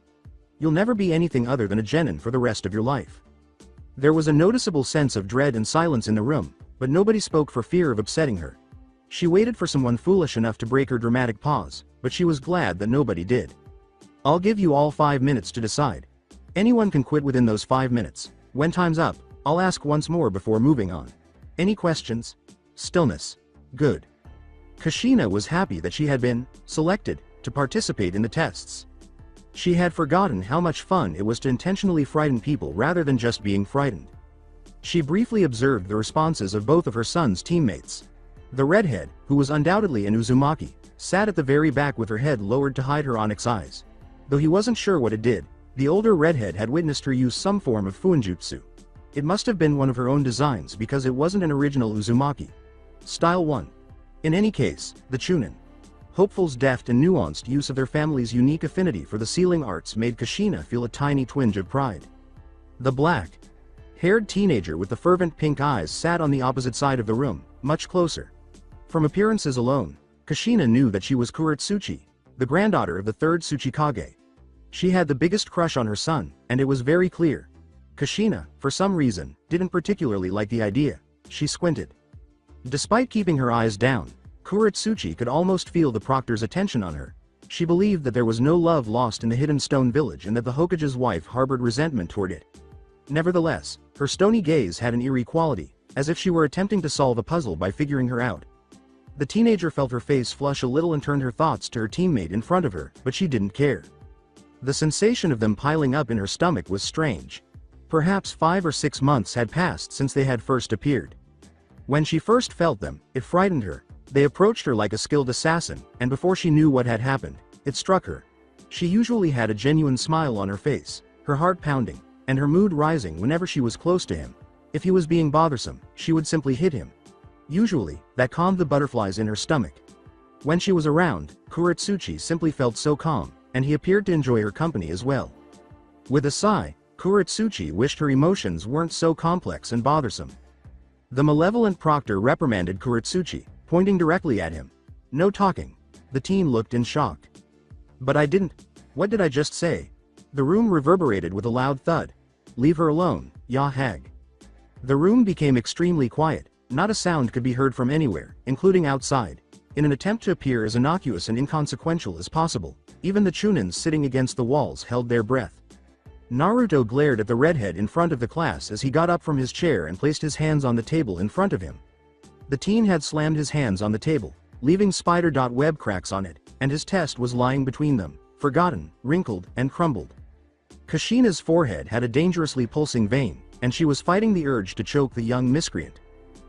"you'll never be anything other than a Genin for the rest of your life." There was a noticeable sense of dread and silence in the room, but nobody spoke for fear of upsetting her. She waited for someone foolish enough to break her dramatic pause, but she was glad that nobody did. "I'll give you all 5 minutes to decide. Anyone can quit within those 5 minutes. When time's up, I'll ask once more before moving on. Any questions? Stillness. Good. Kushina was happy that she had been selected to participate in the tests. She had forgotten how much fun it was to intentionally frighten people rather than just being frightened. She briefly observed the responses of both of her son's teammates. The redhead, who was undoubtedly an Uzumaki, sat at the very back with her head lowered to hide her onyx eyes. Though he wasn't sure what it did, the older redhead had witnessed her use some form of fuinjutsu. It must have been one of her own designs because it wasn't an original Uzumaki. Style 1. In any case, the Chunin. Hopeful's deft and nuanced use of their family's unique affinity for the sealing arts made Kushina feel a tiny twinge of pride. The black-haired teenager with the fervent pink eyes sat on the opposite side of the room, much closer. From appearances alone, Kushina knew that she was Kuretsuchi, the granddaughter of the third Tsuchikage. She had the biggest crush on her son, and it was very clear. Kushina, for some reason, didn't particularly like the idea. She squinted. Despite keeping her eyes down, Kuretsuchi could almost feel the proctor's attention on her. She believed that there was no love lost in the hidden stone village and that the Hokage's wife harbored resentment toward it. Nevertheless, her stony gaze had an eerie quality, as if she were attempting to solve a puzzle by figuring her out. The teenager felt her face flush a little and turned her thoughts to her teammate in front of her, but she didn't care. The sensation of them piling up in her stomach was strange. Perhaps 5 or 6 months had passed since they had first appeared. When she first felt them, it frightened her. They approached her like a skilled assassin, and before she knew what had happened, it struck her. She usually had a genuine smile on her face, her heart pounding, and her mood rising whenever she was close to him. If he was being bothersome, she would simply hit him. Usually, that calmed the butterflies in her stomach. When she was around, Kuretsuchi simply felt so calm, and he appeared to enjoy her company as well. With a sigh, Kuretsuchi wished her emotions weren't so complex and bothersome. The malevolent proctor reprimanded Kuretsuchi, pointing directly at him. No talking. The teen looked in shock. But I didn't. What did I just say? The room reverberated with a loud thud. Leave her alone, ya hag. The room became extremely quiet. Not a sound could be heard from anywhere, including outside. In an attempt to appear as innocuous and inconsequential as possible, even the Chunins sitting against the walls held their breath. Naruto glared at the redhead in front of the class as he got up from his chair and placed his hands on the table in front of him. The teen had slammed his hands on the table, leaving spider-web cracks on it, and his test was lying between them, forgotten, wrinkled, and crumbled. Kushina's forehead had a dangerously pulsing vein, and she was fighting the urge to choke the young miscreant.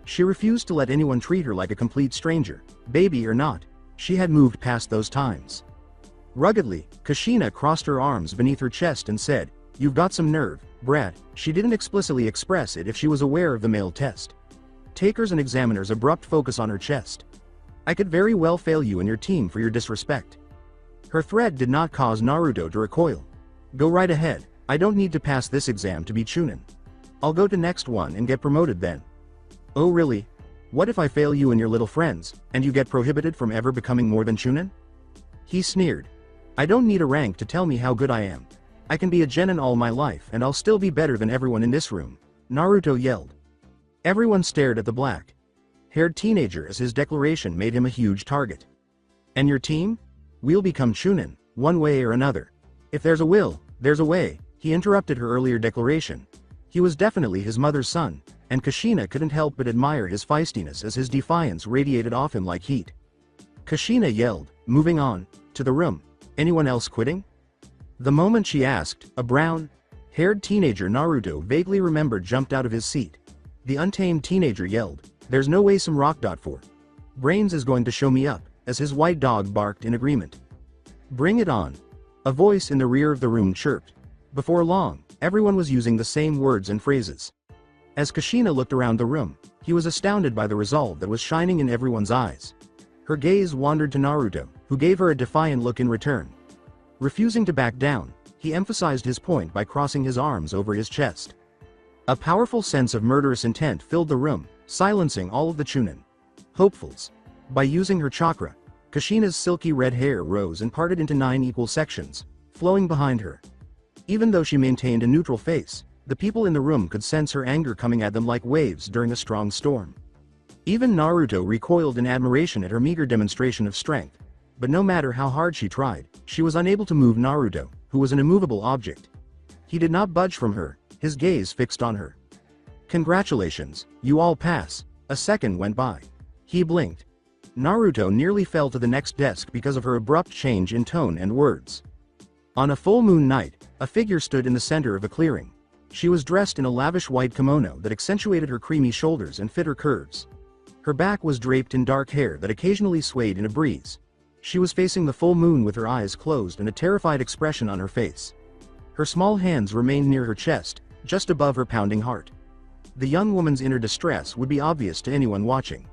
She refused to let anyone treat her like a complete stranger, baby or not. She had moved past those times. Ruggedly, Kushina crossed her arms beneath her chest and said, "You've got some nerve, brat." She didn't explicitly express it if she was aware of the male test taker's and examiner's abrupt focus on her chest. "I could very well fail you and your team for your disrespect." Her threat did not cause Naruto to recoil. "Go right ahead, I don't need to pass this exam to be Chunin. I'll go to next one and get promoted then." "Oh really? What if I fail you and your little friends, and you get prohibited from ever becoming more than Chunin?" He sneered. "I don't need a rank to tell me how good I am. I can be a genin all my life and I'll still be better than everyone in this room," Naruto yelled. Everyone stared at the black-haired teenager as his declaration made him a huge target. "And your team? We'll become Chunin, one way or another. If there's a will, there's a way," he interrupted her earlier declaration. He was definitely his mother's son, and Kushina couldn't help but admire his feistiness as his defiance radiated off him like heat. Kushina yelled, moving on, to the room. "Anyone else quitting?" The moment she asked, a brown-haired teenager Naruto vaguely remembered jumped out of his seat. The untamed teenager yelled, "There's no way some rock.4 brains is going to show me up," as his white dog barked in agreement. "Bring it on." A voice in the rear of the room chirped. Before long, everyone was using the same words and phrases. As Kushina looked around the room, he was astounded by the resolve that was shining in everyone's eyes. Her gaze wandered to Naruto, who gave her a defiant look in return. Refusing to back down, he emphasized his point by crossing his arms over his chest. A powerful sense of murderous intent filled the room, silencing all of the Chunin hopefuls. By using her chakra, Kushina's silky red hair rose and parted into 9 equal sections, flowing behind her. Even though she maintained a neutral face, the people in the room could sense her anger coming at them like waves during a strong storm. Even Naruto recoiled in admiration at her meager demonstration of strength. But no matter how hard she tried, she was unable to move Naruto, who was an immovable object. He did not budge from her, his gaze fixed on her. Congratulations, you all pass. A second went by. He blinked. Naruto nearly fell to the next desk because of her abrupt change in tone and words. On a full moon night, a figure stood in the center of a clearing. She was dressed in a lavish white kimono that accentuated her creamy shoulders and fit her curves. Her back was draped in dark hair that occasionally swayed in a breeze. She was facing the full moon with her eyes closed and a terrified expression on her face. Her small hands remained near her chest, just above her pounding heart. The young woman's inner distress would be obvious to anyone watching.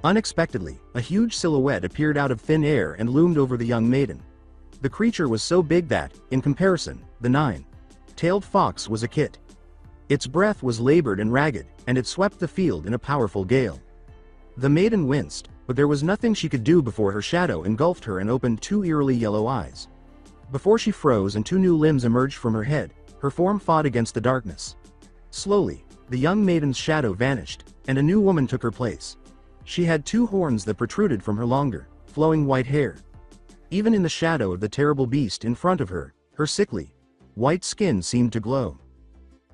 Unexpectedly, a huge silhouette appeared out of thin air and loomed over the young maiden. The creature was so big that, in comparison, the nine-tailed fox was a kit. Its breath was labored and ragged, and it swept the field in a powerful gale. The maiden winced, but there was nothing she could do before her shadow engulfed her and opened two eerily yellow eyes. Before she froze and two new limbs emerged from her head, her form fought against the darkness. Slowly, the young maiden's shadow vanished, and a new woman took her place. She had two horns that protruded from her longer, flowing white hair. Even in the shadow of the terrible beast in front of her, her sickly, white skin seemed to glow.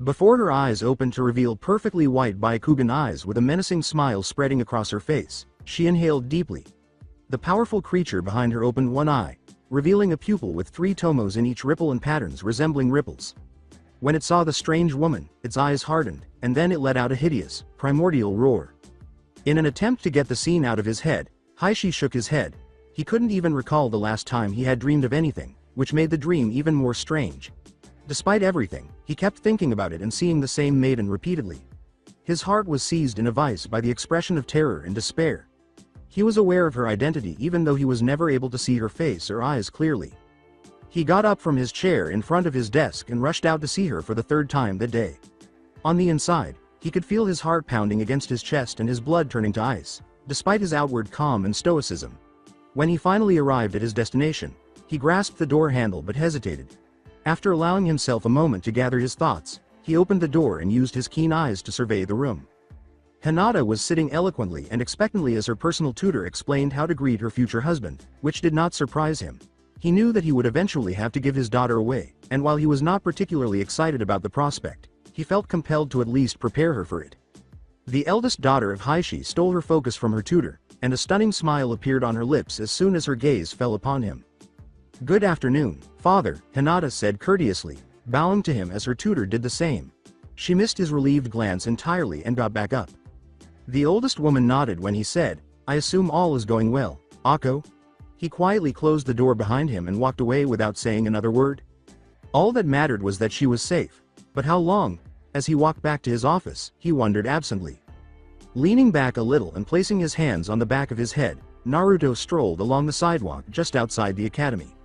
Before her eyes opened to reveal perfectly white Byakugan eyes with a menacing smile spreading across her face, she inhaled deeply. The powerful creature behind her opened one eye, revealing a pupil with three tomos in each ripple and patterns resembling ripples. When it saw the strange woman, its eyes hardened, and then it let out a hideous, primordial roar. In an attempt to get the scene out of his head, Heishi shook his head. He couldn't even recall the last time he had dreamed of anything, which made the dream even more strange. Despite everything, he kept thinking about it and seeing the same maiden repeatedly. His heart was seized in a vice by the expression of terror and despair. He was aware of her identity even though he was never able to see her face or eyes clearly. He got up from his chair in front of his desk and rushed out to see her for the third time that day. On the inside, he could feel his heart pounding against his chest and his blood turning to ice, despite his outward calm and stoicism. When he finally arrived at his destination, he grasped the door handle but hesitated. After allowing himself a moment to gather his thoughts, he opened the door and used his keen eyes to survey the room. Hinata was sitting eloquently and expectantly as her personal tutor explained how to greet her future husband, which did not surprise him. He knew that he would eventually have to give his daughter away, and while he was not particularly excited about the prospect, he felt compelled to at least prepare her for it. The eldest daughter of Heishi stole her focus from her tutor, and a stunning smile appeared on her lips as soon as her gaze fell upon him. "Good afternoon, father," Hinata said courteously, bowing to him as her tutor did the same. She missed his relieved glance entirely and got back up. The oldest woman nodded when he said, "I assume all is going well, Akko?" He quietly closed the door behind him and walked away without saying another word. All that mattered was that she was safe. But how long? As he walked back to his office, he wondered absently. Leaning back a little and placing his hands on the back of his head, Naruto strolled along the sidewalk just outside the academy.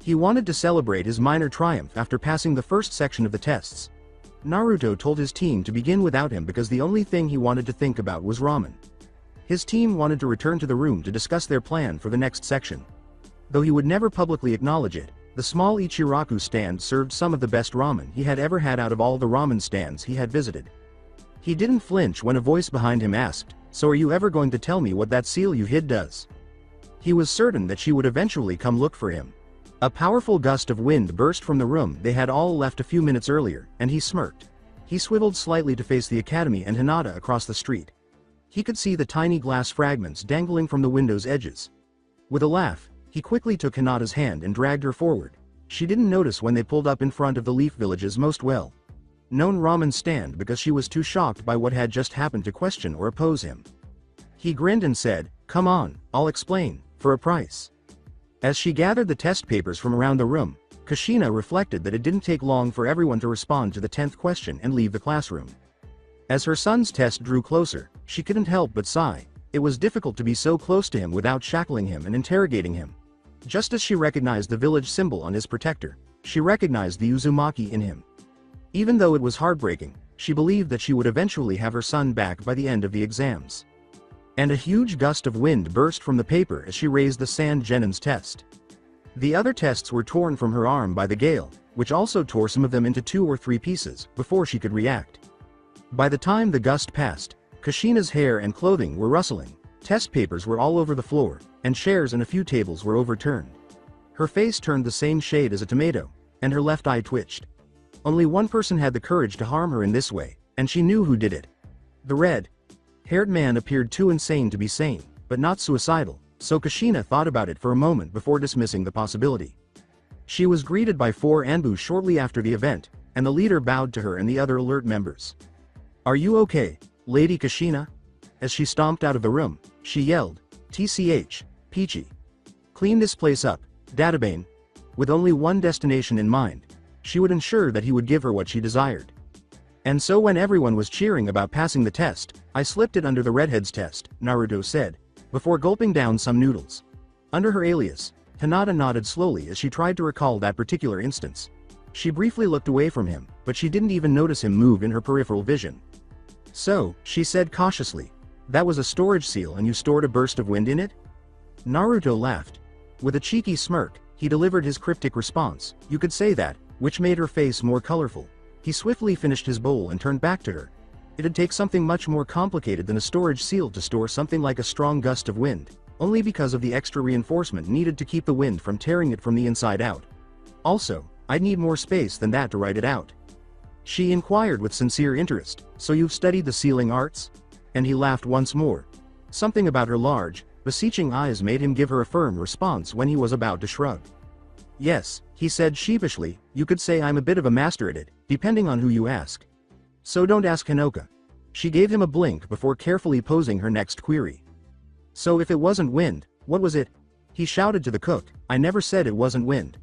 He wanted to celebrate his minor triumph after passing the first section of the tests. Naruto told his team to begin without him because the only thing he wanted to think about was ramen. His team wanted to return to the room to discuss their plan for the next section. Though he would never publicly acknowledge it, the small Ichiraku stand served some of the best ramen he had ever had out of all the ramen stands he had visited. He didn't flinch when a voice behind him asked, "So are you ever going to tell me what that seal you hid does?" He was certain that she would eventually come look for him. A powerful gust of wind burst from the room they had all left a few minutes earlier, and he smirked. He swiveled slightly to face the academy and Hinata across the street. He could see the tiny glass fragments dangling from the window's edges. With a laugh, he quickly took Hinata's hand and dragged her forward. She didn't notice when they pulled up in front of the Leaf Village's most well-known ramen stand because she was too shocked by what had just happened to question or oppose him. He grinned and said, "Come on, I'll explain, for a price." As she gathered the test papers from around the room, Kushina reflected that it didn't take long for everyone to respond to the 10th question and leave the classroom. As her son's test drew closer, she couldn't help but sigh. It was difficult to be so close to him without shackling him and interrogating him. Just as she recognized the village symbol on his protector, she recognized the Uzumaki in him. Even though it was heartbreaking, she believed that she would eventually have her son back by the end of the exams. And a huge gust of wind burst from the paper as she raised the Sand Genin's test. The other tests were torn from her arm by the gale, which also tore some of them into 2 or 3 pieces, before she could react. By the time the gust passed, Kushina's hair and clothing were rustling, test papers were all over the floor, and chairs and a few tables were overturned. Her face turned the same shade as a tomato, and her left eye twitched. Only one person had the courage to harm her in this way, And she knew who did it. The red-haired man appeared too insane to be sane, but not suicidal, so Kushina thought about it for a moment before dismissing the possibility. She was greeted by 4 Anbu shortly after the event, and the leader bowed to her and the other alert members. "Are you okay, Lady Kushina?" As she stomped out of the room, she yelled, "TCH, Peachy. Clean this place up, Databane." With only one destination in mind, she would ensure that he would give her what she desired. "And so when everyone was cheering about passing the test, I slipped it under the redhead's test," Naruto said, before gulping down some noodles. Under her alias, Hinata nodded slowly as she tried to recall that particular instance. She briefly looked away from him, but she didn't even notice him move in her peripheral vision. "So," she said cautiously, "that was a storage seal and you stored a burst of wind in it?" Naruto laughed. With a cheeky smirk, he delivered his cryptic response, "You could say that," which made her face more colorful. He swiftly finished his bowl and turned back to her. It'd take something much more complicated than a storage seal to store something like a strong gust of wind, only because of the extra reinforcement needed to keep the wind from tearing it from the inside out. "Also, I'd need more space than that to write it out." She inquired with sincere interest, "So you've studied the sealing arts?" And he laughed once more. Something about her large, beseeching eyes made him give her a firm response when he was about to shrug. "Yes," he said sheepishly, "you could say I'm a bit of a master at it, depending on who you ask. So don't ask Hinoka." She gave him a blink before carefully posing her next query. "So if it wasn't wind, what was it?" He shouted to the cook, "I never said it wasn't wind.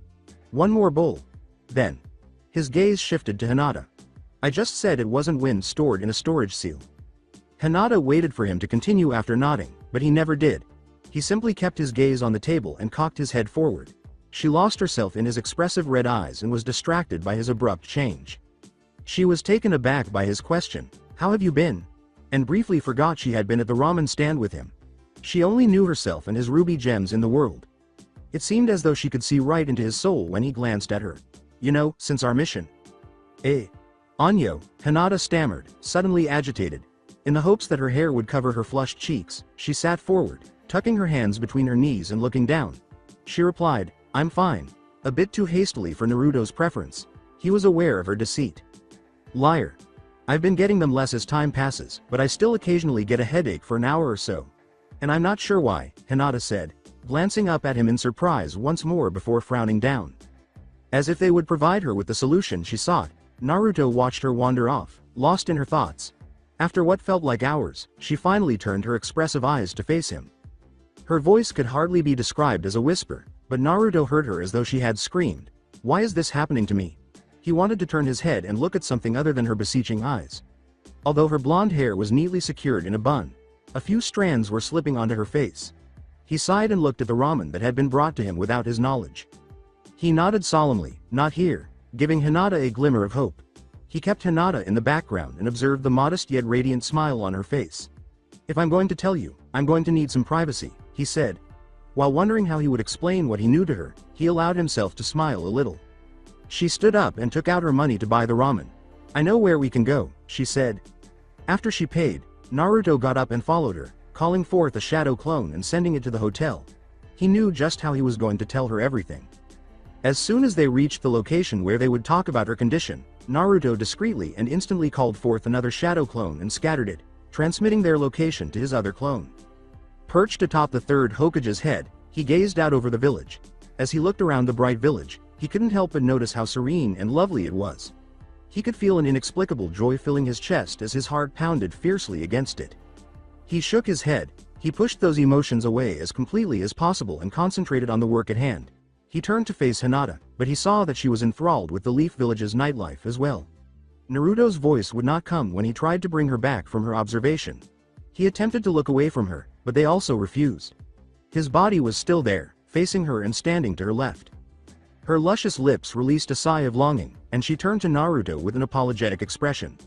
One more bowl." Then, his gaze shifted to Hinata. "I just said it wasn't wind stored in a storage seal." Hinata waited for him to continue after nodding, but he never did. He simply kept his gaze on the table and cocked his head forward. She lost herself in his expressive red eyes and was distracted by his abrupt change. She was taken aback by his question, "How have you been?" and briefly forgot she had been at the ramen stand with him. She only knew herself and his ruby gems in the world. It seemed as though she could see right into his soul when he glanced at her. "You know, since our mission." Anyo," Hinata stammered, suddenly agitated. In the hopes that her hair would cover her flushed cheeks, she sat forward, tucking her hands between her knees and looking down. She replied, "I'm fine," a bit too hastily for Naruto's preference. He was aware of her deceit. "Liar. I've been getting them less as time passes, but I still occasionally get a headache for an hour or so. And I'm not sure why," Hinata said, glancing up at him in surprise once more before frowning down. As if they would provide her with the solution she sought, Naruto watched her wander off, lost in her thoughts. After what felt like hours, she finally turned her expressive eyes to face him. Her voice could hardly be described as a whisper, but Naruto heard her as though she had screamed, "Why is this happening to me?" He wanted to turn his head and look at something other than her beseeching eyes. Although her blonde hair was neatly secured in a bun, a few strands were slipping onto her face. He sighed and looked at the ramen that had been brought to him without his knowledge. He nodded solemnly, "Not here," giving Hinata a glimmer of hope. He kept Hinata in the background and observed the modest yet radiant smile on her face. "If I'm going to tell you, I'm going to need some privacy," he said. While wondering how he would explain what he knew to her, he allowed himself to smile a little. She stood up and took out her money to buy the ramen. "I know where we can go," she said. After she paid, Naruto got up and followed her, calling forth a shadow clone and sending it to the hotel. He knew just how he was going to tell her everything. As soon as they reached the location where they would talk about her condition, Naruto discreetly and instantly called forth another shadow clone and scattered it, transmitting their location to his other clone. Perched atop the third Hokage's head, he gazed out over the village. As he looked around the bright village, he couldn't help but notice how serene and lovely it was. He could feel an inexplicable joy filling his chest as his heart pounded fiercely against it. He shook his head, he pushed those emotions away as completely as possible and concentrated on the work at hand. He turned to face Hinata, but he saw that she was enthralled with the Leaf Village's nightlife as well. Naruto's voice would not come when he tried to bring her back from her observation. He attempted to look away from her, but they also refused. His body was still there, facing her and standing to her left. Her luscious lips released a sigh of longing, and she turned to Naruto with an apologetic expression.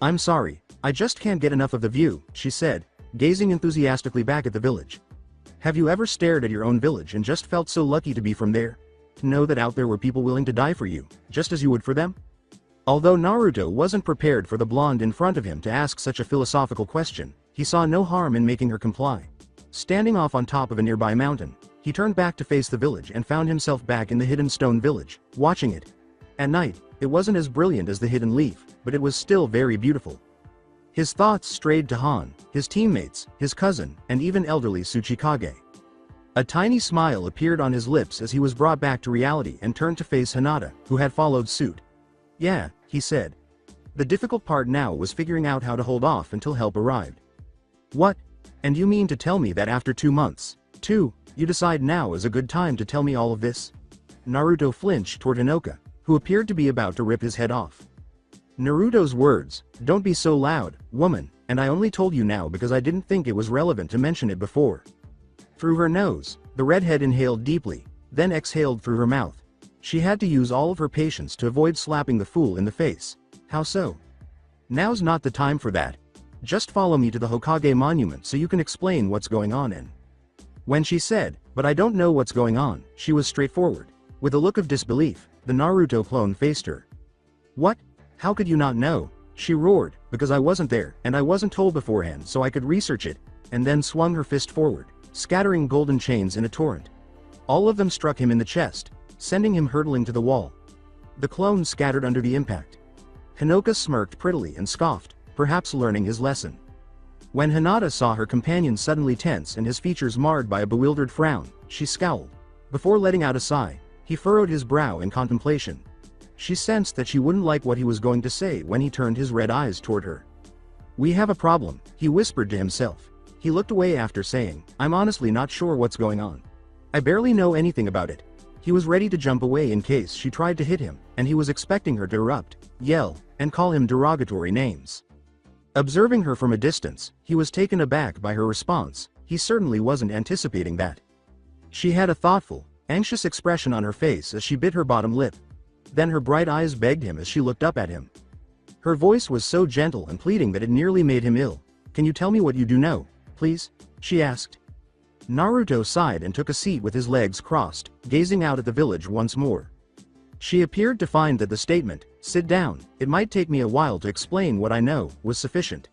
"I'm sorry, I just can't get enough of the view," she said, gazing enthusiastically back at the village. "Have you ever stared at your own village and just felt so lucky to be from there? To know that out there were people willing to die for you, just as you would for them?" Although Naruto wasn't prepared for the blonde in front of him to ask such a philosophical question, he saw no harm in making her comply. Standing off on top of a nearby mountain, he turned back to face the village and found himself back in the hidden stone village, watching it. At night, it wasn't as brilliant as the hidden leaf, but it was still very beautiful. His thoughts strayed to Han, his teammates, his cousin, and even elderly Tsuchikage. A tiny smile appeared on his lips as he was brought back to reality and turned to face Hinata, who had followed suit. "Yeah," he said. The difficult part now was figuring out how to hold off until help arrived. "What? And you mean to tell me that after 2 months, you decide now is a good time to tell me all of this?" Naruto flinched toward Hinoka, who appeared to be about to rip his head off. Naruto's words, "Don't be so loud, woman, and I only told you now because I didn't think it was relevant to mention it before." Through her nose, the redhead inhaled deeply, then exhaled through her mouth. She had to use all of her patience to avoid slapping the fool in the face. "How so?" "Now's not the time for that. Just follow me to the Hokage monument so you can explain what's going on in." When she said, "But I don't know what's going on," she was straightforward. With a look of disbelief, the Naruto clone faced her. "What? How could you not know?" she roared. "Because I wasn't there, and I wasn't told beforehand so I could research it," and then swung her fist forward, scattering golden chains in a torrent. All of them struck him in the chest, sending him hurtling to the wall. The clone scattered under the impact. Hinoka smirked prettily and scoffed, perhaps learning his lesson. When Hinata saw her companion suddenly tense and his features marred by a bewildered frown, she scowled. Before letting out a sigh, he furrowed his brow in contemplation. She sensed that she wouldn't like what he was going to say when he turned his red eyes toward her. "We have a problem," he whispered to himself. He looked away after saying, "I'm honestly not sure what's going on. I barely know anything about it." He was ready to jump away in case she tried to hit him, and he was expecting her to erupt, yell, and call him derogatory names. Observing her from a distance, he was taken aback by her response. He certainly wasn't anticipating that. She had a thoughtful, anxious expression on her face as she bit her bottom lip. Then her bright eyes begged him as she looked up at him. Her voice was so gentle and pleading that it nearly made him ill. "Can you tell me what you do know, please?" she asked. Naruto sighed and took a seat with his legs crossed, gazing out at the village once more. She appeared to find that the statement, "Sit down, it might take me a while to explain what I know," was sufficient.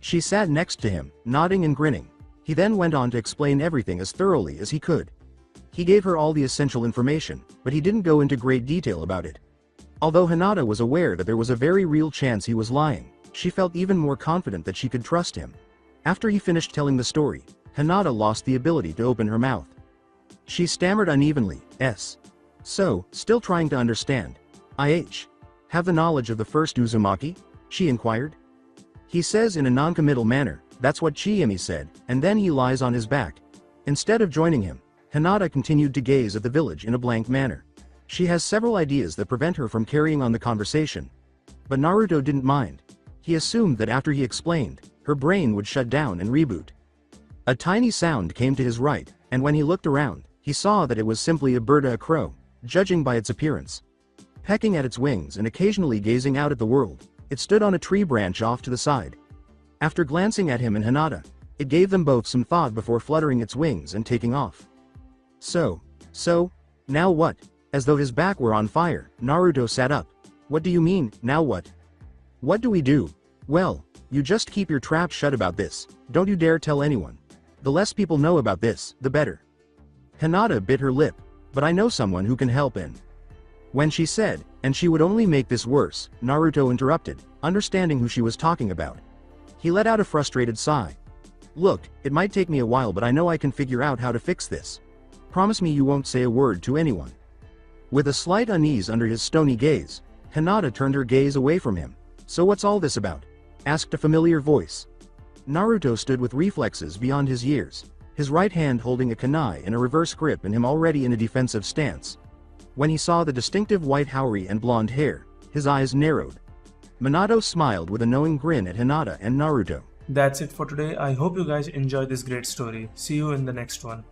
She sat next to him, nodding and grinning. He then went on to explain everything as thoroughly as he could. He gave her all the essential information, but he didn't go into great detail about it. Although Hinata was aware that there was a very real chance he was lying, she felt even more confident that she could trust him. After he finished telling the story, Hinata lost the ability to open her mouth. She stammered unevenly, "So, still trying to understand. Have the knowledge of the first Uzumaki?" she inquired. He says in a non-committal manner, "That's what Chiemi said," and then he lies on his back. Instead of joining him, Hinata continued to gaze at the village in a blank manner. She has several ideas that prevent her from carrying on the conversation. But Naruto didn't mind. He assumed that after he explained, her brain would shut down and reboot. A tiny sound came to his right, and when he looked around, he saw that it was simply a bird, a crow, judging by its appearance. Pecking at its wings and occasionally gazing out at the world, it stood on a tree branch off to the side. After glancing at him and Hinata, it gave them both some thought before fluttering its wings and taking off. So, now what? As though his back were on fire, Naruto sat up. "What do you mean, now what? What do we do?" "Well, you just keep your trap shut about this. Don't you dare tell anyone. The less people know about this, the better." Hinata bit her lip. "But I know someone who can help in." When she said, "And she would only make this worse," Naruto interrupted, understanding who she was talking about. He let out a frustrated sigh. "Look, it might take me a while, but I know I can figure out how to fix this. Promise me you won't say a word to anyone." With a slight unease under his stony gaze, Hinata turned her gaze away from him. "So what's all this about?" asked a familiar voice. Naruto stood with reflexes beyond his years, his right hand holding a kunai in a reverse grip and him already in a defensive stance. When he saw the distinctive white haori and blonde hair, his eyes narrowed. Minato smiled with a knowing grin at Hinata and Naruto. That's it for today. I hope you guys enjoyed this great story. See you in the next one.